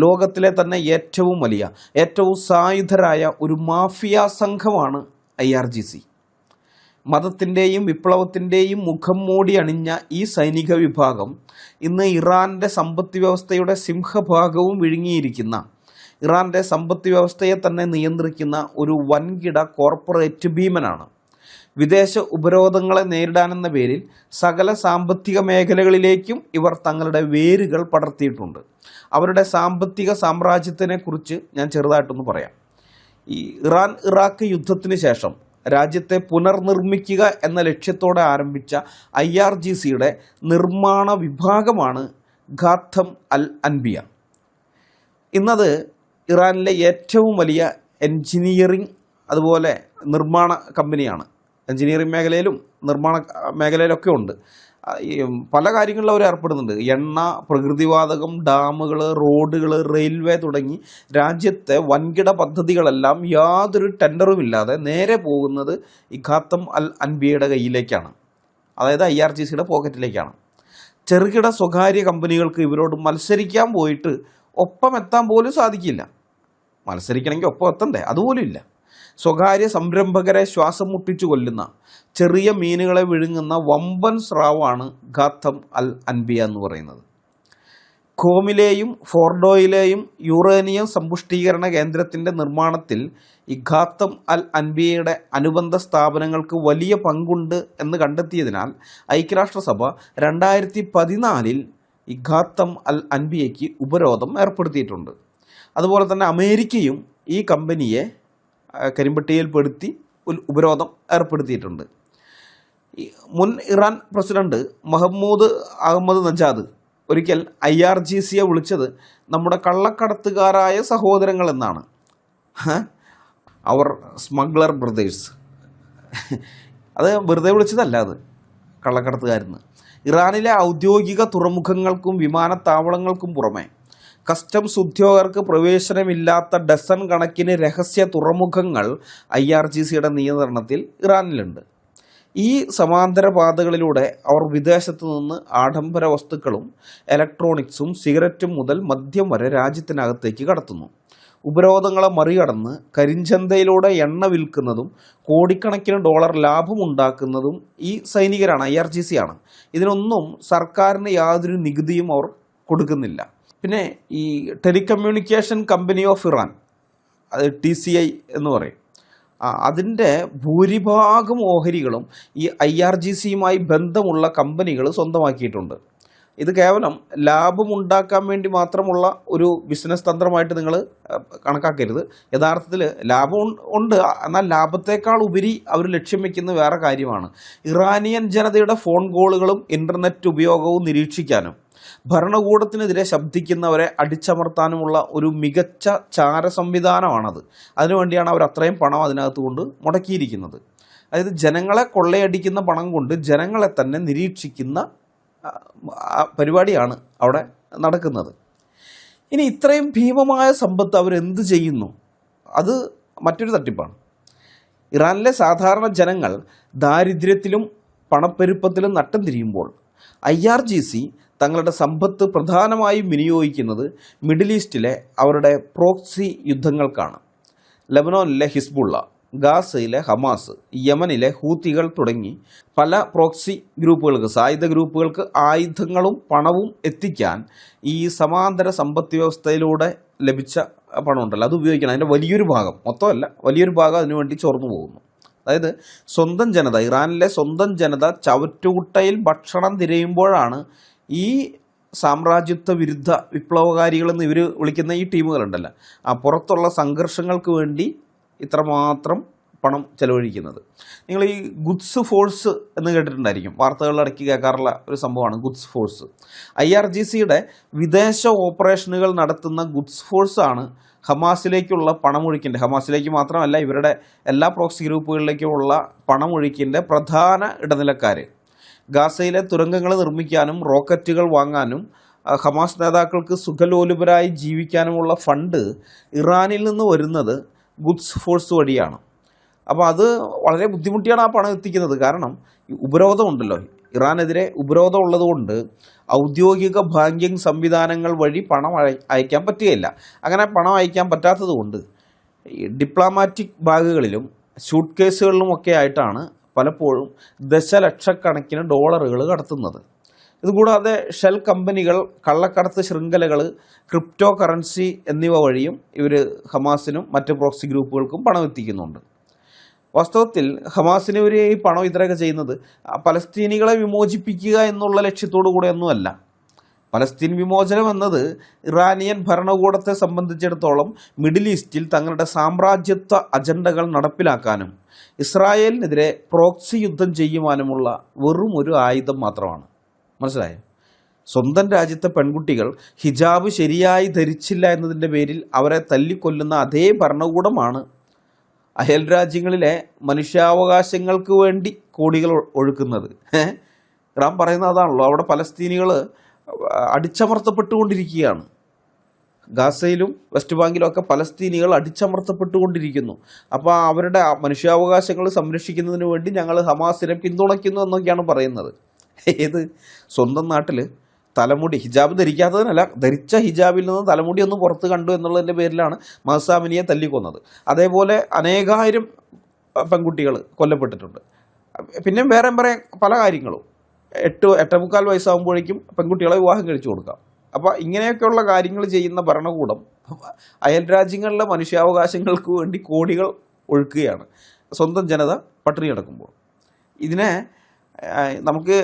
ലോകത്തിലെ തന്നെ ഏറ്റവും വലിയ, ഏറ്റവും സായുധരായ ഒരു മാഫിയ സംഘമാണ് IRGC. മതത്തിൻ്റെയും വിപ്ലവത്തിൻ്റെയും മുഖം മൂടി അണിഞ്ഞ ഈ സൈനിക വിഭാഗം ഇന്ന് ഇറാൻ്റെ സമ്പദ് വ്യവസ്ഥയുടെ സിംഹഭാഗവും വിഴുങ്ങിയിരിക്കുന്ന, ഇറാൻ്റെ സമ്പദ് വ്യവസ്ഥയെ തന്നെ നിയന്ത്രിക്കുന്ന ഒരു വൻകിട കോർപ്പറേറ്റ് ഭീമനാണ്. വിദേശ ഉപരോധങ്ങളെ നേരിടാനെന്ന പേരിൽ സകല സാമ്പത്തിക മേഖലകളിലേക്കും ഇവർ തങ്ങളുടെ വേരുകൾ പടർത്തിയിട്ടുണ്ട്. അവരുടെ സാമ്പത്തിക സാമ്രാജ്യത്തിനെക്കുറിച്ച് ഞാൻ ചെറുതായിട്ടൊന്ന് പറയാം. ഈ ഇറാൻ ഇറാഖ് യുദ്ധത്തിന് ശേഷം രാജ്യത്തെ പുനർനിർമ്മിക്കുക എന്ന ലക്ഷ്യത്തോടെ ആരംഭിച്ച IRGCയുടെ നിർമ്മാണ വിഭാഗമാണ് ഖാത്തം അൽ അൻബിയ. ഇന്നത് ഇറാനിലെ ഏറ്റവും വലിയ എൻജിനീയറിംഗ് അതുപോലെ നിർമ്മാണ കമ്പനിയാണ്. എൻജിനീയറിംഗ് മേഖലയിലും നിർമ്മാണ മേഖലയിലൊക്കെ ഉണ്ട്. പല കാര്യങ്ങളിലും അവർ ഏർപ്പെടുന്നുണ്ട്. എണ്ണ, പ്രകൃതിവാതകം, ഡാമുകൾ, റോഡുകൾ, റെയിൽവേ തുടങ്ങി രാജ്യത്തെ വൻകിട പദ്ധതികളെല്ലാം യാതൊരു ടെൻഡറുമില്ലാതെ നേരെ പോകുന്നത് ഈ ഖാത്തം അൽ അൻബിയയുടെ കയ്യിലേക്കാണ്, അതായത് IRGCയുടെ പോക്കറ്റിലേക്കാണ്. ചെറുകിട സ്വകാര്യ കമ്പനികൾക്ക് ഇവരോട് മത്സരിക്കാൻ പോയിട്ട് ഒപ്പം എത്താൻ പോലും സാധിക്കില്ല. മത്സരിക്കണമെങ്കിൽ ഒപ്പം എത്തണ്ടേ, അതുപോലും ഇല്ല. സ്വകാര്യ സംരംഭകരെ ശ്വാസം മുട്ടിച്ചു കൊല്ലുന്ന, ചെറിയ മീനുകളെ വിഴുങ്ങുന്ന വമ്പൻ സ്രാവാണ് ഖാത്തം അൽ അൻബിയ എന്ന് പറയുന്നത്. ഖോമിലെയും ഫോർഡോയിലെയും യുറേനിയം സമ്പുഷ്ടീകരണ കേന്ദ്രത്തിൻ്റെ നിർമ്മാണത്തിൽ ഇഖാത്തം അൽ അൻബിയയുടെ അനുബന്ധ സ്ഥാപനങ്ങൾക്ക് വലിയ പങ്കുണ്ട് എന്ന് കണ്ടെത്തിയതിനാൽ ഐക്യരാഷ്ട്രസഭ 2014 ഇഖാത്തം അൽ അൻബിയയ്ക്ക് ഉപരോധം ഏർപ്പെടുത്തിയിട്ടുണ്ട്. അതുപോലെ തന്നെ അമേരിക്കയും ഈ കമ്പനിയെ കരിമ്പട്ടികയിൽപ്പെടുത്തി ഉപരോധം ഏർപ്പെടുത്തിയിട്ടുണ്ട്. മുൻ Iran president Mahmoud Ahmadinejad ഒരിക്കൽ IRGCയെ വിളിച്ചത് നമ്മുടെ കള്ളക്കടത്തുകാരായ സഹോദരങ്ങൾ എന്നാണ്. അവർ സ്മഗ്ലർ ബ്രദേഴ്സ്. അത് വെറുതെ വിളിച്ചതല്ല, അത് കള്ളക്കടത്തുകാരെന്ന്. ഇറാനിലെ ഔദ്യോഗിക തുറമുഖങ്ങൾക്കും വിമാനത്താവളങ്ങൾക്കും പുറമെ കസ്റ്റംസ് ഉദ്യോഗസ്ഥർക്ക് പ്രവേശനമില്ലാത്ത ഡസൻ കണക്കിന് രഹസ്യ തുറമുഖങ്ങൾ IRGCയുടെ നിയന്ത്രണത്തിൽ ഇറാനിലുണ്ട്. ഈ സമാന്തര പാതകളിലൂടെ അവർ വിദേശത്തു നിന്ന് ആഡംബര വസ്തുക്കളും ഇലക്ട്രോണിക്സും സിഗരറ്റും മുതൽ മദ്യം വരെ രാജ്യത്തിനകത്തേക്ക് കടത്തുന്നു. ഉപരോധങ്ങളെ മറികടന്ന് കരിഞ്ചന്തയിലൂടെ എണ്ണ വിൽക്കുന്നതും കോടിക്കണക്കിന് ഡോളർ ലാഭമുണ്ടാക്കുന്നതും ഈ സൈനികരാണ്, IRGC ആണ്. ഇതിനൊന്നും സർക്കാരിന് യാതൊരു നികുതിയും അവർ കൊടുക്കുന്നില്ല. പിന്നെ ഈ ടെലികമ്മ്യൂണിക്കേഷൻ കമ്പനി ഓഫ് ഇറാൻ, അത് TCI എന്ന് പറയും, അതിൻ്റെ ഭൂരിഭാഗം ഓഹരികളും ഈ IRGCയുമായി ബന്ധമുള്ള കമ്പനികൾ സ്വന്തമാക്കിയിട്ടുണ്ട്. ഇത് കേവലം ലാഭമുണ്ടാക്കാൻ വേണ്ടി മാത്രമുള്ള ഒരു ബിസിനസ് തന്ത്രമായിട്ട് നിങ്ങൾ കണക്കാക്കരുത്. യഥാർത്ഥത്തിൽ ലാഭം ഉണ്ട്, എന്നാൽ ലാഭത്തേക്കാൾ ഉപരി അവർ ലക്ഷ്യം വയ്ക്കുന്ന വേറെ കാര്യമാണ്. ഇറാനിയൻ ജനതയുടെ ഫോൺ കോളുകളും ഇൻ്റർനെറ്റ് ഉപയോഗവും നിരീക്ഷിക്കാനും ഭരണകൂടത്തിനെതിരെ ശബ്ദിക്കുന്നവരെ അടിച്ചമർത്താനുമുള്ള ഒരു മികച്ച ചാര സംവിധാനമാണത്. അതിനുവേണ്ടിയാണ് അവർ അത്രയും പണം അതിനകത്ത് കൊണ്ട് മുടക്കിയിരിക്കുന്നത്. അതായത് ജനങ്ങളെ കൊള്ളയടിക്കുന്ന പണം കൊണ്ട് ജനങ്ങളെ തന്നെ നിരീക്ഷിക്കുന്ന പരിപാടിയാണ് അവിടെ നടക്കുന്നത്. ഇനി ഇത്രയും ഭീമമായ സമ്പത്ത് അവരെന്ത് ചെയ്യുന്നു? അത് മറ്റൊരു തട്ടിപ്പാണ്. ഇറാനിലെ സാധാരണ ജനങ്ങൾ ദാരിദ്ര്യത്തിലും പണപ്പെരുപ്പത്തിലും നട്ടം തിരിയുമ്പോൾ IRGC തങ്ങളുടെ സമ്പത്ത് പ്രധാനമായും വിനിയോഗിക്കുന്നത് മിഡിൽ ഈസ്റ്റിലെ അവരുടെ പ്രോക്സി യുദ്ധങ്ങൾക്കാണ്. ലെബനോനിലെ ഹിസ്ബുള്ള, ഗാസയിലെ ഹമാസ്, യമനിലെ ഹൂത്തികൾ തുടങ്ങി പല പ്രോക്സി ഗ്രൂപ്പുകൾക്ക്, സായുധ ഗ്രൂപ്പുകൾക്ക് ആയുധങ്ങളും പണവും എത്തിക്കാൻ ഈ സമാന്തര സമ്പദ് വ്യവസ്ഥയിലൂടെ ലഭിച്ച പണമുണ്ടല്ലോ, അത് ഉപയോഗിക്കണം. അതിൻ്റെ വലിയൊരു ഭാഗം, മൊത്തമല്ല, വലിയൊരു ഭാഗം അതിനുവേണ്ടി ചോർന്നു പോകുന്നു. അതായത് സ്വന്തം ജനത, ഇറാനിലെ സ്വന്തം ജനത ചവറ്റുകുട്ടയിൽ ഭക്ഷണം തിരയുമ്പോഴാണ് ഈ സാമ്രാജ്യത്വ വിരുദ്ധ വിപ്ലവകാരികളെന്ന് ഇവർ വിളിക്കുന്ന ഈ ടീമുകളുണ്ടല്ലോ, ആ പുറത്തുള്ള സംഘർഷങ്ങൾക്ക് വേണ്ടി ഇത്രമാത്രം പണം ചെലവഴിക്കുന്നത്. നിങ്ങൾ ഈ ഗുഡ്സ് ഫോഴ്സ് എന്ന് കേട്ടിട്ടുണ്ടായിരിക്കും, വാർത്തകളിലിടയ്ക്ക് കേൾക്കാറുള്ള ഒരു സംഭവമാണ് ഗുഡ്സ് ഫോഴ്സ്. IRGCയുടെ വിദേശ ഓപ്പറേഷനുകൾ നടത്തുന്ന ഗുഡ്സ് ഫോഴ്സാണ് ഹമാസിലേക്കുള്ള പണമൊഴുക്കിൻ്റെ, ഹമാസിലേക്ക് മാത്രമല്ല ഇവരുടെ എല്ലാ പ്രോക്സി ഗ്രൂപ്പുകളിലേക്കുമുള്ള പണമൊഴുക്കിൻ്റെ പ്രധാന ഇടനിലക്കാർ. ഗാസയിലെ തുരങ്കങ്ങൾ നിർമ്മിക്കാനും റോക്കറ്റുകൾ വാങ്ങാനും ഹമാസ് നേതാക്കൾക്ക് സുഖലോലുപരായി ജീവിക്കാനുമുള്ള ഫണ്ട് ഇറാനിൽ നിന്ന് വരുന്നത് ഗുഡ്സ് ഫോഴ്സ് വഴിയാണ്. അപ്പോൾ അത് വളരെ ബുദ്ധിമുട്ടിയാണ് ആ പണം എത്തിക്കുന്നത്. കാരണം ഉപരോധമുണ്ടല്ലോ, ഇറാനെതിരെ ഉപരോധം ഉള്ളതുകൊണ്ട് ഔദ്യോഗിക ബാങ്കിങ് സംവിധാനങ്ങൾ വഴി പണം അയക്കാൻ പറ്റുകയില്ല. അങ്ങനെ പണം അയക്കാൻ പറ്റാത്തത് കൊണ്ട് ഡിപ്ലോമാറ്റിക് ബാഗുകളിലും സ്യൂട്ട് കേസുകളിലുമൊക്കെ ആയിട്ടാണ് പലപ്പോഴും ദശലക്ഷക്കണക്കിന് ഡോളറുകൾ കടത്തുന്നത്. ഇതുകൂടാതെ ഷെൽ കമ്പനികൾ, കള്ളക്കടത്ത് ശൃംഖലകൾ, ക്രിപ്റ്റോ കറൻസി എന്നിവ വഴിയും ഇവർ ഹമാസിനും മറ്റ് പ്രോക്സി ഗ്രൂപ്പുകൾക്കും പണം എത്തിക്കുന്നുണ്ട്. വാസ്തവത്തിൽ ഹമാസിന് ഇവർ ഈ പണം ഇത്രയൊക്കെ ചെയ്യുന്നത് പലസ്തീനികളെ വിമോചിപ്പിക്കുക എന്നുള്ള ലക്ഷ്യത്തോടു കൂടെയൊന്നുമല്ല. പലസ്തീൻ വിമോചനം എന്നത് ഇറാനിയൻ ഭരണകൂടത്തെ സംബന്ധിച്ചിടത്തോളം മിഡിൽ ഈസ്റ്റിൽ തങ്ങളുടെ സാമ്രാജ്യത്വ അജണ്ടകൾ നടപ്പിലാക്കാനും ഇസ്രായേലിനെതിരെ പ്രോക്സി യുദ്ധം ചെയ്യുവാനുമുള്ള വെറും ഒരു ആയുധം മാത്രമാണ്. മനസ്സിലായോ? സ്വന്തം രാജ്യത്തെ പെൺകുട്ടികൾ ഹിജാബ് ശരിയായി ധരിച്ചില്ല എന്നതിൻ്റെ പേരിൽ അവരെ തല്ലിക്കൊല്ലുന്ന അതേ ഭരണകൂടമാണ് അയൽ രാജ്യങ്ങളിലെ മനുഷ്യാവകാശങ്ങൾക്ക് വേണ്ടി കോടികൾ ഒഴുക്കുന്നത്. ഇറാൻ പറയുന്നത് അതാണല്ലോ, അവിടെ പലസ്തീനികൾ അടിച്ചമർത്തപ്പെട്ടുകൊണ്ടിരിക്കുകയാണ്. ഗാസയിലും വെസ്റ്റ് ബാങ്കിലും ഒക്കെ പലസ്തീനികൾ അടിച്ചമർത്തപ്പെട്ടുകൊണ്ടിരിക്കുന്നു. അപ്പോൾ അവരുടെ മനുഷ്യാവകാശങ്ങൾ സംരക്ഷിക്കുന്നതിന് വേണ്ടി ഞങ്ങൾ ഹമാസിനെ പിന്തുണയ്ക്കുന്നു എന്നൊക്കെയാണ് പറയുന്നത്. ഏത് സ്വന്തം നാട്ടിൽ തലമുടി ഹിജാബ് ധരിക്കാത്തതിനല്ല, ധരിച്ച ഹിജാബിൽ നിന്ന് തലമുടി ഒന്ന് പുറത്ത് കണ്ടു എന്നുള്ളതിൻ്റെ പേരിലാണ് മഹ്സാമിനിയെ തല്ലിക്കൊന്നത്. അതേപോലെ അനേകായിരം പെൺകുട്ടികൾ കൊല്ലപ്പെട്ടിട്ടുണ്ട്. പിന്നെ വേറെ പല കാര്യങ്ങളും 8-8.25 വയസ്സാകുമ്പോഴേക്കും പെൺകുട്ടികളെ വിവാഹം കഴിച്ചു കൊടുക്കാം. അപ്പോൾ ഇങ്ങനെയൊക്കെയുള്ള കാര്യങ്ങൾ ചെയ്യുന്ന ഭരണകൂടം അയൽ രാജ്യങ്ങളിലെ മനുഷ്യാവകാശങ്ങൾക്ക് വേണ്ടി കോടികൾ ഒഴുക്കുകയാണ്, സ്വന്തം ജനത പട്ടിണി കിടക്കുമ്പോൾ. ഇതിനെ നമുക്ക്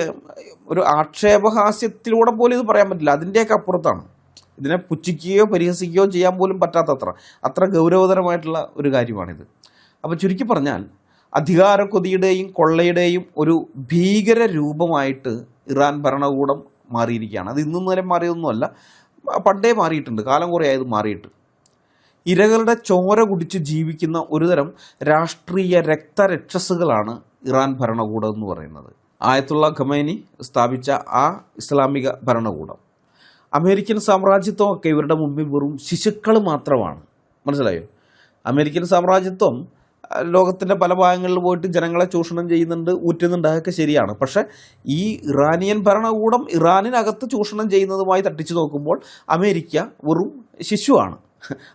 ഒരു ആക്ഷേപഹാസ്യത്തിലൂടെ പോലും ഇത് പറയാൻ പറ്റില്ല, അതിൻ്റെയൊക്കെ അപ്പുറത്താണ്. ഇതിനെ പുച്ഛിക്കുകയോ പരിഹസിക്കുകയോ ചെയ്യാൻ പോലും അത്ര ഗൗരവതരമായിട്ടുള്ള ഒരു കാര്യമാണിത്. അപ്പോൾ ചുരുക്കി പറഞ്ഞാൽ അധികാരക്കൊതിയുടെയും കൊള്ളയുടെയും ഒരു ഭീകര രൂപമായിട്ട് ഇറാൻ ഭരണകൂടം മാറിയിരിക്കുകയാണ്. അത് ഇന്നും നേരം മാറിയതൊന്നുമല്ല, പണ്ടേ മാറിയിട്ടുണ്ട്, കാലം കുറേ ആയത് മാറിയിട്ട്. ഇരകളുടെ ചോര കുടിച്ച് ജീവിക്കുന്ന ഒരുതരം രാഷ്ട്രീയ രക്തരക്ഷസുകളാണ് ഇറാൻ ഭരണകൂടം എന്ന് പറയുന്നത്. ആയത്തുള്ള ഖമേനി സ്ഥാപിച്ച ആ ഇസ്ലാമിക ഭരണകൂടം, അമേരിക്കൻ സാമ്രാജ്യത്വമൊക്കെ ഇവരുടെ മുമ്പിൽ വെറും ശിശുക്കൾ മാത്രമാണ്. മനസ്സിലായോ? അമേരിക്കൻ സാമ്രാജ്യത്വം ലോകത്തിൻ്റെ പല ഭാഗങ്ങളിൽ പോയിട്ട് ജനങ്ങളെ ചൂഷണം ചെയ്യുന്നുണ്ട്, ഊറ്റുന്നുണ്ട്, അതൊക്കെ ശരിയാണ്. പക്ഷേ ഈ ഇറാനിയൻ ഭരണകൂടം ഇറാനിനകത്ത് ചൂഷണം ചെയ്യുന്നതുമായി തട്ടിച്ചു നോക്കുമ്പോൾ അമേരിക്ക വെറും ശിശുവാണ്.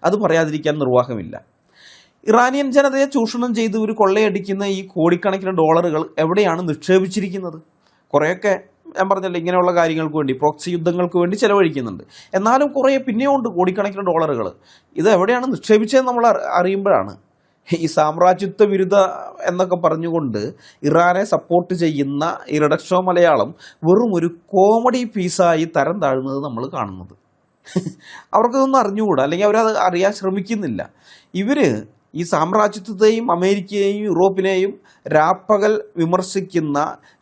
അത് പറയാതിരിക്കാൻ നിർവാഹമില്ല. ഇറാനിയൻ ജനതയെ ചൂഷണം ചെയ്ത് ഒരു കൊള്ളയടിക്കുന്ന ഈ കോടിക്കണക്കിന് ഡോളറുകൾ എവിടെയാണ് നിക്ഷേപിച്ചിരിക്കുന്നത്? കുറേയൊക്കെ ഞാൻ പറഞ്ഞല്ലോ ഇങ്ങനെയുള്ള കാര്യങ്ങൾക്ക് വേണ്ടി, പ്രോക്സി യുദ്ധങ്ങൾക്ക് വേണ്ടി ചിലവഴിക്കുന്നുണ്ട്. എന്നാലും കുറേ പിന്നെയും ഉണ്ട് കോടിക്കണക്കിന് ഡോളറുകൾ. ഇത് എവിടെയാണ് നിക്ഷേപിച്ചതെന്ന് നമ്മൾ അറിയുമ്പോഴാണ് ഈ സാമ്രാജ്യത്വ വിരുദ്ധ എന്നൊക്കെ പറഞ്ഞുകൊണ്ട് ഇറാനെ സപ്പോർട്ട് ചെയ്യുന്ന ഈ റെഡ് ഷോ മലയാളം വെറും ഒരു കോമഡി പീസായി തരം താഴുന്നത് നമ്മൾ കാണുന്നത്. അവർക്കതൊന്നും അറിഞ്ഞുകൂടാ, അല്ലെങ്കിൽ അവരത് അറിയാൻ ശ്രമിക്കുന്നില്ല. ഇവർ ഈ സാമ്രാജ്യത്വത്തെയും അമേരിക്കയെയും യൂറോപ്പിനെയും രാപ്പകൽ വിമർശിക്കുന്ന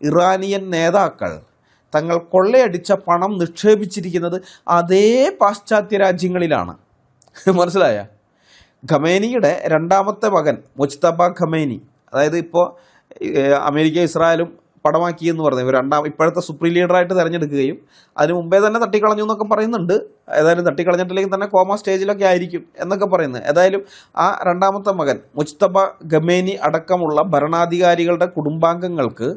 ഇറാനിയൻ നേതാക്കൾ തങ്ങൾ കൊള്ളയടിച്ച പണം നിക്ഷേപിച്ചിരിക്കുന്നത് അതേ പാശ്ചാത്യ രാജ്യങ്ങളിലാണ്. മനസ്സിലായ? ഖമേനിയുടെ രണ്ടാമത്തെ മകൻ മുജ്തബ ഖമേനി, അതായത് ഇപ്പോൾ അമേരിക്ക ഇസ്രായേലും പടമാക്കിയെന്ന് പറഞ്ഞത് ഇപ്പോഴത്തെ സുപ്രീം ലീഡറായിട്ട് തിരഞ്ഞെടുക്കുകയും അതിന് മുമ്പേ തന്നെ തട്ടിക്കളഞ്ഞു എന്നൊക്കെ പറയുന്നുണ്ട്. ഏതായാലും തട്ടിക്കളഞ്ഞിട്ടില്ലെങ്കിൽ തന്നെ കോമ സ്റ്റേജിലൊക്കെ ആയിരിക്കും എന്നൊക്കെ പറയുന്നത്. ഏതായാലും ആ രണ്ടാമത്തെ മകൻ മുജ്തബ ഖമേനി അടക്കമുള്ള ഭരണാധികാരികളുടെ കുടുംബാംഗങ്ങൾക്ക്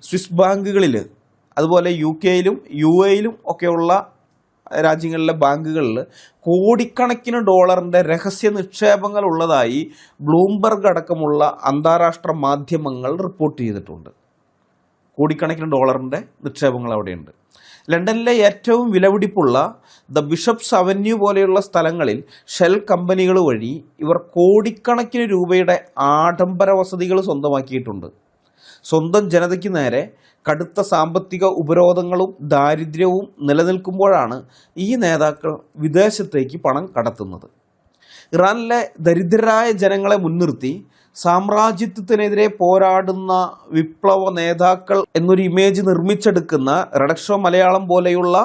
സ്വിസ് ബാങ്കുകളിൽ, അതുപോലെ UK-യിലും UAE-യിലും ഒക്കെയുള്ള രാജ്യങ്ങളിലെ ബാങ്കുകളിൽ കോടിക്കണക്കിന് ഡോളറിൻ്റെ രഹസ്യ നിക്ഷേപങ്ങൾ ഉള്ളതായി ബ്ലൂംബർഗ് അടക്കമുള്ള അന്താരാഷ്ട്ര മാധ്യമങ്ങൾ റിപ്പോർട്ട് ചെയ്തിട്ടുണ്ട്. കോടിക്കണക്കിന് ഡോളറിൻ്റെ നിക്ഷേപങ്ങൾ അവിടെയുണ്ട്. ലണ്ടനിലെ ഏറ്റവും വിലപിടിപ്പുള്ള ദ ബിഷപ്സ് അവന്യൂ പോലെയുള്ള സ്ഥലങ്ങളിൽ ഷെൽ കമ്പനികൾ വഴി ഇവർ കോടിക്കണക്കിന് രൂപയുടെ ആഡംബര വസതികൾ സ്വന്തമാക്കിയിട്ടുണ്ട്. സ്വന്തം ജനതയ്ക്ക് നേരെ കടുത്ത സാമ്പത്തിക ഉപരോധങ്ങളും ദാരിദ്ര്യവും നിലനിൽക്കുമ്പോഴാണ് ഈ നേതാക്കൾ വിദേശത്തേക്ക് പണം കടത്തുന്നത്. ഇറാനിലെ ദരിദ്രരായ ജനങ്ങളെ മുൻനിർത്തി സാമ്രാജ്യത്വത്തിനെതിരെ പോരാടുന്ന വിപ്ലവ നേതാക്കൾ എന്നൊരു ഇമേജ് നിർമ്മിച്ചെടുക്കുന്ന റെഡ് ഷോ മലയാളം പോലെയുള്ള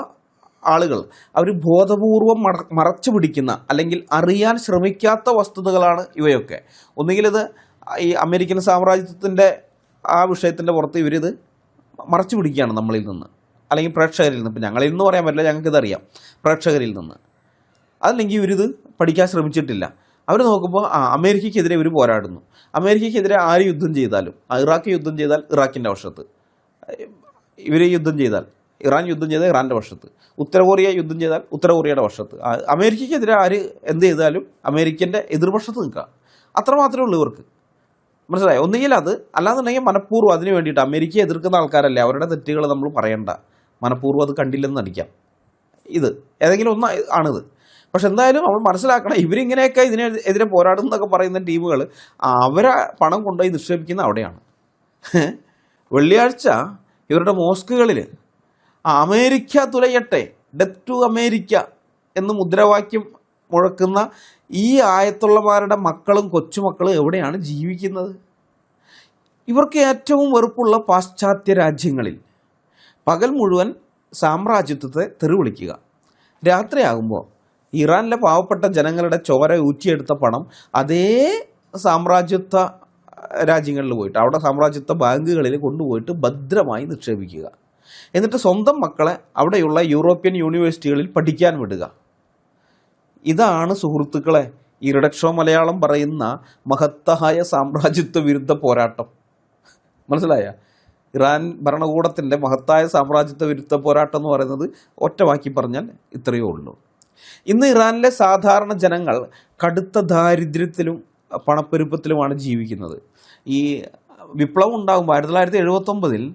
ആളുകൾ അവർ ബോധപൂർവം മറച്ചു പിടിക്കുന്ന അല്ലെങ്കിൽ അറിയാൻ ശ്രമിക്കാത്ത വസ്തുതകളാണ് ഇവയൊക്കെ. ഒന്നുകിൽ ഇത് ഈ അമേരിക്കൻ സാമ്രാജ്യത്വത്തിൻ്റെ ആ വിഷയത്തിൻ്റെ പുറത്ത് ഇവരിത് മറച്ചു പിടിക്കുകയാണ് നമ്മളിൽ നിന്ന്, അല്ലെങ്കിൽ പ്രേക്ഷകരിൽ നിന്ന്. ഇപ്പം ഞങ്ങളിൽ നിന്ന് പറയാൻ പറ്റില്ല, ഞങ്ങൾക്കിതറിയാം, പ്രേക്ഷകരിൽ നിന്ന്. അതല്ലെങ്കിൽ ഇവരിത് പഠിക്കാൻ ശ്രമിച്ചിട്ടില്ല. അവർ നോക്കുമ്പോൾ അമേരിക്കയ്ക്കെതിരെ ഇവർ പോരാടുന്നു. അമേരിക്കയ്ക്കെതിരെ ആര് യുദ്ധം ചെയ്താലും, ഇറാഖ് യുദ്ധം ചെയ്താൽ ഇറാഖിൻ്റെ വശത്ത്, ഇവർ യുദ്ധം ചെയ്താൽ ഇറാൻ യുദ്ധം ചെയ്താൽ ഇറാൻ്റെ വശത്ത്, ഉത്തര കൊറിയ യുദ്ധം ചെയ്താൽ ഉത്തര കൊറിയയുടെ വശത്ത്, അമേരിക്കയ്ക്കെതിരെ ആര് എന്ത് ചെയ്താലും അമേരിക്കൻ്റെ എതിർവശത്ത് നിൽക്കുക. അത്രമാത്രമേ ഉള്ളൂ ഇവർക്ക്. മനസ്സിലായോ? ഒന്നുകിൽ അത്, അല്ലാന്നുണ്ടെങ്കിൽ മനഃപൂർവ്വം അതിന് വേണ്ടിയിട്ട് അമേരിക്കയെ എതിർക്കുന്ന ആൾക്കാരല്ലേ, അവരുടെ തെറ്റുകൾ നമ്മൾ പറയണ്ട, മനഃപൂർവ്വം അത് കണ്ടില്ലെന്ന് നടിക്കാം. ഇത് ഏതെങ്കിലും ഒന്ന് ആണിത്. പക്ഷെ എന്തായാലും നമ്മൾ മനസ്സിലാക്കണം, ഇവരിങ്ങനെയൊക്കെ ഇതിനെതിരെ പോരാടുന്നതൊക്കെ പറയുന്ന ടീമുകൾ അവരെ പണം കൊണ്ടുപോയി നിക്ഷേപിക്കുന്ന അവിടെയാണ്. വെള്ളിയാഴ്ച ഇവരുടെ മോസ്കുകളിൽ അമേരിക്ക തുലയട്ടെ, ഡെത്ത് ടു അമേരിക്ക എന്ന് മുദ്രാവാക്യം മുഴക്കുന്ന ഈ ആയത്തുള്ളമാരുടെ മക്കളും കൊച്ചുമക്കളും എവിടെയാണ് ജീവിക്കുന്നത്? ഇവർക്ക് ഏറ്റവും വെറുപ്പുള്ള പാശ്ചാത്യ രാജ്യങ്ങളിൽ പകൽ മുഴുവൻ സാമ്രാജ്യത്വത്തെ തെറിവിളിക്കുക, രാത്രിയാകുമ്പോൾ ഇറാനിലെ പാവപ്പെട്ട ജനങ്ങളുടെ ചോര ഊറ്റിയെടുത്ത പണം അതേ സാമ്രാജ്യത്വ രാജ്യങ്ങളിൽ പോയിട്ട് അവിടെ സാമ്രാജ്യത്വ ബാങ്കുകളിൽ കൊണ്ടുപോയിട്ട് ഭദ്രമായി നിക്ഷേപിക്കുക. എന്നിട്ട് സ്വന്തം മക്കളെ അവിടെയുള്ള യൂറോപ്യൻ യൂണിവേഴ്സിറ്റികളിൽ പഠിക്കാൻ വിടുക. ഇതാണ് സുഹൃത്തുക്കളെ ഈ റെഡ് ഷോ മലയാളം പറയുന്ന മഹത്തായ സാമ്രാജ്യത്വ വിരുദ്ധ പോരാട്ടം. മനസ്സിലായ? ഇറാൻ ഭരണകൂടത്തിൻ്റെ മഹത്തായ സാമ്രാജ്യത്വ വിരുദ്ധ പോരാട്ടം എന്ന് പറയുന്നത് ഒറ്റ വാക്കി പറഞ്ഞാൽ ഇത്രയേ ഉള്ളൂ. ഇന്ന് ഇറാനിലെ സാധാരണ ജനങ്ങൾ കടുത്ത ദാരിദ്ര്യത്തിലും പണപ്പെരുപ്പത്തിലുമാണ് ജീവിക്കുന്നത്. ഈ വിപ്ലവം ഉണ്ടാകുമ്പോൾ 1979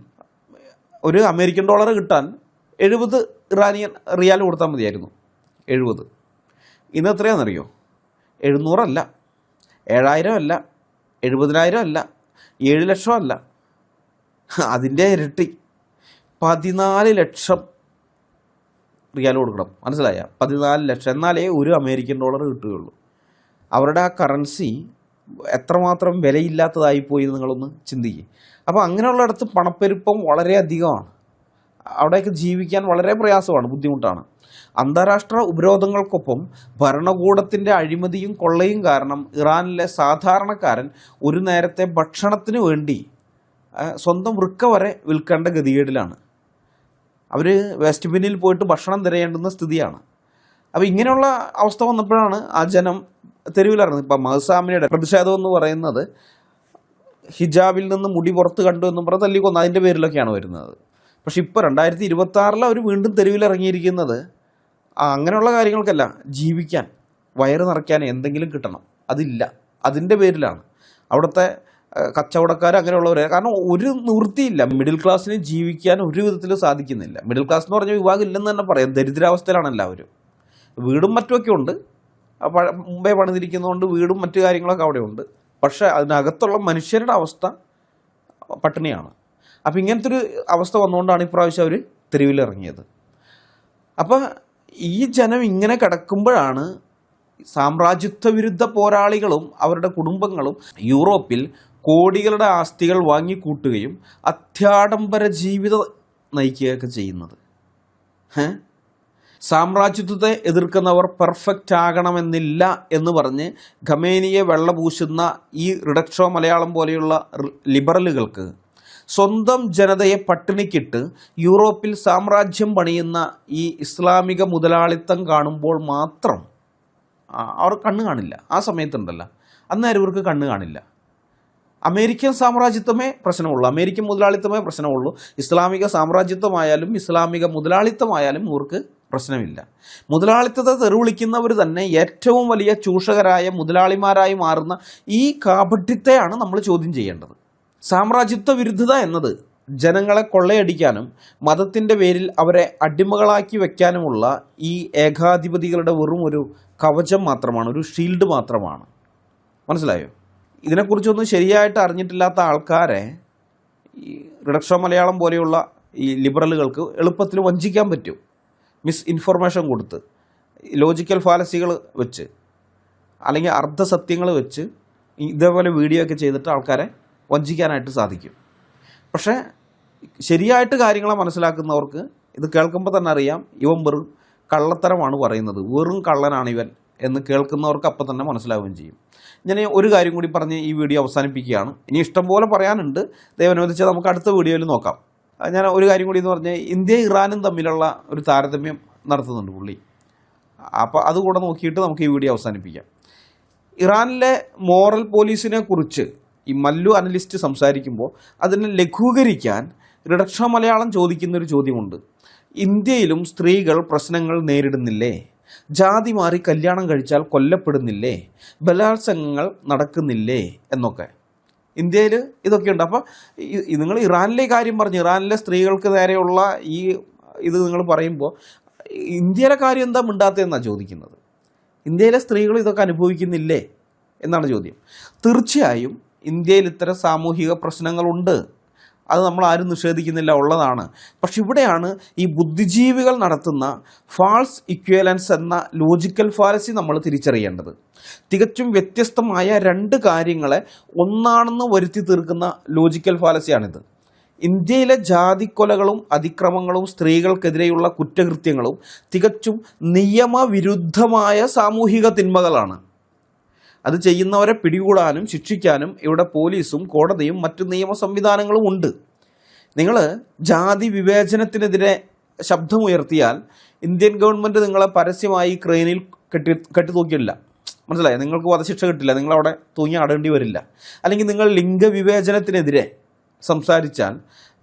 ഒരു അമേരിക്കൻ ഡോളർ കിട്ടാൻ 70 ഇറാനിയൻ റിയാൽ കൊടുത്താൽ മതിയായിരുന്നു, 70. ഇന്ന് എത്രയാണെന്നറിയോ? 700 അല്ല, 7000 അല്ല, 70,000 അല്ല, 7 ലക്ഷം അല്ല, അതിൻ്റെ ഇരട്ടി 14 ലക്ഷം റിയാൽ കൊടുക്കണം. മനസ്സിലായ? 14 ലക്ഷം. എന്നാലേ ഒരു അമേരിക്കൻ ഡോളർ കിട്ടുകയുള്ളൂ. അവരുടെ ആ കറൻസി എത്രമാത്രം വിലയില്ലാത്തതായിപ്പോയി നിങ്ങളൊന്ന് ചിന്തിക്കുക. അപ്പോൾ അങ്ങനെയുള്ളിടത്ത് പണപ്പെരുപ്പം വളരെ അധികമാണ്. അവിടേക്ക് ജീവിക്കാൻ വളരെ പ്രയാസമാണ്, ബുദ്ധിമുട്ടാണ്. അന്താരാഷ്ട്ര ഉപരോധങ്ങൾക്കൊപ്പം ഭരണകൂടത്തിൻ്റെ അഴിമതിയും കൊള്ളയും കാരണം ഇറാനിലെ സാധാരണക്കാരൻ ഒരു നേരത്തെ ഭക്ഷണത്തിന് വേണ്ടി സ്വന്തം വൃക്ക വരെ വിൽക്കേണ്ട ഗതികേടിലാണ്. അവർ വെസ്റ്റ് ബിന്നിൽ പോയിട്ട് ഭക്ഷണം തിരയേണ്ടുന്ന സ്ഥിതിയാണ്. അപ്പോൾ ഇങ്ങനെയുള്ള അവസ്ഥ വന്നപ്പോഴാണ് ആ ജനം തെരുവിലിറങ്ങുന്നത്. ഇപ്പം മഹ്സാമിനിയുടെ പ്രതിഷേധം എന്ന് പറയുന്നത് ഹിജാബിൽ നിന്ന് മുടി പുറത്ത് കണ്ടു എന്നും പറഞ്ഞ് തല്ലിക്കൊന്നു, അതിൻ്റെ പേരിലൊക്കെയാണ് വരുന്നത്. പക്ഷെ ഇപ്പോൾ 2026 അവർ വീണ്ടും തെരുവിലിറങ്ങിയിരിക്കുന്നത് അങ്ങനെയുള്ള കാര്യങ്ങൾക്കല്ല, ജീവിക്കാൻ, വയറ് നിറയ്ക്കാൻ എന്തെങ്കിലും കിട്ടണം, അതില്ല, അതിൻ്റെ പേരിലാണ്. അവിടുത്തെ കച്ചവടക്കാർ അങ്ങനെയുള്ളവർ, കാരണം ഒരു നിവൃത്തിയില്ല. മിഡിൽ ക്ലാസ്സിന് ജീവിക്കാൻ ഒരു വിധത്തിലും സാധിക്കുന്നില്ല. മിഡിൽ ക്ലാസ് എന്ന് പറഞ്ഞ വിഭാഗം ഇല്ലെന്ന് തന്നെ പറയാം. ദരിദ്രാവസ്ഥയിലാണ് എല്ലാവരും. വീടും മറ്റുമൊക്കെ ഉണ്ട്, മുമ്പേ പണിതിരിക്കുന്നതുകൊണ്ട് വീടും മറ്റു കാര്യങ്ങളൊക്കെ അവിടെ ഉണ്ട്. പക്ഷേ അതിനകത്തുള്ള മനുഷ്യരുടെ അവസ്ഥ പട്ടിണിയാണ്. അപ്പം ഇങ്ങനത്തെ ഒരു അവസ്ഥ വന്നുകൊണ്ടാണ് ഇപ്രാവശ്യം അവർ തെരുവിലിറങ്ങിയത്. അപ്പം ഈ ജനം ഇങ്ങനെ കിടക്കുമ്പോഴാണ് സാമ്രാജ്യത്വ വിരുദ്ധ പോരാളികളും അവരുടെ കുടുംബങ്ങളും യൂറോപ്പിൽ കോടികളുടെ ആസ്തികൾ വാങ്ങിക്കൂട്ടുകയും അത്യാഡംബര ജീവിതം നയിക്കുകയൊക്കെ ചെയ്യുന്നത്. സാമ്രാജ്യത്വത്തെ എതിർക്കുന്നവർ പെർഫെക്റ്റ് ആകണമെന്നില്ല എന്ന് പറഞ്ഞ് ഖമേനിയെ വെള്ളപൂശുന്ന ഈ റിഡക്ഷോ മലയാളം പോലെയുള്ള ലിബറലുകൾക്ക് സ്വന്തം ജനതയെ പട്ടിണിക്കിട്ട് യൂറോപ്പിൽ സാമ്രാജ്യം പണിയുന്ന ഈ ഇസ്ലാമിക മുതലാളിത്തം കാണുമ്പോൾ മാത്രം അവർ കണ്ണ് കാണില്ല. ആ സമയത്തുണ്ടല്ലോ, അന്നേരം ഇവർക്ക് കണ്ണ് കാണില്ല. അമേരിക്കൻ സാമ്രാജ്യത്വമേ പ്രശ്നമുള്ളൂ, അമേരിക്കൻ മുതലാളിത്തമേ പ്രശ്നമുള്ളൂ. ഇസ്ലാമിക സാമ്രാജ്യത്വമായാലും ഇസ്ലാമിക മുതലാളിത്തമായാലും ഇവർക്ക് പ്രശ്നമില്ല. മുതലാളിത്തത്തെ തെറിവിളിക്കുന്നവർ തന്നെ ഏറ്റവും വലിയ ചൂഷകരായ മുതലാളിമാരായി മാറുന്ന ഈ കാപട്യത്തെയാണ് നമ്മൾ ചോദ്യം ചെയ്യേണ്ടത്. സാമ്രാജ്യത്വ വിരുദ്ധത എന്നത് ജനങ്ങളെ കൊള്ളയടിക്കാനും മതത്തിൻ്റെ പേരിൽ അവരെ അടിമകളാക്കി വയ്ക്കാനുമുള്ള ഈ ഏകാധിപതികളുടെ വെറും ഒരു കവചം മാത്രമാണ്, ഒരു ഷീൽഡ് മാത്രമാണ്. മനസ്സിലായോ? ഇതിനെക്കുറിച്ചൊന്നും ശരിയായിട്ട് അറിഞ്ഞിട്ടില്ലാത്ത ആൾക്കാരെ ഈ റിഡക്ഷോ മലയാളം പോലെയുള്ള ഈ ലിബറലുകൾക്ക് എളുപ്പത്തിൽ വഞ്ചിക്കാൻ പറ്റും. മിസ് ഇൻഫർമേഷൻ കൊടുത്ത്, ലോജിക്കൽ ഫാലസികൾ വെച്ച്, അല്ലെങ്കിൽ അർദ്ധസത്യങ്ങൾ വെച്ച് ഇതേപോലെ വീഡിയോ ഒക്കെ ചെയ്തിട്ട് ആൾക്കാരെ വഞ്ചിക്കാനായിട്ട് സാധിക്കും. പക്ഷേ ശരിയായിട്ട് കാര്യങ്ങളെ മനസ്സിലാക്കുന്നവർക്ക് ഇത് കേൾക്കുമ്പോൾ തന്നെ അറിയാം, ഇവൻ വെറും കള്ളത്തരമാണ് പറയുന്നത്, വെറും കള്ളനാണ് ഇവൻ എന്ന് കേൾക്കുന്നവർക്ക് അപ്പം തന്നെ മനസ്സിലാവുകയും ചെയ്യും. ഞാൻ ഒരു കാര്യം കൂടി പറഞ്ഞ് ഈ വീഡിയോ അവസാനിപ്പിക്കുകയാണ്. ഇനി ഇഷ്ടംപോലെ പറയാനുണ്ട്, ദൈവം അനുവദിച്ചാൽ നമുക്ക് അടുത്ത വീഡിയോയിൽ നോക്കാം. ഞാൻ ഒരു കാര്യം കൂടി എന്ന് പറഞ്ഞാൽ, ഇന്ത്യയും ഇറാനും തമ്മിലുള്ള ഒരു താരതമ്യം നടത്തുന്നുണ്ട് പുള്ളി. അപ്പോൾ അതുകൂടെ നോക്കിയിട്ട് നമുക്ക് ഈ വീഡിയോ അവസാനിപ്പിക്കാം. ഇറാനിലെ മോറൽ പോലീസിനെ കുറിച്ച് ഈ മല്ലു അനലിസ്റ്റ് സംസാരിക്കുമ്പോൾ അതിനെ ലഘൂകരിക്കാൻ റിഡക്ഷോ മലയാളം ചോദിക്കുന്നൊരു ചോദ്യമുണ്ട്. ഇന്ത്യയിലും സ്ത്രീകൾ പ്രശ്നങ്ങൾ നേരിടുന്നില്ലേ? ജാതി മാറി കല്യാണം കഴിച്ചാൽ കൊല്ലപ്പെടുന്നില്ലേ? ബലാത്സംഗങ്ങൾ നടക്കുന്നില്ലേ? എന്നൊക്കെ ഇന്ത്യയിൽ ഇതൊക്കെയുണ്ട്. അപ്പോൾ നിങ്ങൾ ഇറാനിലെ കാര്യം പറഞ്ഞ് ഇറാനിലെ സ്ത്രീകൾക്ക് നേരെയുള്ള ഈ ഇത് നിങ്ങൾ പറയുമ്പോൾ ഇന്ത്യയിലെ കാര്യം എന്താ മിണ്ടാത്തതെന്നാണ് ചോദിക്കുന്നത്. ഇന്ത്യയിലെ സ്ത്രീകൾ ഇതൊക്കെ അനുഭവിക്കുന്നില്ലേ എന്നാണ് ചോദ്യം. തീർച്ചയായും ഇന്ത്യയിൽ ഇത്തരം സാമൂഹിക പ്രശ്നങ്ങളുണ്ട്, അത് നമ്മൾ ആരും നിഷേധിക്കുന്നില്ല, ഉള്ളതാണ്. പക്ഷെ ഇവിടെയാണ് ഈ ബുദ്ധിജീവികൾ നടത്തുന്ന ഫാൾസ് ഇക്വലൻസ് എന്ന ലോജിക്കൽ ഫാലസി നമ്മൾ തിരിച്ചറിയേണ്ടത്. തികച്ചും വ്യത്യസ്തമായ രണ്ട് കാര്യങ്ങളെ ഒന്നാണെന്ന് വരുത്തി തീർക്കുന്ന ലോജിക്കൽ ഫാലസിയാണിത്. ഇന്ത്യയിലെ ജാതിക്കൊലകളും അതിക്രമങ്ങളും സ്ത്രീകൾക്കെതിരെയുള്ള കുറ്റകൃത്യങ്ങളും തികച്ചും നിയമവിരുദ്ധമായ സാമൂഹിക തിന്മകളാണ്. അത് ചെയ്യുന്നവരെ പിടികൂടാനും ശിക്ഷിക്കാനും ഇവിടെ പോലീസും കോടതിയും മറ്റു നിയമ സംവിധാനങ്ങളും ഉണ്ട്. നിങ്ങൾ ജാതി വിവേചനത്തിനെതിരെ ശബ്ദമുയർത്തിയാൽ ഇന്ത്യൻ ഗവൺമെൻറ് നിങ്ങളെ പരസ്യമായി ക്രെയിനിൽ കെട്ടിത്തൂക്കില്ല. മനസ്സിലായി? നിങ്ങൾക്ക് വധശിക്ഷ കിട്ടില്ല, നിങ്ങളവിടെ തൂങ്ങി ആടേണ്ടി വരില്ല. അല്ലെങ്കിൽ നിങ്ങൾ ലിംഗവിവേചനത്തിനെതിരെ സംസാരിച്ചാൽ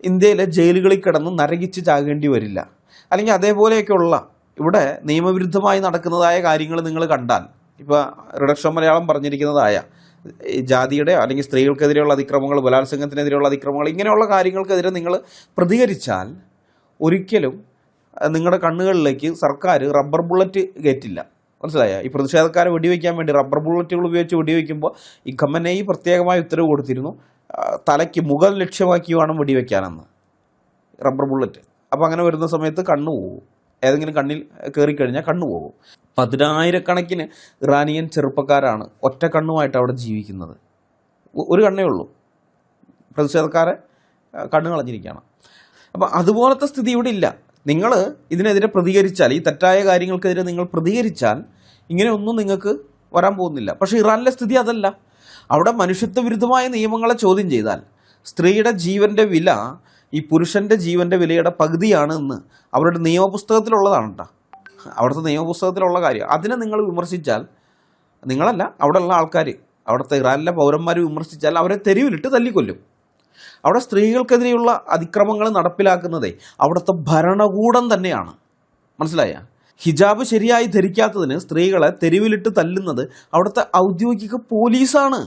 ഇന്ത്യയിലെ ജയിലുകളിൽ കിടന്ന് നരകിച്ച് ചാകേണ്ടി വരില്ല. അല്ലെങ്കിൽ അതേപോലെയൊക്കെയുള്ള ഇവിടെ നിയമവിരുദ്ധമായി നടക്കുന്നതായ കാര്യങ്ങൾ നിങ്ങൾ കണ്ടാൽ, ഇപ്പോൾ റിഡക്ഷോ മലയാളം പറഞ്ഞിരിക്കുന്നതായ ജാതിയുടെ അല്ലെങ്കിൽ സ്ത്രീകൾക്കെതിരെയുള്ള അതിക്രമങ്ങൾ, ബലാത്സംഗത്തിനെതിരെയുള്ള അതിക്രമങ്ങൾ, ഇങ്ങനെയുള്ള കാര്യങ്ങൾക്കെതിരെ നിങ്ങൾ പ്രതികരിച്ചാൽ ഒരിക്കലും നിങ്ങളുടെ കണ്ണുകളിലേക്ക് സർക്കാർ റബ്ബർ ബുള്ളറ്റ് കയറ്റില്ല. മനസ്സിലായ? ഈ പ്രതിഷേധക്കാരെ വെടിവെക്കാൻ വേണ്ടി റബ്ബർ ബുള്ളറ്റുകൾ ഉപയോഗിച്ച് വെടിവെക്കുമ്പോൾ ഈ ഖമനേയി പ്രത്യേകമായ ഉത്തരവ് കൊടുത്തിരുന്നു, തലയ്ക്ക് മുകൾ ലക്ഷ്യമാക്കി വേണം വെടിവെക്കാനെന്ന്, റബ്ബർ ബുള്ളറ്റ്. അപ്പോൾ അങ്ങനെ വരുന്ന സമയത്ത് കണ്ണു പോകും, ഏതെങ്കിലും കണ്ണിൽ കയറിക്കഴിഞ്ഞാൽ കണ്ണു പോകും. 10,000-കണക്കിന് ഇറാനിയൻ ചെറുപ്പക്കാരാണ് ഒറ്റ കണ്ണുമായിട്ട് അവിടെ ജീവിക്കുന്നത്. ഒരു കണ്ണേ ഉള്ളൂ, പ്രതിഷേധക്കാരെ കണ്ണു കളഞ്ഞിരിക്കുകയാണ്. അപ്പം അതുപോലത്തെ സ്ഥിതി ഇവിടെ ഇല്ല. നിങ്ങൾ ഇതിനെതിരെ പ്രതികരിച്ചാൽ, ഈ തെറ്റായ കാര്യങ്ങൾക്കെതിരെ നിങ്ങൾ പ്രതികരിച്ചാൽ ഇങ്ങനെയൊന്നും നിങ്ങൾക്ക് വരാൻ പോകുന്നില്ല. പക്ഷേ ഇറാനിലെ സ്ഥിതി അതല്ല. അവിടെ മനുഷ്യത്വ വിരുദ്ധമായ നിയമങ്ങളെ ചോദ്യം ചെയ്താൽ സ്ത്രീയുടെ ജീവൻ്റെ വില ഈ പുരുഷൻ്റെ ജീവൻ്റെ വിലയുടെ പകുതിയാണ് എന്ന് അവരുടെ നിയമപുസ്തകത്തിലുള്ളതാണ് കേട്ടോ. അവിടുത്തെ നിയമപുസ്തകത്തിലുള്ള കാര്യം. അതിനെ നിങ്ങൾ വിമർശിച്ചാൽ, നിങ്ങളല്ല അവിടെയുള്ള ആൾക്കാർ, അവിടുത്തെ ഇറാനിലെ പൗരന്മാർ വിമർശിച്ചാൽ അവരെ തെരുവിലിട്ട് തല്ലിക്കൊല്ലും. അവിടെ സ്ത്രീകൾക്കെതിരെയുള്ള അതിക്രമങ്ങൾ നടപ്പിലാക്കുന്നതേ അവിടുത്തെ ഭരണകൂടം തന്നെയാണ്. മനസ്സിലായ? ഹിജാബ് ശരിയായി ധരിക്കാത്തതിന് സ്ത്രീകളെ തെരുവിലിട്ട് തല്ലുന്നത് അവിടുത്തെ ഔദ്യോഗിക പോലീസാണ്.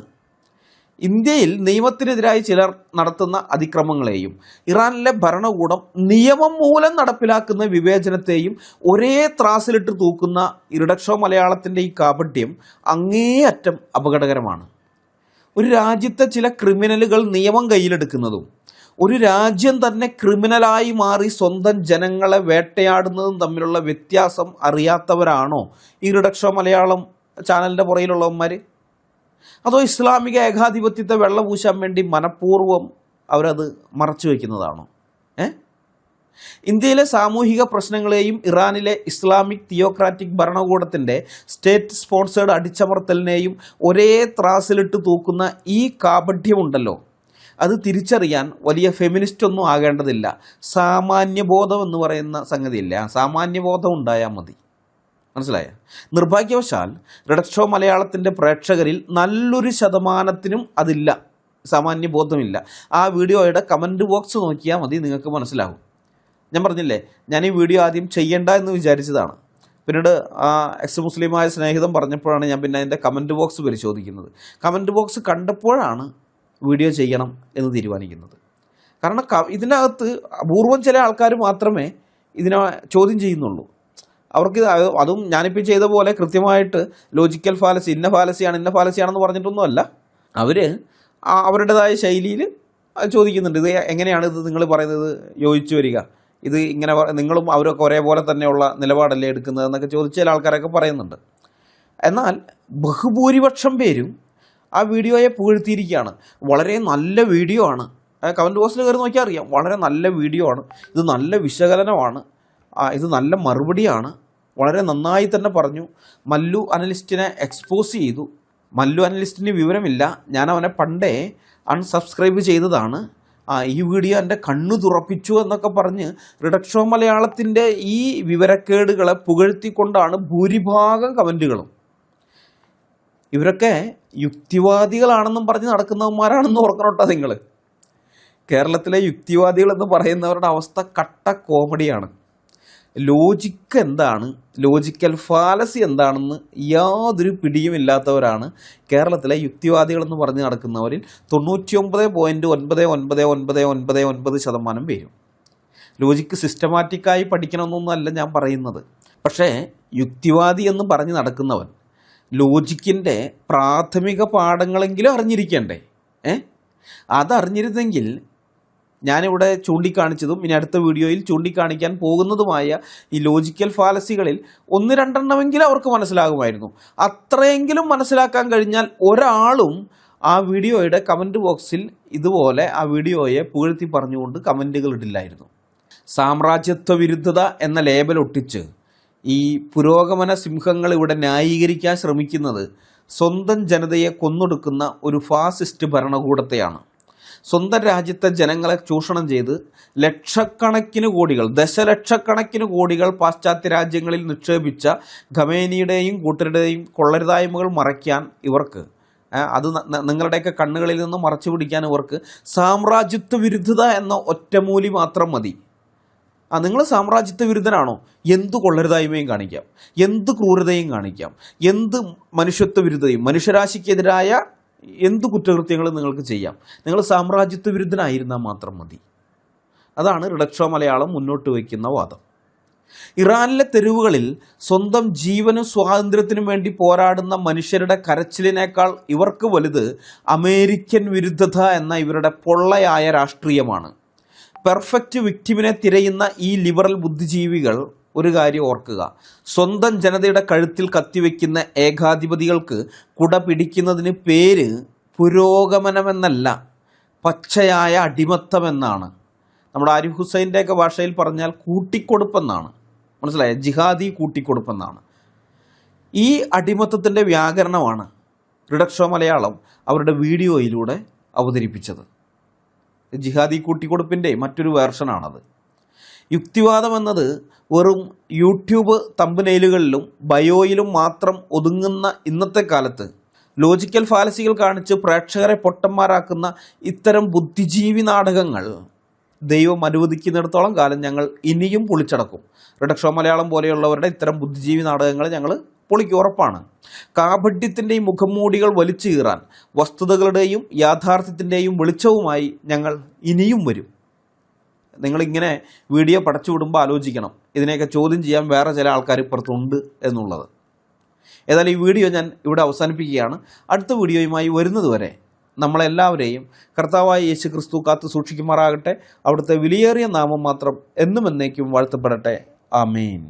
ഇന്ത്യയിൽ നിയമത്തിനെതിരായി ചിലർ നടത്തുന്ന അതിക്രമങ്ങളെയും ഇറാനിലെ ഭരണകൂടം നിയമം മൂലം നടപ്പിലാക്കുന്ന വിവേചനത്തെയും ഒരേ ത്രാസിലിട്ട് തൂക്കുന്ന ഇറിഡക്ഷോ മലയാളത്തിൻ്റെ ഈ കാപട്യം അങ്ങേയറ്റം അപകടകരമാണ്. ഒരു രാജ്യത്തെ ചില ക്രിമിനലുകൾ നിയമം കയ്യിലെടുക്കുന്നതും ഒരു രാജ്യം തന്നെ ക്രിമിനലായി മാറി സ്വന്തം ജനങ്ങളെ വേട്ടയാടുന്നതും തമ്മിലുള്ള വ്യത്യാസം അറിയാത്തവരാണോ ഈ ഇറിഡക്ഷോ മലയാളം ചാനലിൻ്റെ പുറയിലുള്ളവന്മാർ? അതോ ഇസ്ലാമിക ഏകാധിപത്യത്തെ വെള്ളപൂശാൻ വേണ്ടി മനഃപൂർവ്വം അവരത് മറച്ചു വയ്ക്കുന്നതാണോ? ഇന്ത്യയിലെ സാമൂഹിക പ്രശ്നങ്ങളെയും ഇറാനിലെ ഇസ്ലാമിക് തിയോക്രാറ്റിക് ഭരണകൂടത്തിൻ്റെ സ്റ്റേറ്റ് സ്പോൺസേഡ് അടിച്ചമർത്തലിനെയും ഒരേ ത്രാസിലിട്ട് തൂക്കുന്ന ഈ കാപട്യമുണ്ടല്ലോ, അത് തിരിച്ചറിയാൻ വലിയ ഫെമിനിസ്റ്റ് ഒന്നും ആകേണ്ടതില്ല. സാമാന്യബോധം എന്ന് പറയുന്ന സംഗതിയില്ല, സാമാന്യബോധം ഉണ്ടായാൽ മതി. മനസ്സിലായ? നിർഭാഗ്യവശാൽ റിഡക്ഷോ മലയാളത്തിൻ്റെ പ്രേക്ഷകരിൽ നല്ലൊരു ശതമാനത്തിനും അതില്ല, സാമാന്യബോധമില്ല. ആ വീഡിയോയുടെ കമൻറ്റ് ബോക്സ് നോക്കിയാൽ മതി, നിങ്ങൾക്ക് മനസ്സിലാകും. ഞാൻ പറഞ്ഞില്ലേ, ഞാൻ ഈ വീഡിയോ ആദ്യം ചെയ്യണ്ട എന്ന് വിചാരിച്ചതാണ്. പിന്നീട് എക്സ് മുസ്ലിമായ സ്നേഹിതം പറഞ്ഞപ്പോഴാണ് ഞാൻ പിന്നെ അതിൻ്റെ കമൻറ്റ് ബോക്സ് പരിശോധിക്കുന്നത്. കമൻറ്റ് ബോക്സ് കണ്ടപ്പോഴാണ് വീഡിയോ ചെയ്യണം എന്ന് തീരുമാനിക്കുന്നത്. കാരണം ഇതിനകത്ത് അപൂർവം ചില ആൾക്കാർ മാത്രമേ ഇതിനെ ചോദ്യം ചെയ്യുന്നുള്ളൂ. അവർക്ക് അതും ഞാനിപ്പോൾ ചെയ്ത പോലെ കൃത്യമായിട്ട് ലോജിക്കൽ ഫാലസി, ഇന്ന ഫാലസിയാണെന്ന് പറഞ്ഞിട്ടൊന്നുമല്ല. അവർ അവരുടേതായ ശൈലിയിൽ ചോദിക്കുന്നുണ്ട്. ഇത് എങ്ങനെയാണ് ഇത് നിങ്ങൾ പറയുന്നത് യോജിച്ചു വരിക, ഇത് ഇങ്ങനെ നിങ്ങളും അവരൊക്കെ ഒരേപോലെ തന്നെയുള്ള നിലപാടല്ലേ എടുക്കുന്നത് എന്നൊക്കെ ചോദിച്ച ചില ആൾക്കാരൊക്കെ പറയുന്നുണ്ട്. എന്നാൽ ബഹുഭൂരിപക്ഷം പേരും ആ വീഡിയോയെ പുകഴ്ത്തിയിരിക്കുകയാണ്. വളരെ നല്ല വീഡിയോ ആണ്. കമൻറ്റ് ബോക്സിൽ കയറി നോക്കിയാൽ അറിയാം, വളരെ നല്ല വീഡിയോ ആണ്, ഇത് നല്ല വിശകലനമാണ്, ഇത് നല്ല മറുപടിയാണ്, വളരെ നന്നായി തന്നെ പറഞ്ഞു, മല്ലു അനലിസ്റ്റിനെ എക്സ്പോസ് ചെയ്തു, മല്ലു അനലിസ്റ്റിന് വിവരമില്ല, ഞാൻ അവനെ പണ്ടേ അൺസബ്സ്ക്രൈബ് ചെയ്തതാണ്, ഈ വീഡിയോ എൻ്റെ കണ്ണു തുറപ്പിച്ചു എന്നൊക്കെ പറഞ്ഞ് റിഡക്ഷോ മലയാളത്തിൻ്റെ ഈ വിവരക്കേടുകളെ പുകഴ്ത്തിക്കൊണ്ടാണ് ഭൂരിഭാഗം കമൻറ്റുകളും. ഇവരൊക്കെ യുക്തിവാദികളാണെന്നും പറഞ്ഞ് നടക്കുന്നവന്മാരാണെന്ന് ഓർക്കണോട്ടോ നിങ്ങൾ. കേരളത്തിലെ യുക്തിവാദികളെന്ന് പറയുന്നവരുടെ അവസ്ഥ കട്ട കോമഡിയാണ്. ലോജിക്ക് എന്താണ്, ലോജിക്കൽ ഫാലസി എന്താണെന്ന് യാതൊരു പിടിയുമില്ലാത്തവരാണ് കേരളത്തിലെ യുക്തിവാദികളെന്ന് പറഞ്ഞ് നടക്കുന്നവരിൽ 99.999999% പേരും. ലോജിക്ക് സിസ്റ്റമാറ്റിക്കായി പഠിക്കണമെന്നൊന്നുമല്ല ഞാൻ പറയുന്നത്. പക്ഷേ യുക്തിവാദി എന്ന് പറഞ്ഞ് നടക്കുന്നവൻ ലോജിക്കിൻ്റെ പ്രാഥമിക പാഠങ്ങളെങ്കിലും അറിഞ്ഞിരിക്കണ്ടേ? അതറിഞ്ഞിരുന്നെങ്കിൽ ഞാനിവിടെ ചൂണ്ടിക്കാണിച്ചതും ഇനി അടുത്ത വീഡിയോയിൽ ചൂണ്ടിക്കാണിക്കാൻ പോകുന്നതുമായ ഈ ലോജിക്കൽ ഫാലസികളിൽ 1-2 അവർക്ക് മനസ്സിലാകുമായിരുന്നു. അത്രയെങ്കിലും മനസ്സിലാക്കാൻ കഴിഞ്ഞാൽ ഒരാളും ആ വീഡിയോയുടെ കമൻറ്റ് ബോക്സിൽ ഇതുപോലെ ആ വീഡിയോയെ പുകഴ്ത്തി പറഞ്ഞുകൊണ്ട് കമൻറ്റുകൾ ഇടില്ലായിരുന്നു. സാമ്രാജ്യത്വ വിരുദ്ധത എന്ന ലേബൽ ഒട്ടിച്ച് ഈ പുരോഗമന സിംഹങ്ങൾ ഇവിടെ ന്യായീകരിക്കാൻ ശ്രമിക്കുന്നത് സ്വന്തം ജനതയെ കൊന്നൊടുക്കുന്ന ഒരു ഫാസിസ്റ്റ് ഭരണകൂടത്തെയാണ്. സ്വന്തം രാജ്യത്തെ ജനങ്ങളെ ചൂഷണം ചെയ്ത് ലക്ഷക്കണക്കിന് കോടികൾ, ദശലക്ഷക്കണക്കിന് കോടികൾ പാശ്ചാത്യ രാജ്യങ്ങളിൽ നിക്ഷേപിച്ച ഖമേനിയുടെയും കൂട്ടരുടെയും കൊള്ളരുതായ്മകൾ മറയ്ക്കാൻ ഇവർക്ക്, അത് നിങ്ങളുടെയൊക്കെ കണ്ണുകളിൽ നിന്ന് മറച്ചു പിടിക്കാൻ ഇവർക്ക് സാമ്രാജ്യത്വ വിരുദ്ധത എന്ന ഒറ്റമൂലി മാത്രം മതി. നിങ്ങൾ സാമ്രാജ്യത്വ വിരുദ്ധനാണോ? എന്ത് കൊള്ളരുതായ്മയും കാണിക്കാം, എന്ത് ക്രൂരതയും കാണിക്കാം, എന്ത് മനുഷ്യത്വ വിരുദ്ധതയും, മനുഷ്യരാശിക്കെതിരായ എന്ത് കുറ്റകൃത്യങ്ങളും നിങ്ങൾക്ക് ചെയ്യാം. നിങ്ങൾ സാമ്രാജ്യത്വ വിരുദ്ധനായിരുന്നാൽ മാത്രം മതി. അതാണ് റിഡക്ഷോ മലയാളം മുന്നോട്ട് വയ്ക്കുന്ന വാദം. ഇറാനിലെ തെരുവുകളിൽ സ്വന്തം ജീവനും സ്വാതന്ത്ര്യത്തിനും വേണ്ടി പോരാടുന്ന മനുഷ്യരുടെ കരച്ചിലിനേക്കാൾ ഇവർക്ക് വലുത് അമേരിക്കൻ വിരുദ്ധത എന്ന ഇവരുടെ പൊള്ളയായ രാഷ്ട്രീയമാണ്. പെർഫെക്റ്റ് വിക്ടിമിനെ തിരയുന്ന ഈ ലിബറൽ ബുദ്ധിജീവികൾ ഒരു കാര്യം ഓർക്കുക, സ്വന്തം ജനതയുടെ കഴുത്തിൽ കത്തിവെക്കുന്ന ഏകാധിപതികൾക്ക് കുട പിടിക്കുന്നതിന് പേര് പുരോഗമനമെന്നല്ല, പച്ചയായ അടിമത്തമെന്നാണ്. നമ്മുടെ ആരിഫ് ഹുസൈൻ്റെയൊക്കെ ഭാഷയിൽ പറഞ്ഞാൽ കൂട്ടിക്കൊടുപ്പെന്നാണ്. മനസ്സിലായ? ജിഹാദി കൂട്ടിക്കൊടുപ്പെന്നാണ്. ഈ അടിമത്തത്തിൻ്റെ വ്യാകരണമാണ് റിഡക്ട് ഷോ മലയാളം അവരുടെ വീഡിയോയിലൂടെ അവതരിപ്പിച്ചത്. ജിഹാദി കൂട്ടിക്കൊടുപ്പിൻ്റെ മറ്റൊരു വേർഷനാണത്. യുക്തിവാദം എന്നത് വെറും യൂട്യൂബ് തമ്പനെയിലുകളിലും ബയോയിലും മാത്രം ഒതുങ്ങുന്ന ഇന്നത്തെ കാലത്ത് ലോജിക്കൽ ഫാലസികൾ കാണിച്ച് പ്രേക്ഷകരെ പൊട്ടന്മാരാക്കുന്ന ഇത്തരം ബുദ്ധിജീവി നാടകങ്ങൾ ദൈവം അനുവദിക്കുന്നിടത്തോളം കാലം ഞങ്ങൾ ഇനിയും പൊളിച്ചടക്കും. റിഡക്ട് ഷോ മലയാളം പോലെയുള്ളവരുടെ ഇത്തരം ബുദ്ധിജീവി നാടകങ്ങൾ ഞങ്ങൾ പൊളിക്ക് ഉറപ്പാണ്. കാപഢ്യത്തിൻ്റെയും മുഖംമൂടികൾ വലിച്ചു കീറാൻ വസ്തുതകളുടെയും യാഥാർത്ഥ്യത്തിൻ്റെയും വെളിച്ചവുമായി ഞങ്ങൾ ഇനിയും വരും. നിങ്ങളിങ്ങനെ വീഡിയോ പടച്ചു വിടുമ്പോൾ ആലോചിക്കണം, ഇതിനെയൊക്കെ ചോദ്യം ചെയ്യാൻ വേറെ ചില ആൾക്കാർ ഇപ്പുറത്തുണ്ട് എന്നുള്ളത്. ഏതായാലും ഈ വീഡിയോ ഞാൻ ഇവിടെ അവസാനിപ്പിക്കുകയാണ്. അടുത്ത വീഡിയോയുമായി വരുന്നതുവരെ നമ്മളെല്ലാവരെയും കർത്താവായ യേശു ക്രിസ്തു കാത്തു സൂക്ഷിക്കുമാറാകട്ടെ. അവിടുത്തെ വിലയേറിയ നാമം മാത്രം എന്നും എന്നേക്കും വാഴ്ത്തപ്പെടട്ടെ. ആമേൻ.